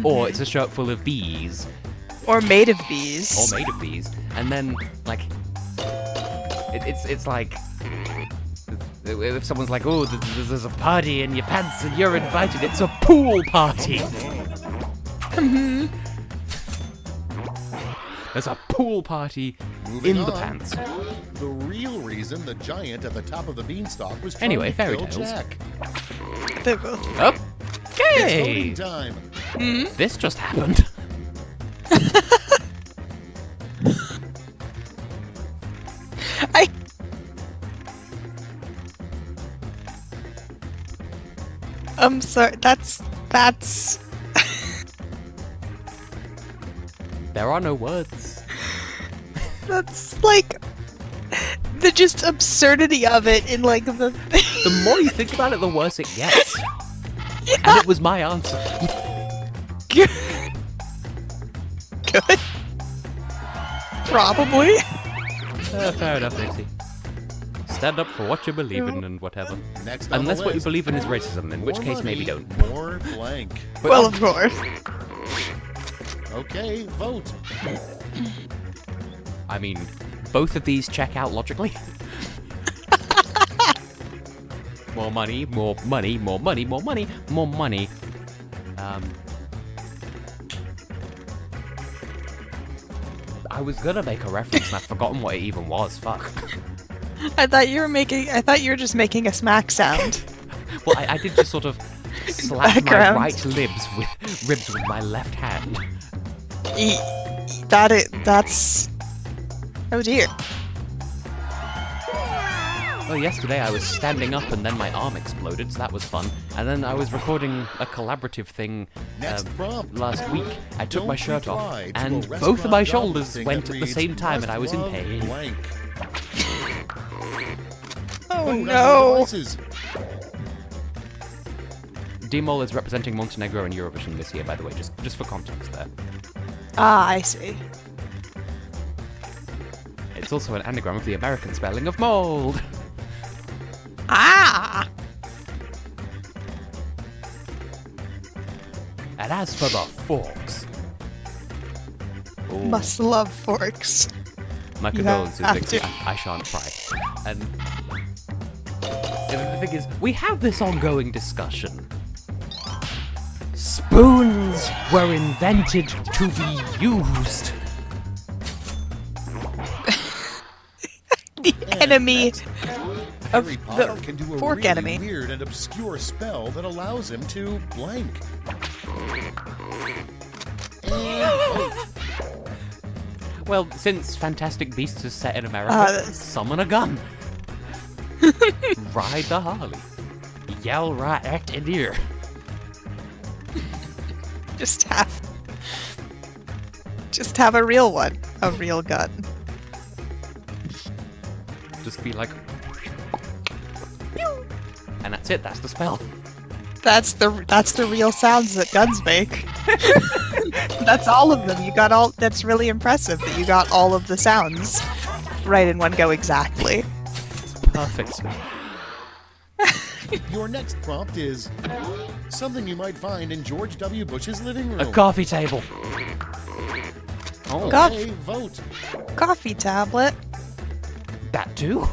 S1: or it's a shirt full of bees,
S2: Or made of bees.
S1: or made of bees, and then like it's like if someone's like, oh, there's a party in your pants and you're invited, it's a pool party. There's a pool party
S3: Moving
S1: in the
S3: on.
S1: pants.
S3: The real reason the giant at the top of the beanstalk was trying
S1: Anyway,
S3: to
S1: fairy
S3: kill
S1: tales.
S3: Jack.
S2: They're both.
S1: Okay,
S3: Voting time.
S1: this just happened.
S2: I'm sorry. That's.
S1: There are no words.
S2: That's like the just absurdity of it in like the.
S1: The more you think about it, the worse it gets. And it was my answer.
S2: Good. Probably.
S1: Fair enough, Nixie. Stand up for what you believe in and whatever.
S3: Next on
S1: Unless
S3: the
S1: what you
S3: list,
S1: believe in is racism, in which
S3: more
S1: case maybe
S3: money,
S1: don't.
S3: More blank.
S1: But
S2: Well, of course.
S3: Okay, vote.
S1: I mean, both of these check out logically. More money, more money, more money, more money, more money. I was gonna make a reference and I've forgotten what it even was. Fuck.
S2: I thought you were just making a smack sound.
S1: Well, I did just sort of slap my
S2: Background.
S1: right ribs with my left hand.
S2: That's. Oh dear.
S1: Well, yesterday I was standing up and then my arm exploded, so that was fun. And then I was recording a collaborative thing
S3: Next prompt.
S1: last week. I took my
S3: Don't
S1: shirt off,
S3: reply to a
S1: and
S3: restaurant
S1: both of my
S3: job
S1: shoulders
S3: listing
S1: went
S3: that
S1: at the
S3: reads,
S1: same time, and I was in
S3: "Must
S1: pain.
S3: love blank."
S2: Oh
S3: Vote on your
S2: no.
S3: devices.
S1: D-Mol is representing Montenegro in Eurovision this year, by the way, just for context there.
S2: Ah, I see.
S1: It's also an anagram of the American spelling of mold.
S2: Ah.
S1: And as for the forks... Ooh,
S2: Must love forks.
S1: my
S2: you
S1: condolences,
S2: have
S1: Vixie.
S2: to.
S1: I shan't cry. And the thing is, we have this ongoing discussion. Spoons were invented to be used.
S2: The enemy of
S3: Harry Potter
S2: the
S3: can do a
S2: fork
S3: really
S2: enemy.
S3: weird and obscure spell that allows him to blank. And vote.
S1: Well, since Fantastic Beasts is set in America, summon a gun. Ride the Harley. Yell right at an ear.
S2: Just have a real one, a real gun.
S1: Just be like... And that's it, that's the spell.
S2: That's the real sounds that guns make. That's all of them. You got all. That's really impressive that you got all of the sounds right in one go exactly.
S1: Perfect.
S3: Your next prompt is something you might find in George W. Bush's living room.
S1: A coffee table. Oh,
S3: Okay, vote.
S2: Coffee tablet.
S1: that too.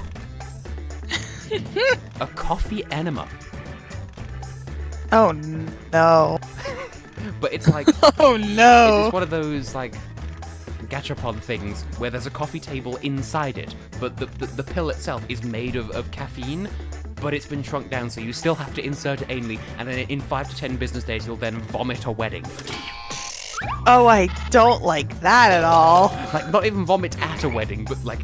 S1: A coffee enema.
S2: Oh no.
S1: But it's like
S2: Oh no!
S1: it's one of those like gachapon things where there's a coffee table inside it, but the pill itself is made of caffeine, but it's been shrunk down, so you still have to insert it anally, and then in 5 to 10 business days you'll then vomit a wedding.
S2: Oh, I don't like that at all.
S1: Like, not even vomit at a wedding, but like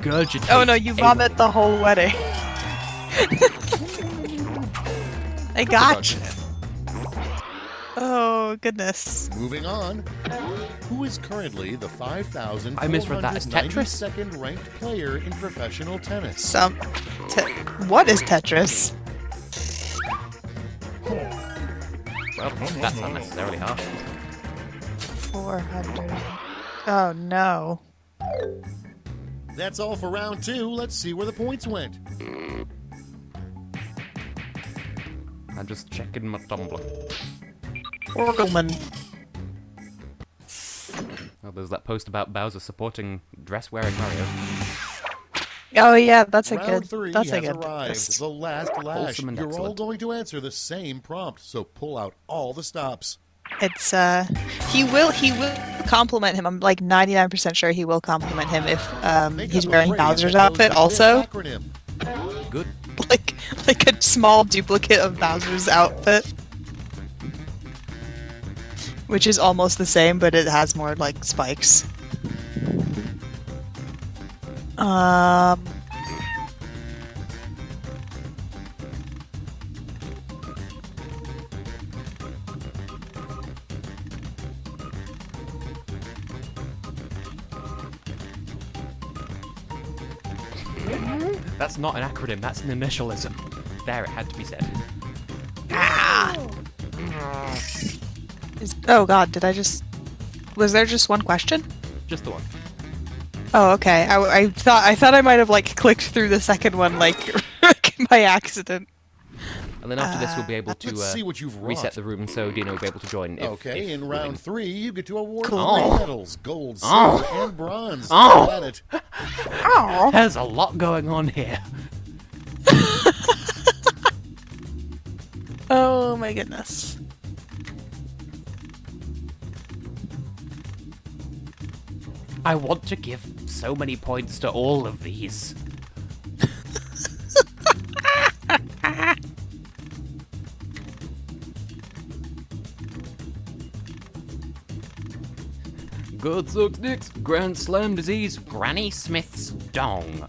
S1: gurgitate.
S2: Oh no, you vomit the whole wedding. I gotcha. Oh goodness.
S3: Moving on. Who is currently the
S1: I misread that as Tetris.
S3: 5,492nd ranked player in professional tennis?
S2: What is Tetris?
S1: Well, that's not necessarily harsh.
S2: 400. Oh no.
S3: That's all for round 2. Let's see where the points went.
S1: I'm just checking my Tumblr.
S2: Orgelman.
S1: Oh, there's that post about Bowser supporting dress-wearing Mario.
S2: Oh yeah, that's a
S3: Round
S2: good.
S3: 3
S2: That's a
S3: has
S2: good.
S3: arrived.
S2: Twist.
S3: The last lash.
S1: Wholesome and
S3: You're all
S1: excellent.
S3: going to answer the same prompt, so pull out all the stops.
S2: It's he will compliment him. I'm like 99% sure he will compliment him if
S3: Make
S2: he's
S3: up a
S2: wearing
S3: phrase
S2: Bowser's
S3: that goes
S2: outfit
S3: with
S2: also.
S3: this acronym.
S1: Good.
S2: Like a small duplicate of Bowser's outfit. Which is almost the same, but it has more like spikes.
S1: That's not an acronym, that's an initialism. There, it had to be said.
S2: Oh god, did I just... Was there just one question?
S1: Just the one.
S2: Oh, okay. I thought I might have like clicked through the second one like by accident.
S1: And then after this, we'll be able to
S3: Let's see what you've
S1: reset
S3: wrought.
S1: the room so Dino will be able to join.
S3: Okay, in round 3, you get to award
S1: Cool.
S3: 3 medals: gold,
S1: Oh.
S3: silver, and bronze.
S1: Oh.
S3: Get it.
S2: Oh.
S1: There's a lot going on here.
S2: Oh my goodness.
S1: I want to give so many points to all of these. Good sucks dicks, Grand Slam disease, Granny Smith's dong.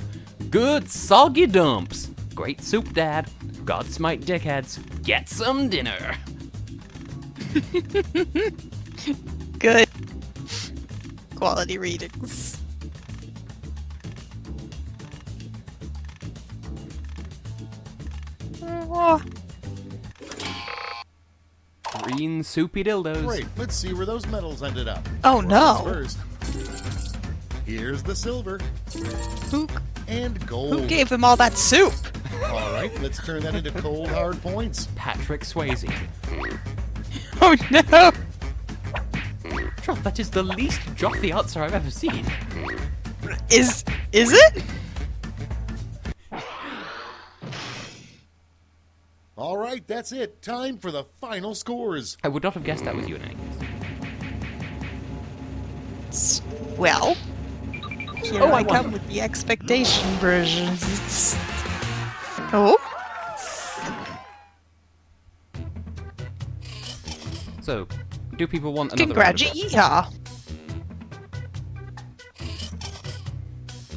S1: Good soggy dumps, great soup dad, God smite dickheads, get some dinner.
S2: Good. Quality readings. Oh.
S1: Green soupy dildos.
S3: Great, let's see where those medals ended up.
S2: Oh, no.
S3: First, here's the silver
S2: Who
S3: and gold.
S2: gave him all that soup?
S3: All right, let's turn that into cold, hard points.
S1: Patrick Swayze.
S2: Oh no!
S1: Troth, that is the least jothy answer I've ever seen.
S2: Is it?
S3: All right, that's it. Time for the final scores.
S1: I would not have guessed that was you in any case.
S2: Well, here I come with the expectation versions. Oh,
S1: So, do people want another round of this?
S2: congratulations!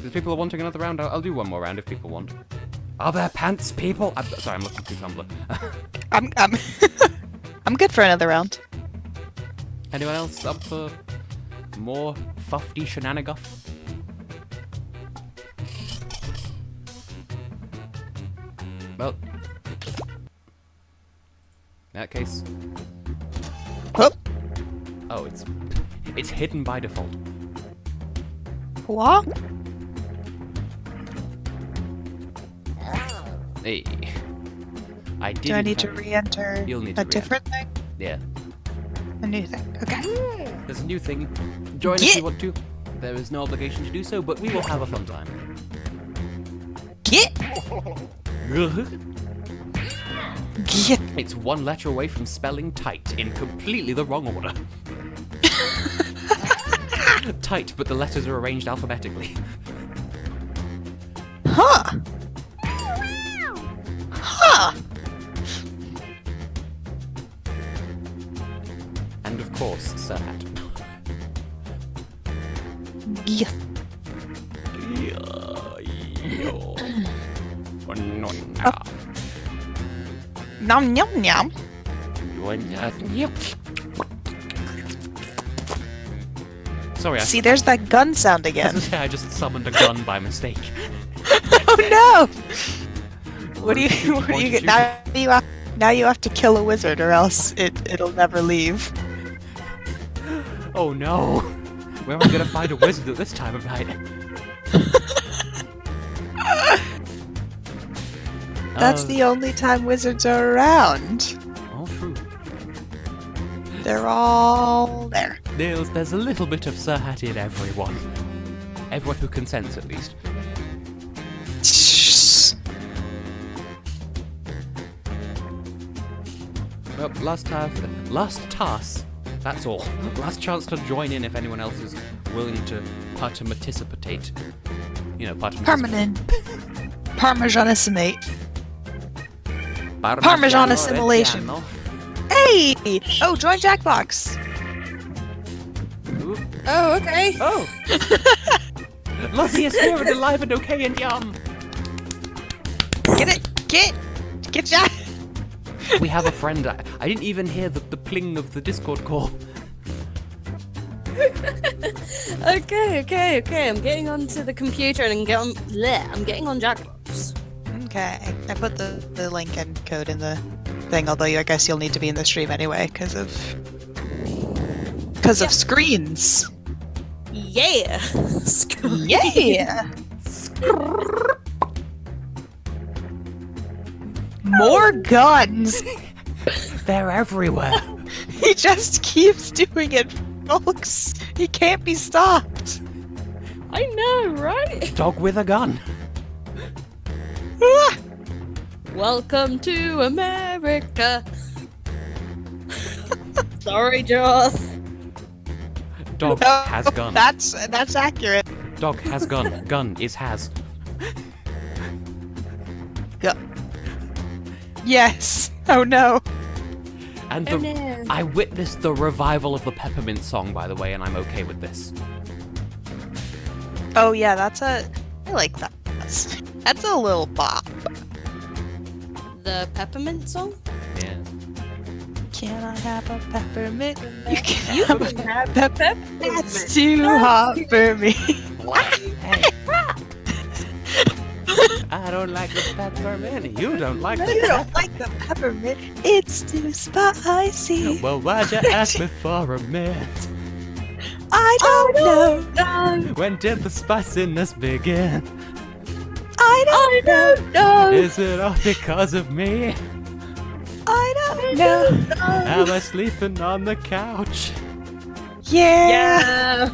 S1: If people are wanting another round, I'll do one more round if people want. Are there pants, people? Sorry, I'm looking through Tumblr.
S2: I'm I'm good for another round.
S1: Anyone else up for more fufty shenaniguff? Well, in that case,
S2: Oh,
S1: oh, it's hidden by default.
S2: what?
S1: Hey, I did.
S2: Do I
S1: in
S2: need to
S1: fact-
S2: re-enter
S1: You'll need to
S2: a different thing?
S1: Yeah,
S2: A new thing. Okay.
S1: there's a new thing. Join if
S2: Yeah.
S1: you want to. There is no obligation to do so, but we will have a fun time.
S2: Get. Yeah.
S1: It's one letter away from spelling tight in completely the wrong order. Tight, but the letters are arranged alphabetically.
S2: Huh. Huh.
S1: And of course, Sir Hat.
S2: Yeah. Nom nom nom.
S1: Sorry,
S2: See, there's that gun sound again.
S1: I just summoned a gun by mistake.
S2: Oh no! What do you get now? Now you have to kill a wizard, or else it'll never leave.
S1: Oh no! Where am I gonna find a wizard at this time of night?
S2: That's the only time wizards are around.
S1: Oh, true.
S2: They're all there.
S1: There's a little bit of Sir Hat in everyone. Everyone who consents, at least. Well, last task. That's all. Last chance to join in if anyone else is willing to participate. You know,
S2: Permanent. Parmesanissime. Parmesan assimilation. Hey! Oh, join Jackbox.
S1: Ooh.
S4: Oh, okay.
S1: Oh! Lottie is here and alive and okay and yum!
S2: Get it! Get Jack!
S1: We have a friend. I didn't even hear the pling of the Discord call.
S4: Okay. I'm getting onto the computer and I'm getting on Jackbox.
S2: Okay, I put the link and code in the thing, although I guess you'll need to be in the stream anyway, because of screens.
S4: Yeah!
S2: Yeah! More guns!
S1: They're everywhere.
S2: He just keeps doing it, folks. He can't be stopped.
S4: I know, right?
S1: Dog with a gun.
S2: Ah!
S4: Welcome to America. Sorry, Joss.
S1: Dog has gun.
S2: That's accurate.
S1: Dog has gun. Gun is has.
S2: Go. Yes. Oh no.
S1: And
S4: Oh, no.
S1: I witnessed the revival of the Peppermint song, by the way, and I'm okay with this.
S2: Oh yeah, I like that. That's a little bop.
S4: The peppermint song?
S1: Yeah.
S2: Can I have a peppermint? You can
S4: You
S2: have
S4: can
S2: a
S4: have
S2: peppermint. That's too hot for me.
S1: Hey. I don't like the peppermint. You don't like the
S2: You
S1: peppermint.
S2: don't like the peppermint. It's too spicy.
S1: Well, why'd you ask me for a mint?
S2: I don't know.
S4: No,
S1: When did the spiciness begin?
S2: I don't know.
S1: Is it all because of me?
S2: I don't know.
S1: Am I sleeping on the couch?
S2: Yeah.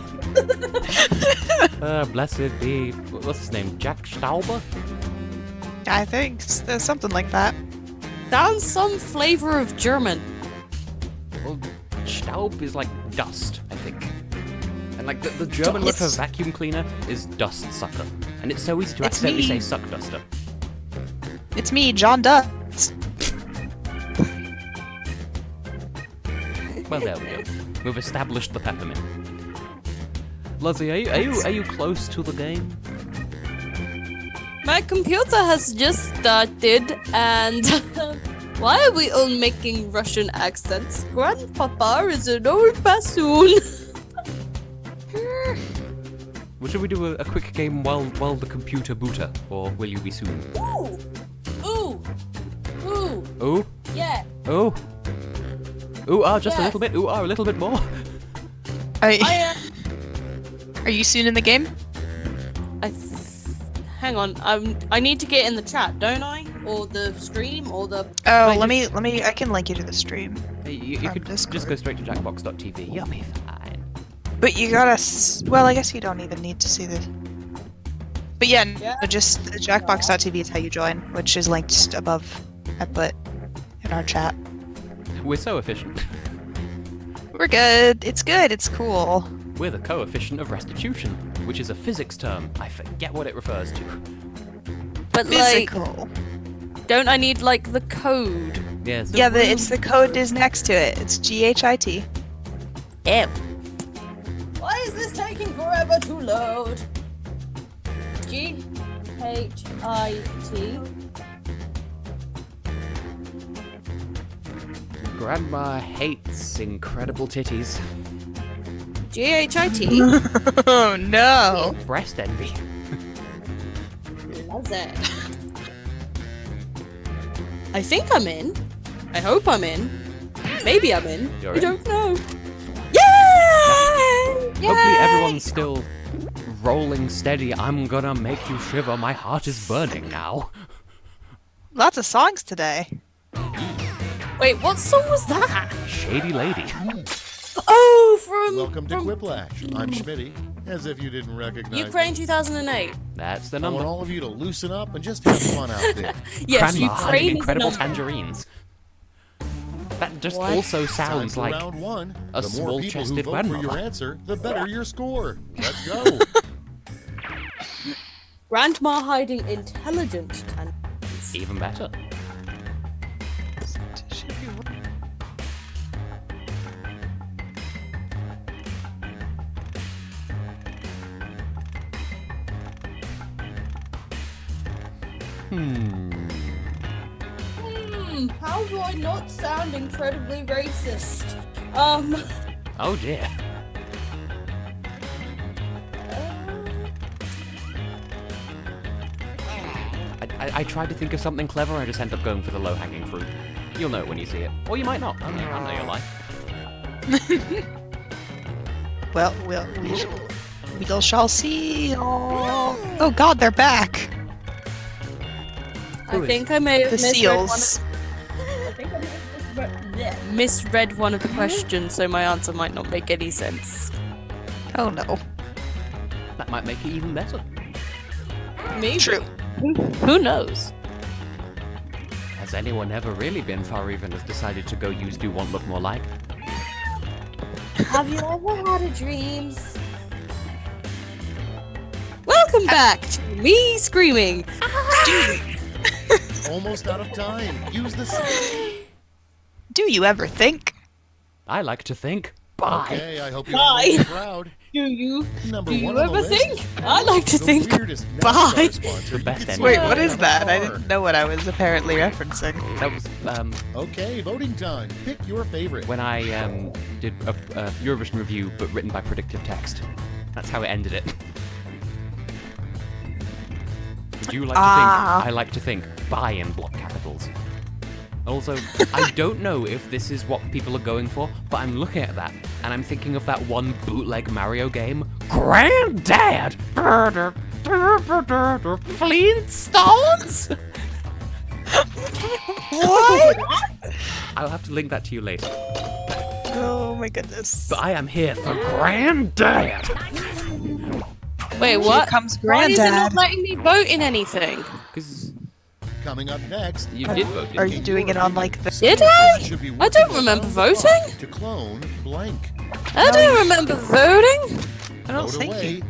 S4: Yeah.
S1: Blessed be, what's his name? Jack Stauber?
S2: I think there's something like that.
S4: Sounds some flavor of German.
S1: Well, Staub is like dust, I think. And like the German word for vacuum cleaner is dust sucker. And it's so easy to
S2: It's
S1: accidentally
S2: me.
S1: say suck duster.
S2: It's me, John Dust.
S1: Well, there we go. We've established the peppermint. Lozzie, are you close to the game?
S4: My computer has just started, and why are we all making Russian accents? Grandpapa is an old bassoon.
S1: Well, should we do a quick game while the computer booter, or will you be soon?
S4: Ooh, ooh, ooh,
S1: Oh,
S4: yeah.
S1: oh, just a
S4: Yes.
S1: little bit. A little bit more.
S4: I
S2: Are you soon in the game?
S4: hang on. I need to get in the chat, don't I? Or the stream, or the.
S2: Oh,
S1: I
S2: let me. I can link you to the stream.
S1: Hey, you
S2: From
S1: could just
S2: Discord.
S1: go straight to jackbox.tv. You'll be fine.
S2: But you gotta. Well, I guess you don't even need to see the. But yeah,
S4: Yeah.
S2: no, just Jackbox.tv is how you join, which is linked above. I put in our chat.
S1: We're so efficient.
S2: We're good. It's good. It's cool.
S1: We're the coefficient of restitution, which is a physics term. I forget what it refers to.
S4: But
S2: Physical.
S4: don't I need like the code?
S1: Yes.
S2: Yeah, it's the code is next to it. It's GHIT.
S4: Ew. Why is this taking forever to load? GHIT.
S1: Grandma hates incredible titties.
S4: GHIT.
S2: Oh no.
S1: Breast envy.
S4: Loves it. I think I'm in. I hope I'm in. Maybe I'm in.
S1: You're
S4: I
S1: in.
S4: don't know. Yay!
S1: Hopefully everyone's still rolling steady. I'm gonna make you shiver. My heart is burning now.
S2: Lots of songs today.
S4: Wait, what song was that?
S1: Shady lady.
S4: Oh, from
S3: Welcome to Quiplash. I'm Schmitty, as if you didn't recognize
S4: Ukraine
S3: me.
S4: 2008.
S1: That's the
S3: I want
S1: number.
S3: all of you to loosen up and just have fun out there.
S4: Yes,
S1: Grandma hiding
S4: Ukraine is
S1: incredible
S4: the number.
S1: tangerines. That just
S4: What?
S1: also
S3: Time
S1: sounds
S3: for
S1: like
S3: round one.
S1: a
S3: The more people who
S1: small-chested
S3: vote for your
S1: grandmother.
S3: answer, the better your score. Let's go.
S4: Grandma hiding intelligent tangerines.
S1: even better.
S4: How do I not sound incredibly racist?
S1: Oh dear. I tried to think of something clever, I just end up going for the low-hanging fruit. You'll know it when you see it. Or you might not. I know your life.
S2: Well, we shall see. Oh God, they're back.
S4: I
S1: Who is?
S4: think I may have
S2: The
S4: misread one.
S2: seals.
S4: I think I may have misread one of the questions, so my answer might not make any sense.
S2: Oh no.
S1: That might make it even better.
S4: Maybe.
S2: True.
S4: Who knows?
S1: Has anyone ever really been far even has decided to go use Do Want Look More Like?
S4: Have you ever had a dreams? Welcome back to me screaming.
S3: Almost out of time. Use the.
S2: Do you ever think?
S1: I like to think. Bye.
S3: Okay, I hope you all made me proud.
S4: Do you
S3: Number
S4: do
S3: one
S4: you
S3: on the
S4: ever
S3: list,
S4: think? I like to
S3: the
S4: think.
S3: weirdest
S2: Bye.
S3: NASCAR sponsor
S1: The
S3: you
S1: best
S3: could see
S1: ending.
S2: Wait,
S3: on
S2: what is
S3: the
S2: that? I
S3: car.
S2: didn't know what I was apparently referencing.
S1: That was
S3: Okay, voting time. Pick your favorite.
S1: when I did a Eurovision review, but written by predictive text. That's how it ended it. Would you like to think? I like to think. Bye in block capitals. Also, I don't know if this is what people are going for, but I'm looking at that and I'm thinking of that one bootleg Mario game, Granddad. Flintstones.
S2: What?
S1: I'll have to link that to you later.
S2: Oh my goodness.
S1: But I am here for Granddad.
S4: Wait,
S2: Here
S4: what?
S2: comes
S4: Why is it not
S2: Granddad.
S4: letting me vote in anything?
S1: Because
S3: Coming up next.
S1: you did vote.
S2: Are
S1: Didn't
S2: you doing it on like the?
S4: Did I?
S3: Should be
S4: I don't
S3: working
S4: remember
S3: around the
S4: voting.
S3: clock To clone blank.
S4: I don't remember voting.
S2: I don't
S3: Vote
S2: think
S3: away.
S2: you.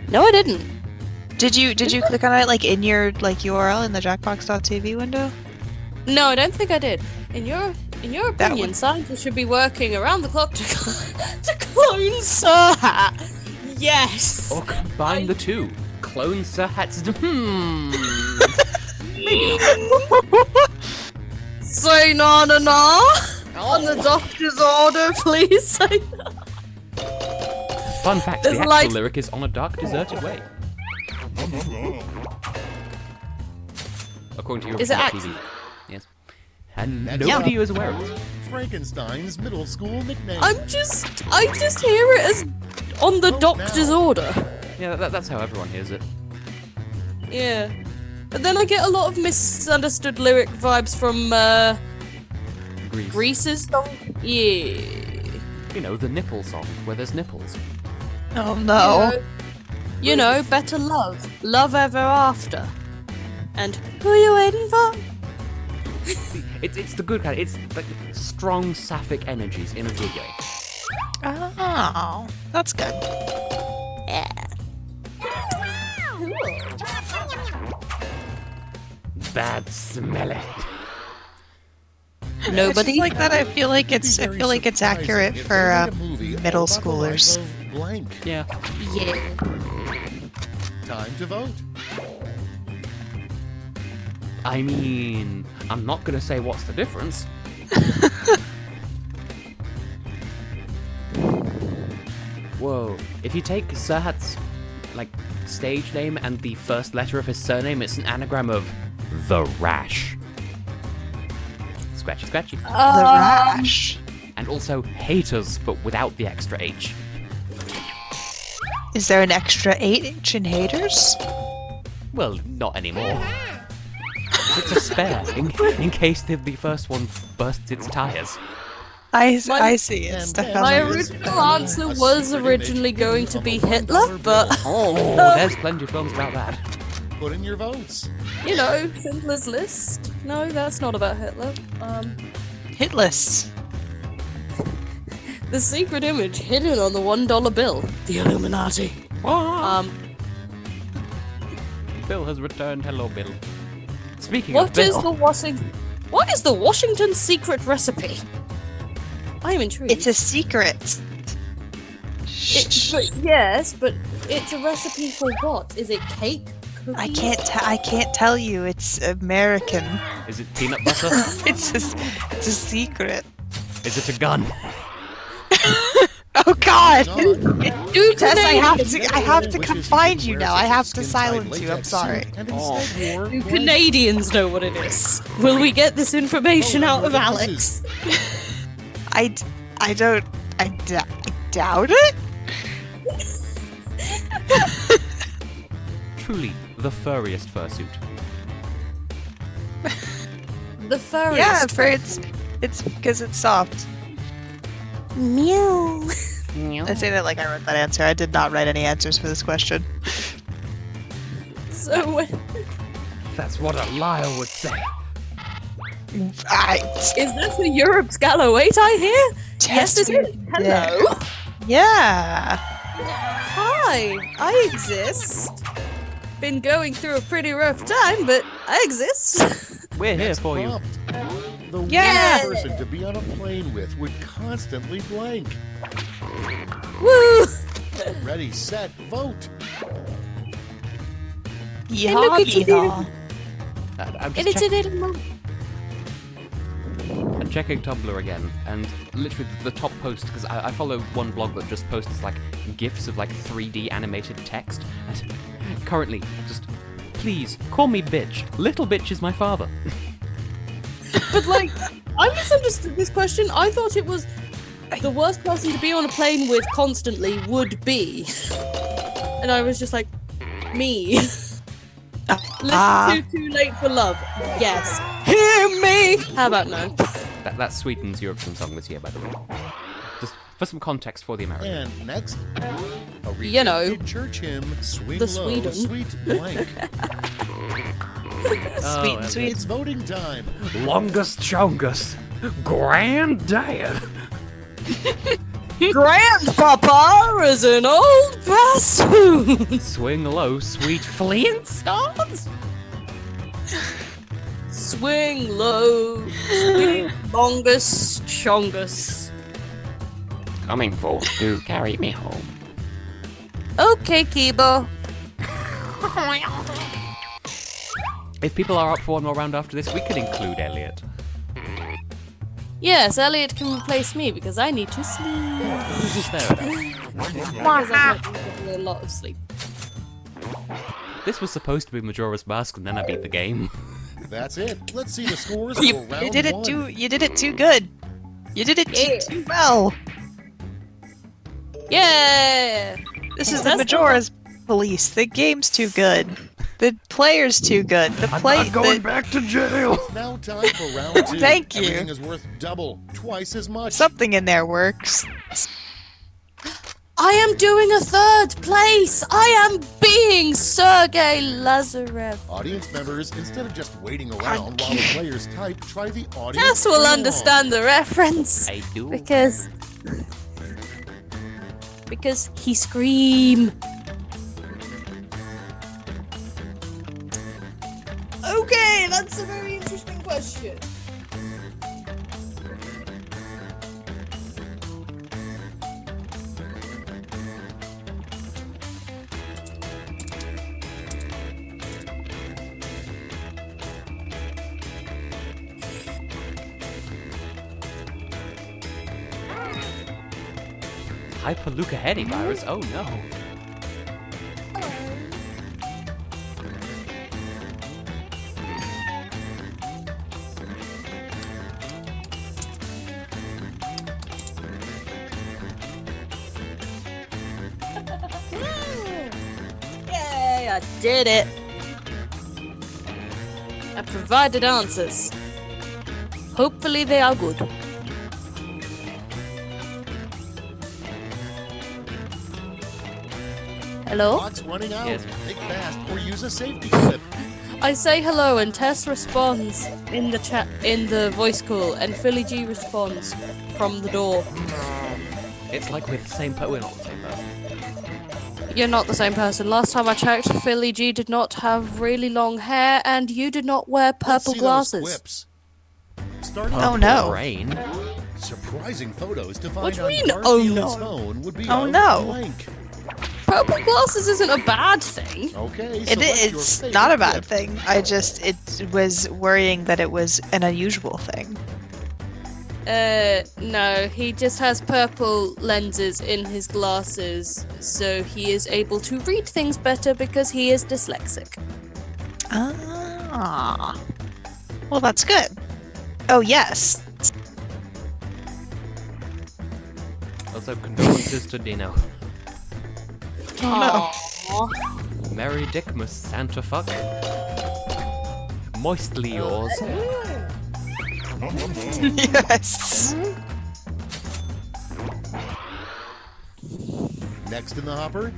S4: No, I didn't.
S2: Did you click on it like in your like URL in the Jackbox.tv window?
S4: No, I don't think I did. In your
S2: That
S4: opinion,
S2: would-
S4: scientists should be working around the clock to clone Sir Hat. Yes.
S1: Or combine the two. Clone Sir Hat's.
S4: Say na na na. On the doctor's order, please say no.
S1: Fun fact: the
S4: It's
S1: actual
S4: like-
S1: lyric is "on a dark, deserted way." According to your
S4: Is it
S1: TV. Yes. And
S3: That's
S1: nobody
S3: up.
S1: is aware of it.
S3: Frankenstein's middle school nickname.
S4: I just hear it as on the
S3: Vote
S4: doctor's
S3: now.
S4: order.
S1: Yeah, that's how everyone hears it.
S4: Yeah. But then I get a lot of misunderstood lyric vibes from
S1: Grease.
S4: Grease's song. Yeah.
S1: You know, the nipple song where there's nipples.
S2: Oh no.
S4: You know, better love. Love ever after. And who you waiting for?
S1: It's the good kind. It's like strong sapphic energies in a good way.
S2: Oh, that's good.
S1: Bad smelling.
S4: Nobody.
S2: Like that, I feel like it's accurate for middle schoolers.
S3: Blank.
S1: Yeah.
S4: Yeah.
S3: Time to vote.
S1: I mean, I'm not gonna say what's the difference. Whoa. If you take Serhat's, like, stage name and the first letter of his surname, it's an anagram of The Rash. Scratchy, scratchy.
S2: The rash.
S1: And also haters, but without the extra H.
S2: Is there an extra H in haters?
S1: Well, not anymore. It's a spare, in case the first one bursts its tires.
S2: I see. It's
S3: And
S2: definitely.
S4: My original answer was originally going to be Hitler, but
S1: Oh, there's plenty of films about that.
S3: Put in your votes.
S4: you know, Schindler's List. No, that's not about Hitler.
S2: Hit lists.
S4: The secret image hidden on the $1 bill. The Illuminati.
S1: Bill has returned. Hello, Bill. Speaking of
S4: What
S1: Bill,
S4: is the Washington secret recipe? I'm intrigued.
S2: It's a secret.
S4: Yes, but it's a recipe for what? Is it cake?
S2: I
S4: Cookies?
S2: can't tell you. It's American.
S1: is it peanut butter?
S2: It's a secret.
S1: Is it a gun?
S2: Oh God!
S3: God.
S4: Dude,
S2: Tess, I
S4: Canadians-
S2: have to come
S3: Wishes
S2: find
S3: he
S2: you
S3: could
S2: now.
S3: wear
S2: I
S3: such a
S2: have to
S3: skin-tight
S2: silence you. I'm
S3: latex
S2: sorry.
S3: suit and instead wore
S4: Do
S3: blank.
S4: Canadians know what it is? Will we get this information
S3: Oh,
S4: out of
S3: this
S4: Alex?
S2: I doubt it.
S1: Truly, the furriest fursuit.
S4: The furriest.
S2: Yeah, for it's because it's soft.
S4: Meow.
S2: I say that like I wrote that answer. I did not write any answers for this question.
S4: So when,
S1: That's what a liar would say.
S4: is this a Europe's Gallo 8 I hear? Yes, it is. Hello.
S2: Yeah.
S4: Hi, I exist. Been going through a pretty rough time, but I exist.
S1: We're here for you.
S3: Prompt. The
S2: Yeah.
S3: one person to be on a plane with would constantly blank.
S4: Woo!
S3: Ready, set, vote.
S2: Yeehaw, yeehaw.
S1: I'm
S4: And
S1: just
S4: it's a little
S1: I'm checking Tumblr again, and literally the top post, because I follow one blog that just posts like GIFs of like 3D animated text, and currently, just please call me bitch. Little bitch is my father.
S4: But like, I misunderstood this question. I thought it was the worst person to be on a plane with constantly would be. And I was just like, me. Listen to Too Late for Love. Yes. Hear me! How about no?
S1: That's Sweden's Eurovision song this year, by the way. Just for some context for the Americans.
S3: And next, a
S4: You know,
S3: rejected church hymn, Swing
S4: the
S3: Low,
S4: Sweden.
S3: Sweet Blank.
S2: Sweet, sweet.
S3: It's voting time.
S1: Longest chongus. Granddad.
S4: Grandpapa is an old bassoon.
S1: Swing low, sweet Flintstones.
S4: Swing low, sweet bongus chongus.
S1: Coming for to carry me home.
S4: Okay, Kibo.
S1: If people are up for one more round after this, we could include Elliot.
S4: Yes, Elliot can replace me because I need to sleep.
S1: Fair enough.
S4: Because I've not been getting a lot of sleep.
S1: This was supposed to be Majora's Mask, and then I beat the game.
S3: That's it. Let's see the scores
S2: You,
S3: for round
S2: you did it
S3: one.
S2: too. You did it too good. You did it
S4: Yeah.
S2: too well.
S4: Yeah!
S2: This is the
S4: That's
S2: Majora's police. The game's too good. The player's too good. The play.
S1: back to jail.
S3: Now time for round two.
S2: Thank you.
S3: Everything is worth double, twice as much.
S2: Something in there works.
S4: I am doing a third place! I am being Sergei Lazarev.
S3: Audience members, instead of just waiting around while the players type, try the audience.
S4: Tess will
S3: play-along.
S4: understand the reference.
S1: I do.
S4: Because he scream. Okay, that's a very interesting question.
S1: Hyperleucohedy virus? Oh no.
S4: Yay, I did it. I provided answers. Hopefully they are good. Hello?
S3: Clock's running out.
S1: Yes.
S3: Think fast or use a safety slip.
S4: I say hello and Tess responds in the chat in the voice call and Philly G responds from the door.
S1: It's like we're the same person. We're not the same person.
S4: You're not the same person. Last time I checked, Philly G did not have really long hair and you did not wear
S3: Let's
S4: purple
S3: see
S4: glasses.
S3: those quips. Starting
S2: Oh,
S3: with
S2: no.
S1: Rain.
S3: surprising photos to find
S4: What do
S3: on
S4: you mean, oh,
S3: Garfield's
S4: no?
S3: phone would be
S2: Oh,
S3: of
S2: no.
S3: blank.
S4: Purple glasses isn't a bad thing.
S3: Okay,
S2: It's
S3: select your
S2: not a
S3: favorite
S2: bad
S3: clip.
S2: thing. It was worrying that it was an unusual thing.
S4: No, he just has purple lenses in his glasses, so he is able to read things better because he is dyslexic.
S2: Ah. Well, that's good. Oh, yes.
S1: Also, condolences to Dino.
S2: Oh,
S1: Merry Dickmas, Santa fuck. Moistly yours.
S2: no. Yes.
S3: Next in the hopper,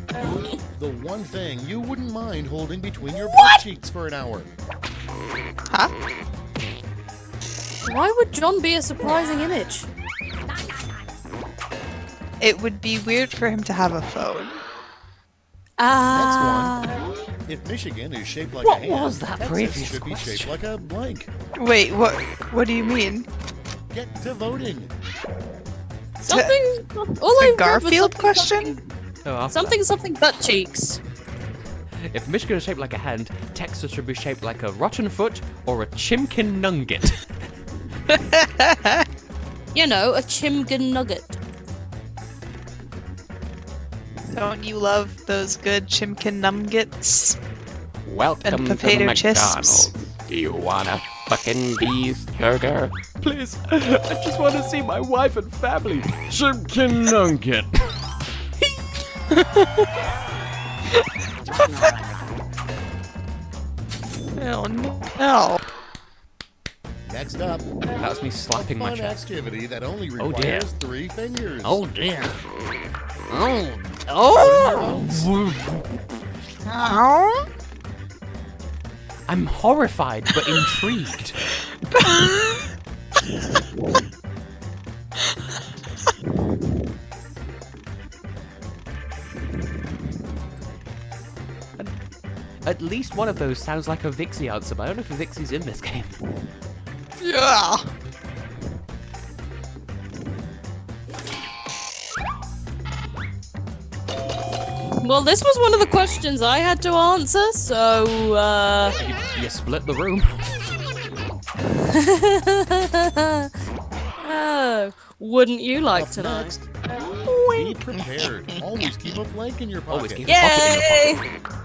S3: the one thing you wouldn't mind holding between your butt cheeks for an hour.
S2: Huh?
S4: Why would John be a surprising image?
S2: It would be weird for him to have a phone.
S3: If Michigan is shaped like
S1: What
S3: a hand,
S1: was that
S3: Texas
S1: previous
S3: should be shaped
S1: question?
S3: like a blank.
S2: Wait, what do you mean?
S3: Get to voting.
S4: Something. All
S2: The
S4: I read was
S2: Garfield
S4: something-
S2: question?
S1: Oh, after
S4: Something butt cheeks.
S1: that. If Michigan is shaped like a hand, Texas should be shaped like a rotten foot or a chimkin nugget.
S4: You know, a chimgan nugget.
S2: Don't you love those good chimkin numgets?
S1: Welcome
S2: And
S1: to the
S2: potato
S1: McDonald's.
S2: chisps.
S1: Do you want a fucking beef burger? Please, I just want to see my wife and family. Chimkin nugget.
S2: Oh no.
S3: Next up,
S1: That was me slapping my
S3: fun
S1: chest.
S3: activity that only
S1: Oh, dear.
S3: requires 3 fingers.
S1: Oh dear. Oh. I'm horrified but intrigued. At least one of those sounds like a Vixie answer, but I don't know if Vixie's in this game.
S2: Yeah.
S4: Well, this was one of the questions I had to answer, so,
S1: You split the room.
S4: oh, wouldn't you like
S3: Up
S4: to know?
S3: next, be prepared. Always keep a blank in your
S1: Always
S3: pocket.
S1: keep a pocket in your
S4: Yay!
S1: pocket.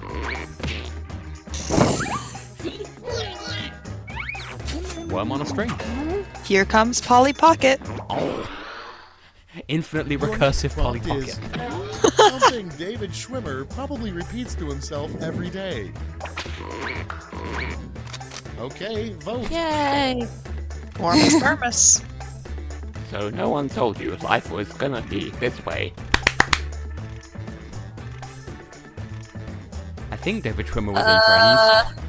S1: Worm on a string.
S2: Here comes Polly Pocket.
S1: Oh. Infinitely
S3: Your
S1: recursive Polly
S3: prompt
S1: Pocket.
S3: is something David Schwimmer probably repeats to himself every day. Okay, vote.
S4: Yay!
S2: Warmus Burmus.
S1: So no one told you life was gonna be this way. think David Schwimmer was in Friends.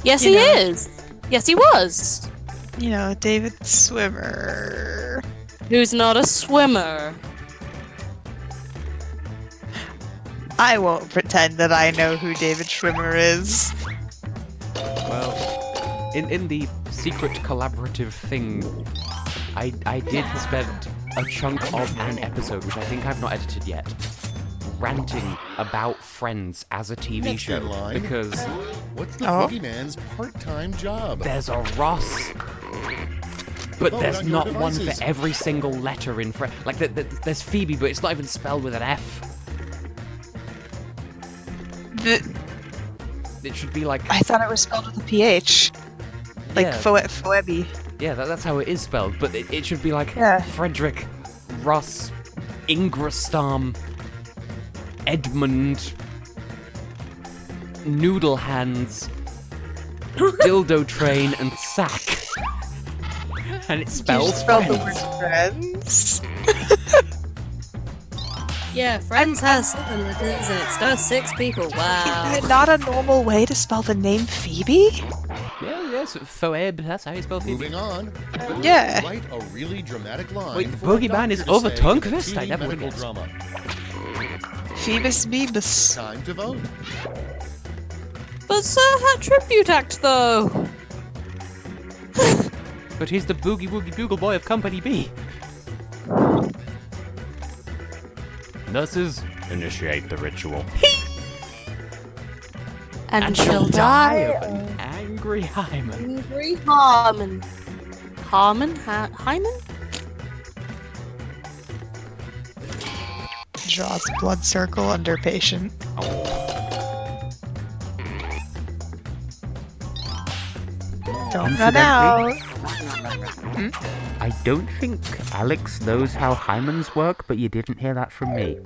S4: Yes,
S2: You
S4: he
S2: know.
S4: is. Yes, he was.
S2: You know, David Swimmer.
S4: Who's not a swimmer?
S2: I won't pretend that I know who David Schwimmer is.
S1: Well, in the secret collaborative thing, I did spend a chunk of an episode, which I think I've not edited yet, ranting about Friends as a TV
S3: Next
S1: show.
S3: in line.
S1: Because
S3: What's the
S2: Oh.
S3: boogeyman's part-time job?
S1: there's a Ross, but
S3: Vote
S1: there's
S3: on your
S1: not one
S3: devices.
S1: for every single letter in Friends. Like, there's Phoebe, but it's not even spelled with an F. It should be like...
S2: I thought it was spelled with a PH. Like
S1: Yeah.
S2: Phoebe.
S1: Yeah, that's how it is spelled, but it should be like
S2: Yeah.
S1: Frederick, Ross, Ingrestam, Edmund, Noodle Hands, Dildo Train, and Sack. And it
S2: You
S1: spells
S2: spelled the
S1: Friends.
S2: word friends.
S4: Yeah, Friends has 7 letters and it's got 6 people. Wow.
S2: Is it not a normal way to spell the name Phoebe?
S1: Yeah, yes, Phoebe, that's how you spell Phoebe.
S3: Moving on.
S2: Yeah.
S3: Write a really dramatic line.
S1: Wait,
S3: for a
S1: Boogeyman is
S3: doctor to
S1: over
S3: say
S1: tongue
S3: in a
S1: twist? I
S3: TV
S1: never
S3: medical
S1: guessed.
S3: drama.
S2: Phoebus Beebus.
S3: Time to vote.
S4: But Sir had tribute act though.
S1: But he's the Boogie Woogie Bugle Boy of Company B. Nurses, initiate the ritual.
S4: And she'll die
S1: of an angry hymen.
S4: angry Harmon. Harmon? Hyman?
S2: Draws blood circle under patient. Don't run out.
S1: I don't think Alex knows how hymens work, but you didn't hear that from me.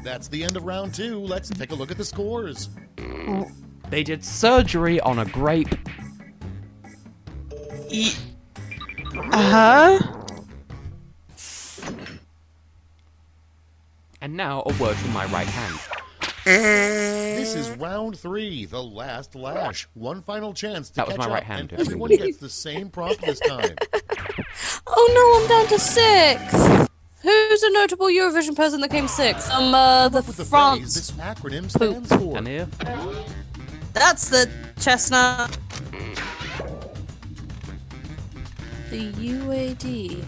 S3: That's the end of round 2. Let's take a look at the scores.
S1: They did surgery on a grape.
S2: Uh-huh.
S1: And now a word from my right hand.
S3: This is round 3, the last lash. One final chance to
S1: That was
S3: catch
S1: my right
S3: up,
S1: hand,
S3: and
S1: yes.
S3: everyone gets the same prompt this time.
S4: Oh no, I'm down to 6! Who's a notable Eurovision person that came 6th? The
S3: With the phrase
S4: France.
S3: this acronym stands for.
S1: And here,
S4: That's the chestnut. The UAD.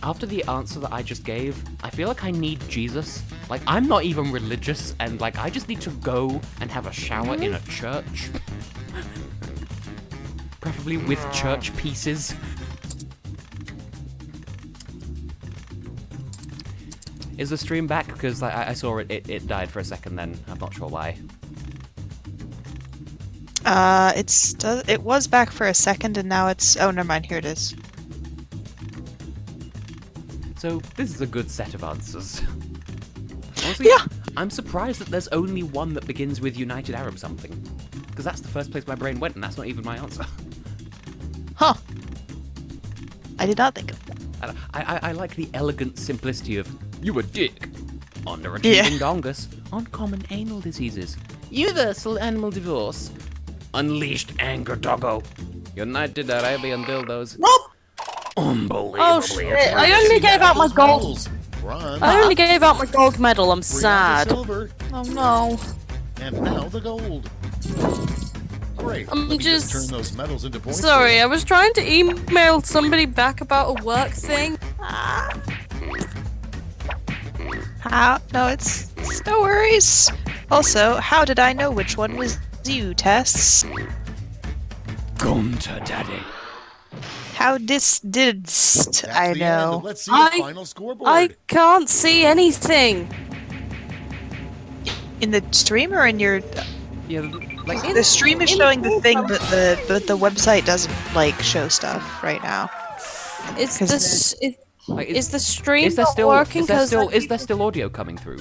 S1: after the answer that I just gave, I feel like I need Jesus. Like, I'm not even religious, and like, I just need to go and have a shower in a church. Preferably with church pieces. Is the stream back? Because I saw it died for a second then. I'm not sure why.
S2: It was back for a second and now it's... Oh, never mind. Here it is.
S1: So, this is a good set of answers. Honestly,
S2: Yeah.
S1: I'm surprised that there's only one that begins with United Arab something. Because that's the first place my brain went, and that's not even my answer.
S2: Huh. I did not think of that.
S1: And I like the elegant simplicity of, you a dick. Underachieving
S2: Yeah.
S1: dongus. Uncommon anal diseases. Universal animal divorce. Unleashed anger doggo. United Arabian dildos. Unbelievably
S4: Oh shit!
S1: attractive.
S4: I only gave out my
S3: Those
S4: gold.
S3: medals. Bronze,
S4: I only gave out my gold medal. I'm
S3: bring on the
S4: sad.
S3: silver,
S4: Oh no.
S3: and now the gold. Great.
S4: I'm
S3: Let me just
S4: just-
S3: turn those medals into points. for
S4: Sorry,
S3: you.
S4: I was trying to email somebody back about a work thing.
S2: How? No, it's no worries. Also, how did I know which one was you, Tess?
S1: Gunter Daddy.
S2: How didst
S3: That's
S2: I
S3: the
S2: know?
S3: End. Let's see
S4: I-
S3: the final scoreboard.
S4: I can't see anything.
S2: In the stream or in your...
S1: Yeah, like
S2: The stream is
S4: in
S2: showing the thing,
S4: Fortnite-
S2: but the website doesn't like show stuff right now.
S4: Is
S2: 'Cause
S4: this
S1: like,
S4: is the stream
S1: is there
S4: not
S1: still
S4: working?
S1: is there
S4: 'Cause
S1: still
S4: I
S1: is there still audio coming through?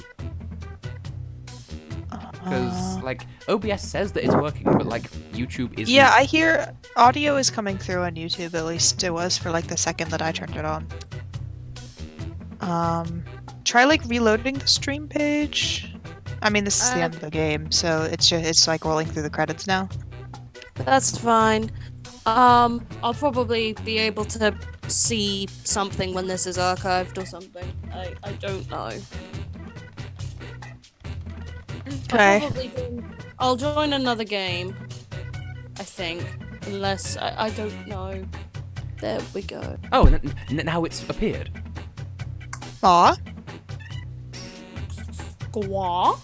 S1: Because like OBS says that it's working, but like YouTube isn't.
S2: Yeah, I hear audio is coming through on YouTube. At least it was for like the second that I turned it on. Try like reloading the stream page. I mean, this is the end of the game, so it's like rolling through the credits now.
S4: That's fine. I'll probably be able to see something when this is archived or something. I don't know.
S2: Okay.
S4: I'll join another game. I think, unless I don't know. There we go.
S1: Oh, now it's appeared.
S2: Aw.
S4: Gwa?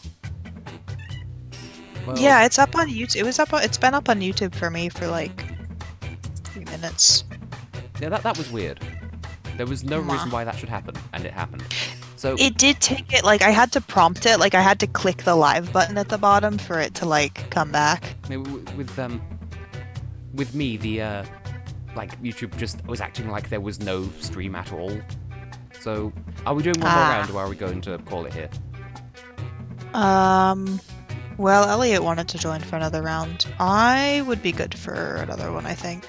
S1: Well,
S2: Yeah, it's up on YouTube. It's been up on YouTube for me for like 3 minutes.
S1: Yeah, that was weird. There was no reason why that should happen, and it happened. So
S2: It did take it, like, I had to prompt it, like, I had to click the live button at the bottom for it to, like, come back.
S1: with me, the like YouTube just was acting like there was no stream at all. So are we doing one more round, or are we going to call it here?
S2: Well, Elliot wanted to join for another round. I would be good for another one, I think.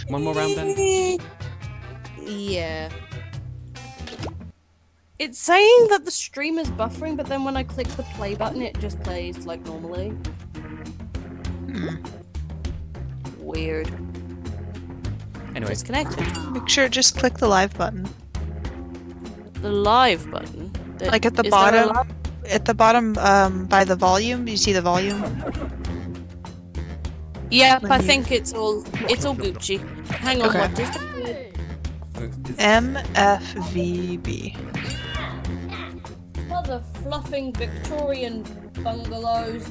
S1: One more round then?
S4: Yeah. It's saying that the stream is buffering, but then when I click the play button, it just plays like normally. Weird.
S1: Anyway,
S4: Disconnected.
S2: Make sure just click the live button.
S4: The live button.
S2: Like at the
S4: Is there a
S2: bottom.
S4: live-
S2: At the bottom, by the volume, you see the volume?
S4: Yep,
S2: When
S4: I
S2: you-
S4: think it's all Gucci. Hang on,
S2: Okay.
S4: what is it?
S2: MFVB.
S4: Mother fluffing Victorian bungalows.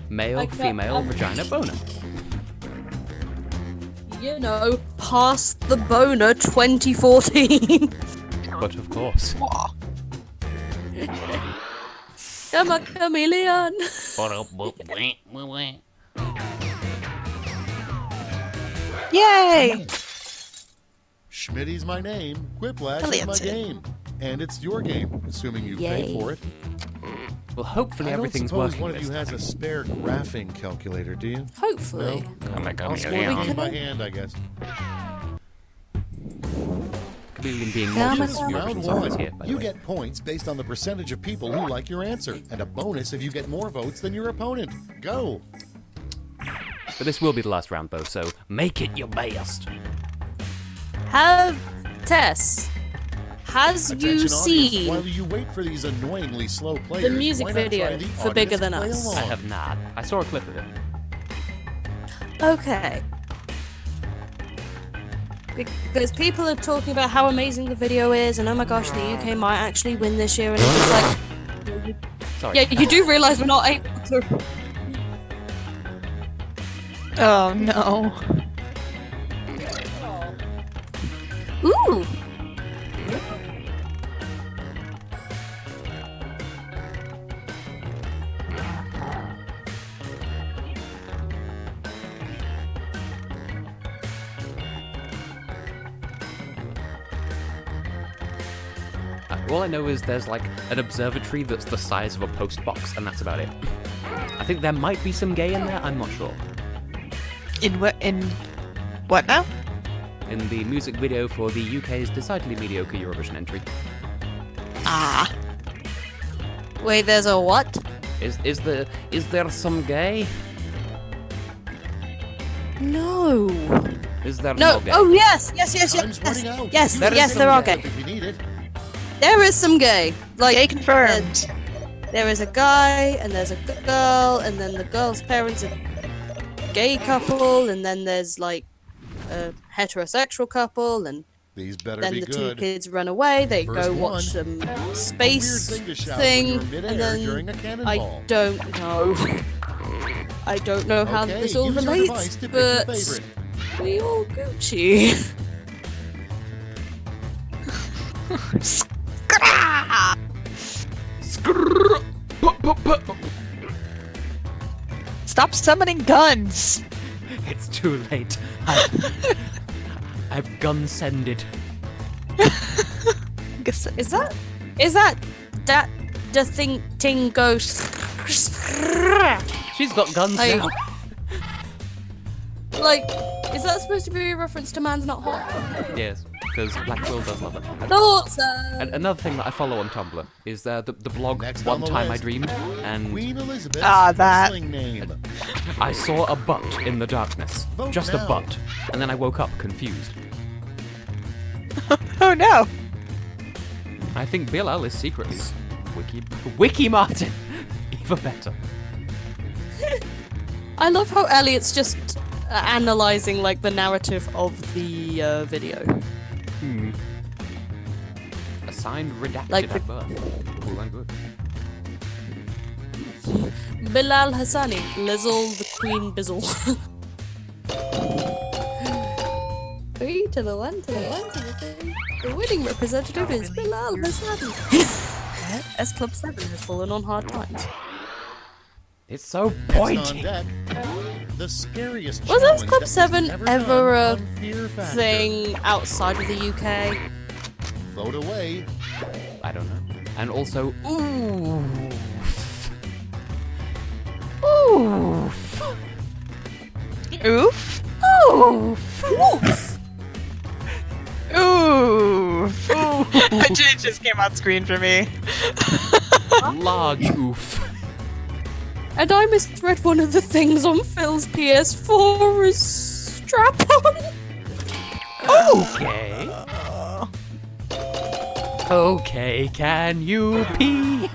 S1: male,
S4: Like that,
S1: female, vagina, boner.
S4: You know, past the boner 2014.
S1: But of course.
S4: I'm a chameleon.
S2: Yay!
S3: Schmitty's my name. Quiplash is
S2: Elliot's
S3: my
S2: it.
S3: game. And it's your game, assuming you pay
S4: Yay.
S3: for it.
S1: Well, hopefully
S3: I don't
S1: everything's
S3: suppose
S1: working
S3: one of
S1: this
S3: you has a spare graphing calculator, do you?
S4: Hopefully.
S3: I'll score it in by hand, I guess.
S1: Chameleon being
S4: Come
S1: malicious.
S4: on.
S1: Your
S3: Round
S1: options always
S3: one,
S1: here, by the
S3: you
S1: way.
S3: get points based on the percentage of people who like your answer, and a bonus if you get more votes than your opponent. Go!
S1: But this will be the last round, though, so make it your best.
S4: Has you
S3: Attention audience,
S4: seen
S3: while you wait for these annoyingly slow players,
S4: music
S3: why not
S4: video
S3: try the
S4: for Bigger
S3: audience
S4: Than
S3: play
S4: Us?
S3: along?
S1: I have not. I saw a clip of it.
S4: Okay. Because people are talking about how amazing the video is, and oh my gosh, the UK might actually win this year, and it's like,
S1: Sorry.
S4: yeah, you do realise we're not able to.
S2: Oh no.
S4: Ooh.
S1: All I know is there's like an observatory that's the size of a post box, and that's about it. I think there might be some gay in there, I'm not sure.
S2: In what now?
S1: In the music video for the UK's decidedly mediocre Eurovision entry.
S2: Ah.
S4: Wait, there's a what?
S1: Is there some gay?
S4: No.
S1: Is there
S4: No.
S1: gay?
S4: Oh yes.
S3: Time's running out.
S4: Yes.
S3: You
S1: There is
S4: Yes.
S1: some
S4: There are
S1: gay.
S4: gay.
S3: If you need it.
S4: There is some gay. Like
S2: Gay confirmed.
S4: there is a guy, and there's a girl, and then the girl's parents are a gay couple, and then there's like a heterosexual couple, and
S3: These better
S4: then
S3: be
S4: the
S3: good.
S4: 2 kids run away. They
S3: First
S4: go
S3: one.
S4: watch some
S3: A weird
S4: space
S3: thing to shout
S4: thing,
S3: when you're midair
S4: and then
S3: during a
S4: I
S3: cannonball.
S4: don't know. I don't know how
S3: Okay,
S4: this all
S3: use your
S4: relates,
S3: device to pick
S4: but
S3: your favorite.
S4: we all Gucci.
S2: Stop summoning guns!
S1: It's too late. I've gun-sended.
S4: Is that the thing goes?
S1: She's got guns
S4: Like-
S1: now.
S4: Like, is that supposed to be a reference to Man's Not Hot?
S1: Yes, because Black Will does love it.
S4: Thought so.
S1: And another thing that I follow on Tumblr is the blog
S3: Next
S1: One
S3: on the
S1: Time I
S3: list,
S1: Dreamed, and
S3: Queen Elizabeth's
S2: Ah, that.
S3: wrestling name.
S1: I saw a butt in the darkness.
S3: Vote
S1: Just a
S3: now.
S1: butt. And then I woke up confused.
S2: Oh no!
S1: I think Bilal is secretly Wiki Martin. Even better.
S4: I love how Elliot's just analyzing like the narrative of the video.
S1: Assigned redacted
S4: Like
S1: at birth. Cool and good.
S4: Bilal Hassani, Lizzle the Queen Bizzle. 3 to the 1 to the 1 to the 3. The winning representative is Bilal Hassani. S Club 7 has fallen on hard times.
S1: It's so
S3: Next on
S1: pointy.
S3: deck, the scariest
S4: Was S
S3: challenge
S4: Club
S3: that
S4: 7
S3: ever
S4: ever a
S3: done on Fear Factor.
S4: thing outside of the UK?
S3: Vote away.
S1: I don't know. And also, oof.
S2: Oof! Oof! Oof! It just came on screen for me.
S1: Large oof.
S4: And I misread one of the things on Phil's PS4 as strap-on.
S1: Okay. Okay, can you pee?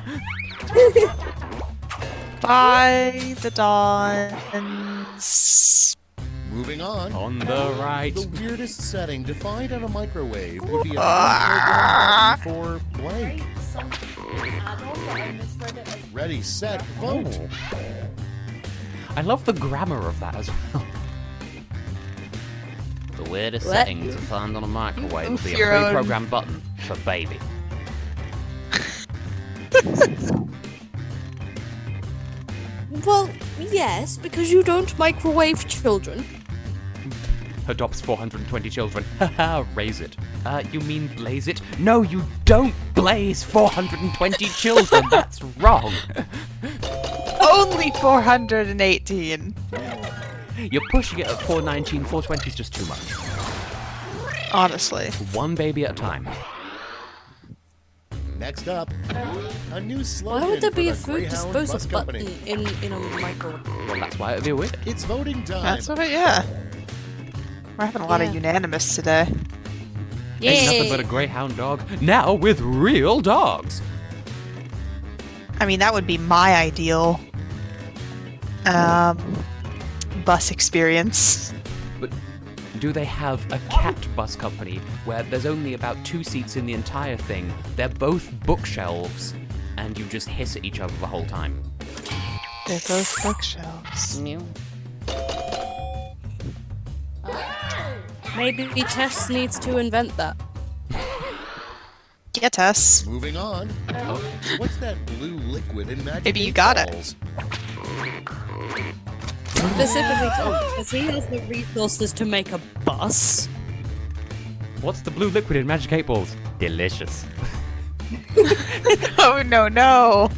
S2: By the dawns.
S3: Moving on.
S1: On the right.
S3: The weirdest setting defined on a microwave would be a program for blank. Ready, set, vote.
S1: I love the grammar of that as well. The weirdest
S4: What?
S1: setting to find on a microwave would be a
S2: Your own-
S1: pre-programmed button for baby.
S4: Well, yes, because you don't microwave children.
S1: Adopts 420 children. Haha, raise it. You mean blaze it? No, you don't blaze 420 children. That's wrong.
S2: Only 418.
S1: You're pushing it at 419. 420 is just too much.
S2: Honestly.
S1: One baby at a time.
S3: Next up, a new slogan
S4: Why would there
S3: for
S4: be
S3: the
S4: a food
S3: Greyhound
S4: disposal
S3: Bus
S4: button
S3: Company.
S4: in a microwave?
S1: Well, that's why it'd be weird.
S3: It's voting time.
S2: That's what yeah. We're having a lot
S4: Yeah.
S2: of unanimous today.
S1: Ain't nothing but a greyhound dog. Now with real dogs.
S2: I mean, that would be my ideal bus experience.
S1: But do they have a cat bus company where there's only about 2 seats in the entire thing? They're both bookshelves, and you just hiss at each other the whole time.
S2: They're both bookshelves.
S4: Maybe Tess needs to invent that.
S2: Get us.
S3: Moving on. What's that blue liquid in Magic
S2: Maybe you
S3: 8
S2: got it.
S3: Balls?
S4: Specifically, because he has the resources to make a bus.
S1: What's the blue liquid in Magic 8 Balls? Delicious.
S2: Oh no.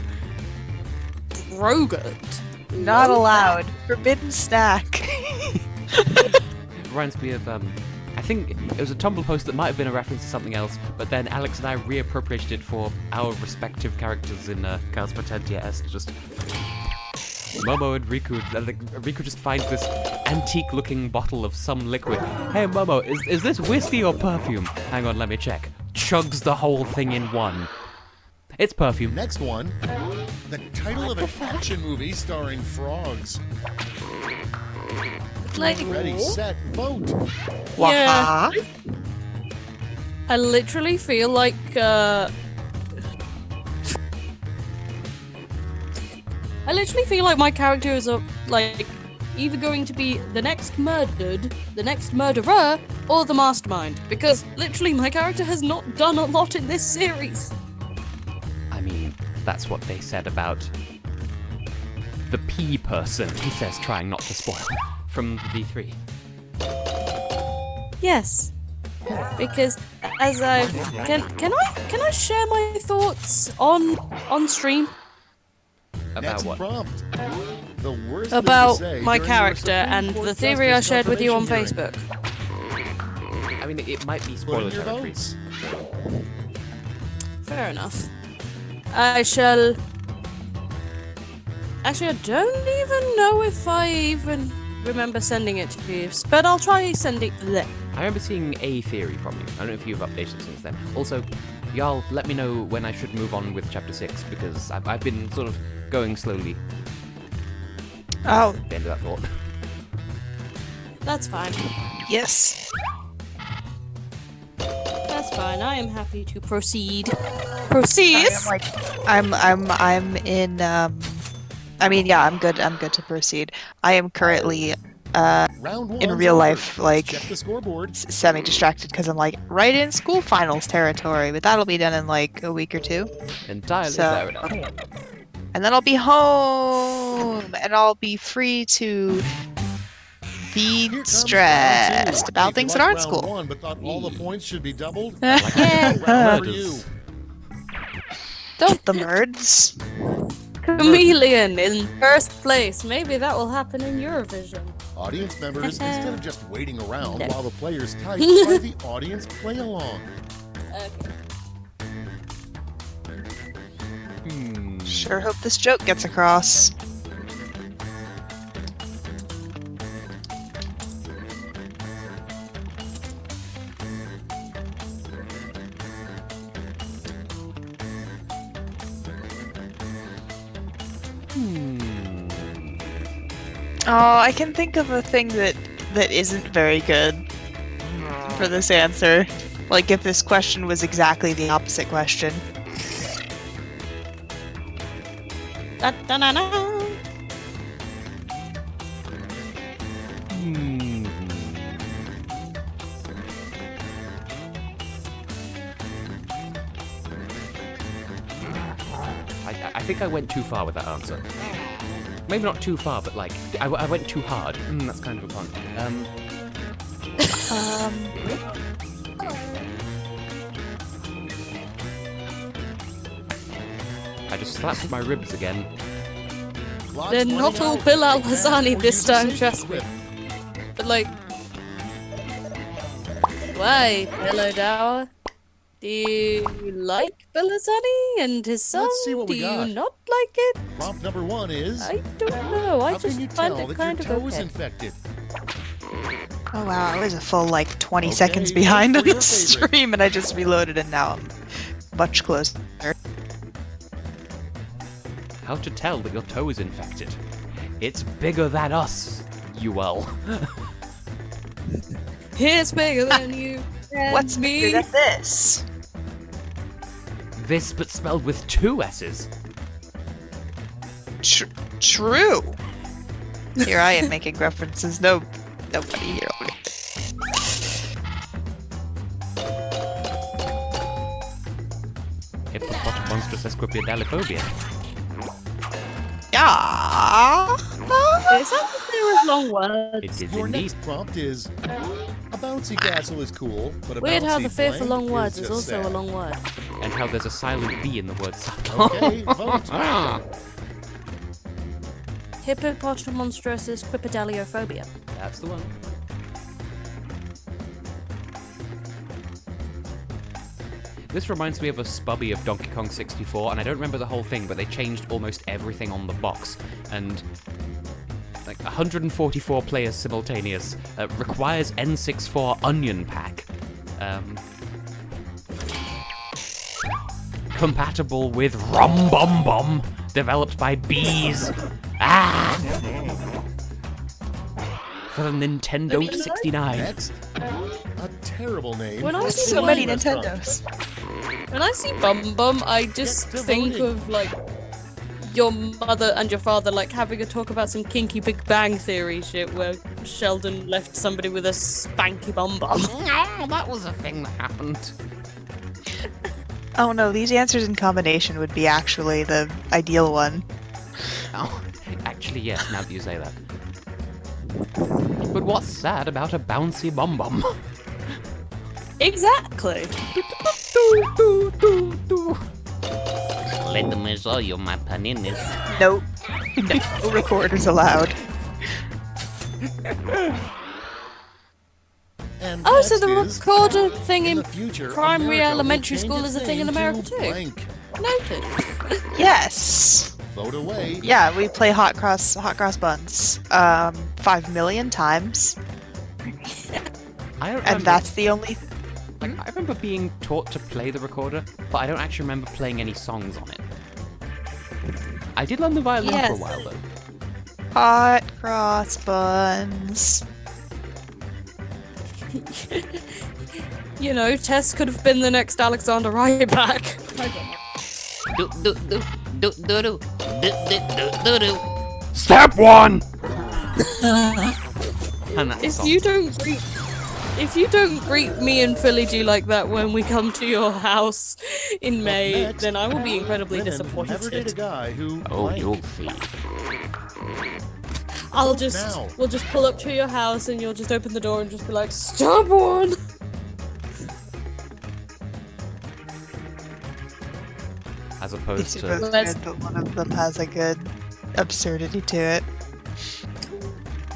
S4: Rogurt.
S2: Not allowed. Forbidden snack.
S1: Reminds me of, I think it was a Tumblr post that might have been a reference to something else, but then Alex and I reappropriated it for our respective characters in Cards Potentia S. Just Momo and Riku. Riku just finds this antique-looking bottle of some liquid. Hey Momo, is this whiskey or perfume? Hang on, let me check. Chugs the whole thing in one. It's perfume.
S3: Next one. The title of an action movie starring frogs.
S4: Like,
S3: Ready, set, vote.
S2: Waha.
S4: I literally feel like, I literally feel like my character is like either going to be the next murdered, the next murderer, or the mastermind. Because literally my character has not done a lot in this series.
S1: I mean, that's what they said about the P person, he says, trying not to spoil, from V3.
S4: Yes. Because as I can I share my thoughts on stream
S1: About
S3: Next
S1: what?
S3: prompt. The worst thing to
S4: about
S3: say
S4: my
S3: during your
S4: character
S3: Supreme
S4: and
S3: Court
S4: the theory I
S3: Justice
S4: shared with you on
S3: confirmation
S4: Facebook?
S1: I mean, it might be
S3: hearing?
S1: spoiler
S3: Put in your
S1: territory.
S3: votes.
S4: Fair enough. I shall. Actually, I don't even know if I even remember sending it to you, but I'll try sending it.
S1: I remember seeing a theory from you. I don't know if you've updated since then. Also, y'all, let me know when I should move on with Chapter 6, because I've been sort of going slowly.
S2: Oh,
S1: At the end of that thought.
S4: That's fine.
S2: yes.
S4: That's fine. I am happy to proceed. Proceed.
S2: I'm in. I mean, yeah, I'm good. I'm good to proceed. I am currently
S3: Round one.
S2: in real life, like
S3: Check the scoreboard.
S2: semi-distracted because I'm like right in school finals territory, but that'll be done in like a week or two.
S1: Entirely
S2: So-
S1: fair enough.
S2: And then I'll be home and I'll be free to be
S3: Here comes
S2: stressed
S3: round two.
S2: about
S3: If
S2: things
S3: you
S2: that
S3: liked
S2: aren't
S3: round
S2: school.
S3: one, but thought all the points should be doubled.
S4: Yeah.
S3: Round for you.
S2: Don't the nerds.
S4: Chameleon in first place. Maybe that will happen in Eurovision.
S3: Audience members, instead of just waiting around
S4: No.
S3: while the players type, try the audience play along.
S4: Okay.
S2: Sure hope this joke gets across. Oh, I can think of a thing that isn't very good for this answer. Like if this question was exactly the opposite question.
S4: Da-da-da-da.
S1: I think I went too far with that answer. Maybe not too far, but like, I went too hard. That's kind of a pun. I just slapped my ribs again.
S3: Clock's
S4: They're
S3: running
S4: not all
S3: out.
S4: Bill Al
S3: Take
S4: Hassani
S3: or
S4: this
S3: use a
S4: time,
S3: safety
S4: trust me.
S3: quip.
S4: But like, why, Bill O'Dower? Do you like Bill Hassani and his son?
S3: Let's see what
S4: Do
S3: we
S4: you
S3: got.
S4: not like it?
S3: Prompt number one is,
S4: I don't know. I
S3: how
S4: just
S3: can you
S4: find
S3: tell
S4: it
S3: that
S4: kind
S3: your
S4: of
S3: toe is
S4: okay.
S3: infected?
S2: Oh wow, I was a full like 20
S3: Okay,
S2: seconds
S3: vote
S2: behind
S3: for
S2: on
S3: your
S2: the
S3: favorite.
S2: stream and I just reloaded and now I'm much closer.
S1: How to tell that your toe is infected? It's bigger than us, you all.
S4: It's bigger than you and
S2: What's
S4: me.
S2: bigger than this?
S1: This, but spelled with 2 S's.
S2: True. Here I am making references. Nobody here.
S1: Hippopotamonstrous esquipedaliphobia.
S2: Yeah.
S4: Is that the same as long words?
S1: It is
S3: Your
S1: indeed.
S3: next prompt is, a bouncy castle is cool, but a
S4: Weird how
S3: bouncy
S4: the fear for
S3: blank
S4: long words is
S3: just
S4: also a
S3: sad.
S4: long word.
S1: And how there's a silent B in the word subtle.
S3: Okay, vote.
S4: Hippopotamonstrous quipedaliophobia.
S1: That's the one. This reminds me of a spubby of Donkey Kong 64, and I don't remember the whole thing, but they changed almost everything on the box. And like 144 players simultaneous, requires N64 Onion Pack. Compatible with Rom Bom Bom, developed by Bees. For the Nintendo 69.
S3: Next, a terrible name.
S4: When I
S3: for a
S4: see
S2: So many
S3: restaurant.
S2: Nintendos.
S4: When I see Bum Bum, I just
S3: Get to
S4: think
S3: voting.
S4: of like your mother and your father like having a talk about some kinky Big Bang Theory shit where Sheldon left somebody with a spanky bum bum.
S1: Oh, that was a thing that happened.
S2: Oh no, these answers in combination would be actually the ideal one.
S1: Oh, Actually, yes, now that you say that. But what's sad about a bouncy bomb-bomb?
S4: Exactly.
S5: Let me show you my paninis.
S2: Nope. No recorders allowed.
S3: And
S4: Oh, so
S3: next
S4: the
S3: is,
S4: recorder thing
S3: in
S4: in
S3: the future,
S4: primary
S3: America will
S4: elementary
S3: change
S4: school
S3: its
S4: is a thing in
S3: name
S4: America
S3: to
S4: too.
S3: blank.
S4: Noted.
S2: Yes.
S3: Vote away.
S2: Yeah, we play hot cross buns 5 million times,
S1: I don't
S2: and
S1: remember,
S2: that's the only.
S1: like, I remember being taught to play the recorder, but I don't actually remember playing any songs on it. I did learn the violin for a
S4: Yes.
S1: while though.
S2: Hot cross buns.
S4: You know, Tess could have been the next Alexander Rybak.
S5: Do do do do do do do do do do.
S1: Step 1! And that's the
S4: If
S1: song.
S4: you don't greet me and Philly G like that when we come to your house in May,
S3: next,
S4: then I will be incredibly
S3: Women never date a
S4: disappointed.
S3: guy who
S1: Oh,
S3: blank.
S1: you'll see.
S3: Now.
S4: We'll just pull up to your house and you'll just open the door and just be like, stop one!
S1: As opposed
S2: These
S1: to...
S2: are both
S4: Let's-
S2: good, but one of them has a good absurdity to it.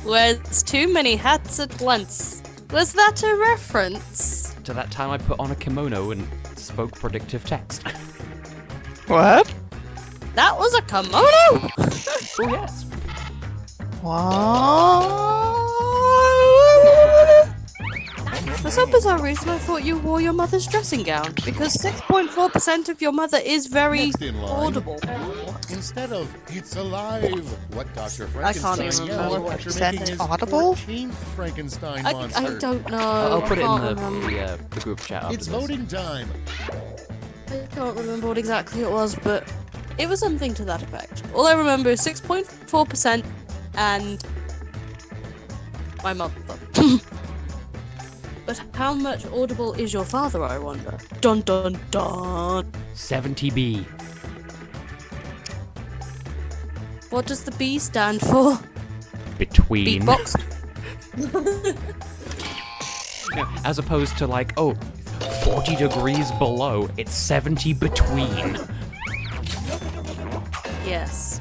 S4: Where's too many hats at once? Was that a reference?
S1: To that time I put on a kimono and spoke predictive text.
S2: What?
S4: That was a kimono!
S1: Oh yes.
S2: What?
S4: For some bizarre reason, I thought you wore your mother's dressing gown, because 6.4% of your mother is very
S3: Next in line.
S4: audible.
S3: Instead of "It's alive," what Dr.
S4: I can't
S3: Frankenstein
S4: even
S3: yelled
S4: remember
S3: after
S2: what
S3: making
S2: percent
S3: his
S2: audible?
S3: 14th Frankenstein
S4: I
S3: monster.
S4: don't know.
S1: I'll put it in
S4: I can't
S1: the,
S4: remember.
S1: the group chat after
S3: It's
S1: this.
S3: voting time.
S4: I can't remember what exactly it was, but it was something to that effect. All I remember is 6.4% and my mother. But how much audible is your father, I wonder? Dun dun dun.
S1: 70B.
S4: What does the B stand for?
S1: Between.
S4: Beatbox?
S1: Yeah, as opposed to like, oh, 40 degrees below, it's 70 between.
S4: Yes.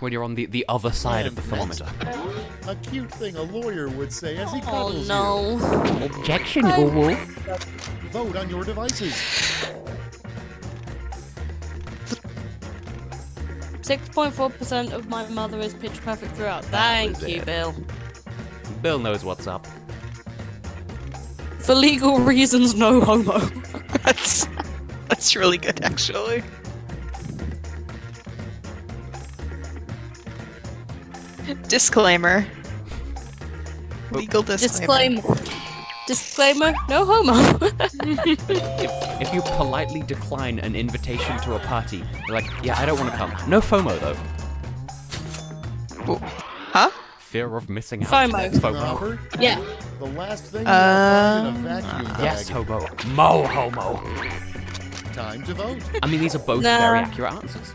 S1: When you're on the other side of the
S3: And next,
S1: thermometer.
S3: A cute thing a lawyer would say as he
S4: Oh
S3: cuddles
S4: no.
S1: Objection,
S4: I-
S1: Uwu.
S3: you. Vote on your devices.
S4: 6.4% of my mother is pitch perfect throughout. Thank
S1: was
S4: you,
S1: it.
S4: Bill.
S1: Bill knows what's up.
S4: For legal reasons, no homo.
S2: That's really good, actually. Disclaimer. Legal disclaimer.
S4: Disclaimer, no homo.
S1: If you politely decline an invitation to a party, you're like, yeah, I don't want to come. No FOMO though.
S2: Huh?
S1: Fear of missing out.
S4: FOMO.
S1: Next FOMO.
S3: Offer,
S4: Yeah.
S3: the last thing you'll find in a vacuum bag.
S1: Yes, homo. Mo homo.
S3: Time to vote.
S1: I mean, these are both
S4: Nah.
S1: very accurate answers.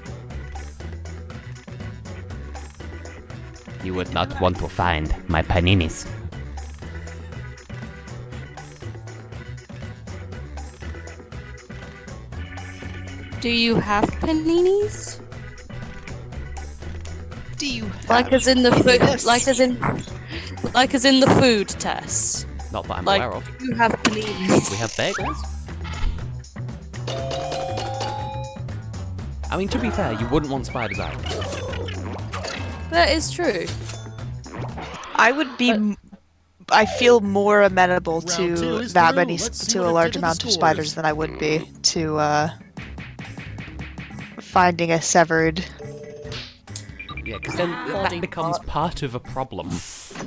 S1: You would not want to find my paninis.
S4: Do you have paninis?
S2: Do you
S4: Like as in the food,
S2: Yes.
S4: like as in the food test.
S1: Not that I'm
S4: Like,
S1: aware of.
S4: do you have paninis?
S1: We have bagels. I mean, to be fair, you wouldn't want spiders out.
S4: That is true.
S2: I would be. I feel more amenable
S3: Round two
S2: to
S3: is
S2: that
S3: through.
S2: many
S3: Let's see
S2: to
S3: what
S2: a
S3: it
S2: large
S3: did to the
S2: amount of
S3: scores.
S2: spiders than I would be to finding a severed.
S1: Yeah, because then
S4: Body
S1: that becomes
S4: part.
S1: part of a problem.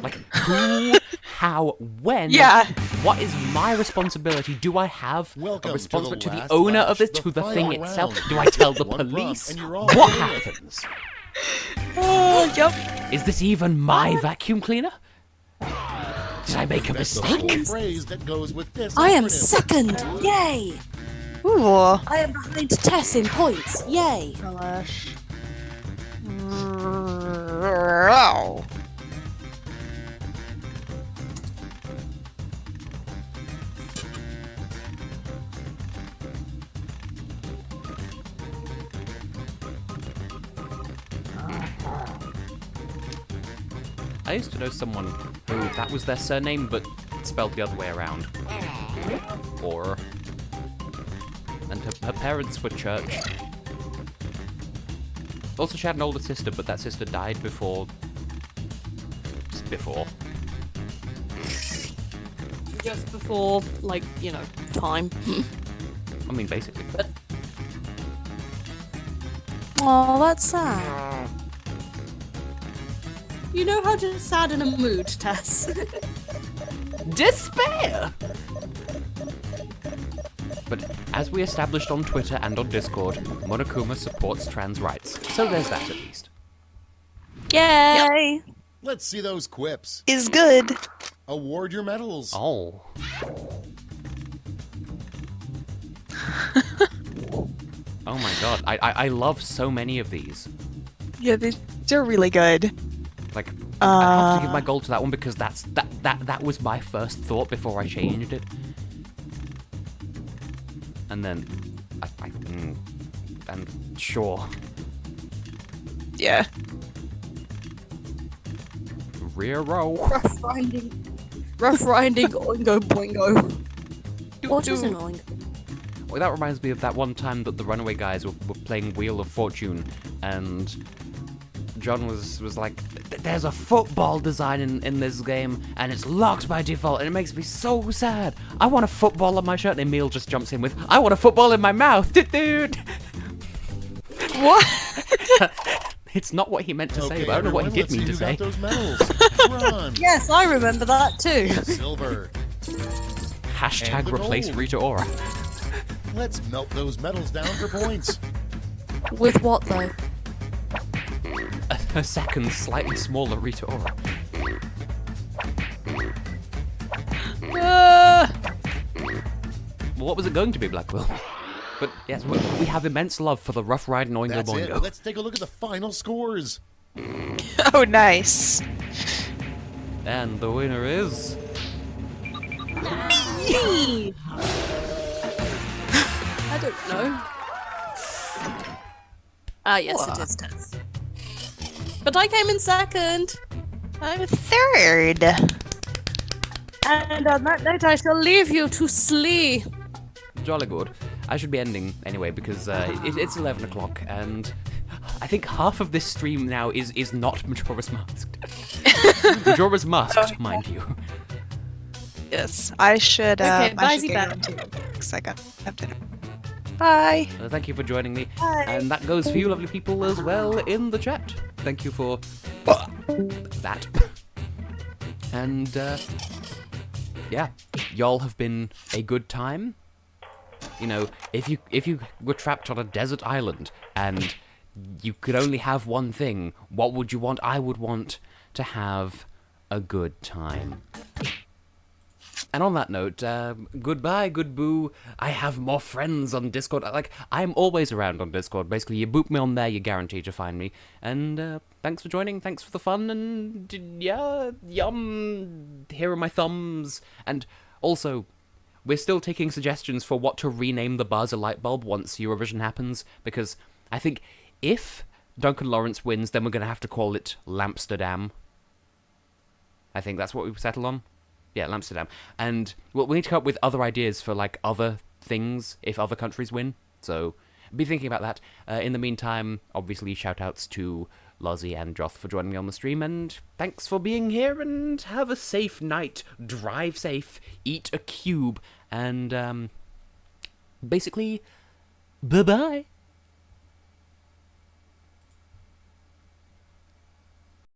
S1: Like, who, how, when?
S2: Yeah.
S1: What is my responsibility? Do I have
S3: Welcome
S1: a responsibility
S3: to
S1: to
S3: the
S1: the
S3: last
S1: owner
S3: lash,
S1: of it,
S3: the
S1: to the
S3: final
S1: thing itself?
S3: round.
S1: Do I tell the
S3: One prompt,
S1: police?
S3: and you're all
S1: What
S3: in it.
S1: happens?
S2: Yup.
S1: Is this even my vacuum cleaner? Did I make a
S3: That's the
S1: mistake?
S3: full phrase that goes with this
S4: I am
S3: acronym.
S4: second. Yay!
S2: Ooh.
S4: I am behind Tess in points. Yay!
S2: Oh.
S1: I used to know someone who that was their surname, but spelled the other way around. Or. And her parents were church. Also, she had an older sister, but that sister died before.
S4: Just before, like, time.
S1: I mean, basically.
S6: Oh, that's sad.
S4: You know how to sadden a mood, Tess.
S1: Despair! But as we established on Twitter and on Discord, Monokuma supports trans rights. So there's that at least.
S6: Yay!
S3: Let's see those quips.
S2: Is good.
S3: Award your medals.
S1: Oh. Oh my god, I love so many of these.
S2: Yeah, they're really good.
S1: Like, I have to give my gold to that one because that was my first thought before I changed it. And then, and sure.
S2: Yeah.
S1: Rear row.
S4: Rough riding, oingo boingo.
S6: What is annoying?
S1: Well, that reminds me of that one time that the Runaway guys were playing Wheel of Fortune, and John was like, there's a football design in this game, and it's locked by default, and it makes me so sad. I want a football on my shirt, and Emil just jumps in with, I want a football in my mouth, dude.
S2: What?
S1: It's not what he meant to say,
S3: Okay,
S1: but I don't know what he did
S3: everyone,
S1: mean to
S3: let's see
S1: say.
S3: who got those medals. Bronze,
S4: Yes, I remember that too.
S3: silver.
S1: Hashtag
S3: And the
S1: replace
S3: gold.
S1: Rita Ora.
S3: Let's melt those medals down for points.
S6: With what though?
S1: Her second, slightly smaller Rita Ora. Well, what was it going to be, Blackwell? But yes, we have immense love for the Rough Riding Oingo
S3: That's it.
S1: Boingo.
S3: Let's take a look at the final scores.
S2: Oh, nice.
S1: And the winner is...
S4: I don't know. Ah, yes, it is Tess. But I came in second.
S2: I'm third.
S4: And on that note, I shall leave you to sleep.
S1: Jolly good. I should be ending anyway because it's 11 o'clock and I think half of this stream now is not Majora's Masked. Majora's Masked, mind you.
S2: Yes, I should.
S4: Okay,
S2: I should
S4: bye,
S2: get
S4: bye.
S2: into it because I got to have dinner. Bye.
S1: Thank you for joining me.
S2: Bye.
S1: And that goes for you lovely people as well in the chat. Thank you for that. And yeah, y'all have been a good time. You know, if you were trapped on a desert island and you could only have one thing, what would you want? I would want to have a good time. And on that note, goodbye, good boo. I have more friends on Discord. Like, I'm always around on Discord. Basically, you boop me on there, you're guaranteed to find me. And thanks for joining, thanks for the fun, and yeah, yum. Here are my thumbs. And also, we're still taking suggestions for what to rename the buzzer light bulb once Eurovision happens, because I think if Duncan Lawrence wins, then we're going to have to call it Lampsterdam. I think that's what we've settled on. Yeah, Amsterdam. And well, we need to come up with other ideas for like other things if other countries win. So be thinking about that. In the meantime, obviously shout-outs to Lozzie and Joth for joining me on the stream, and thanks for being here, and have a safe night. Drive safe, eat a cube, and basically, bye-bye.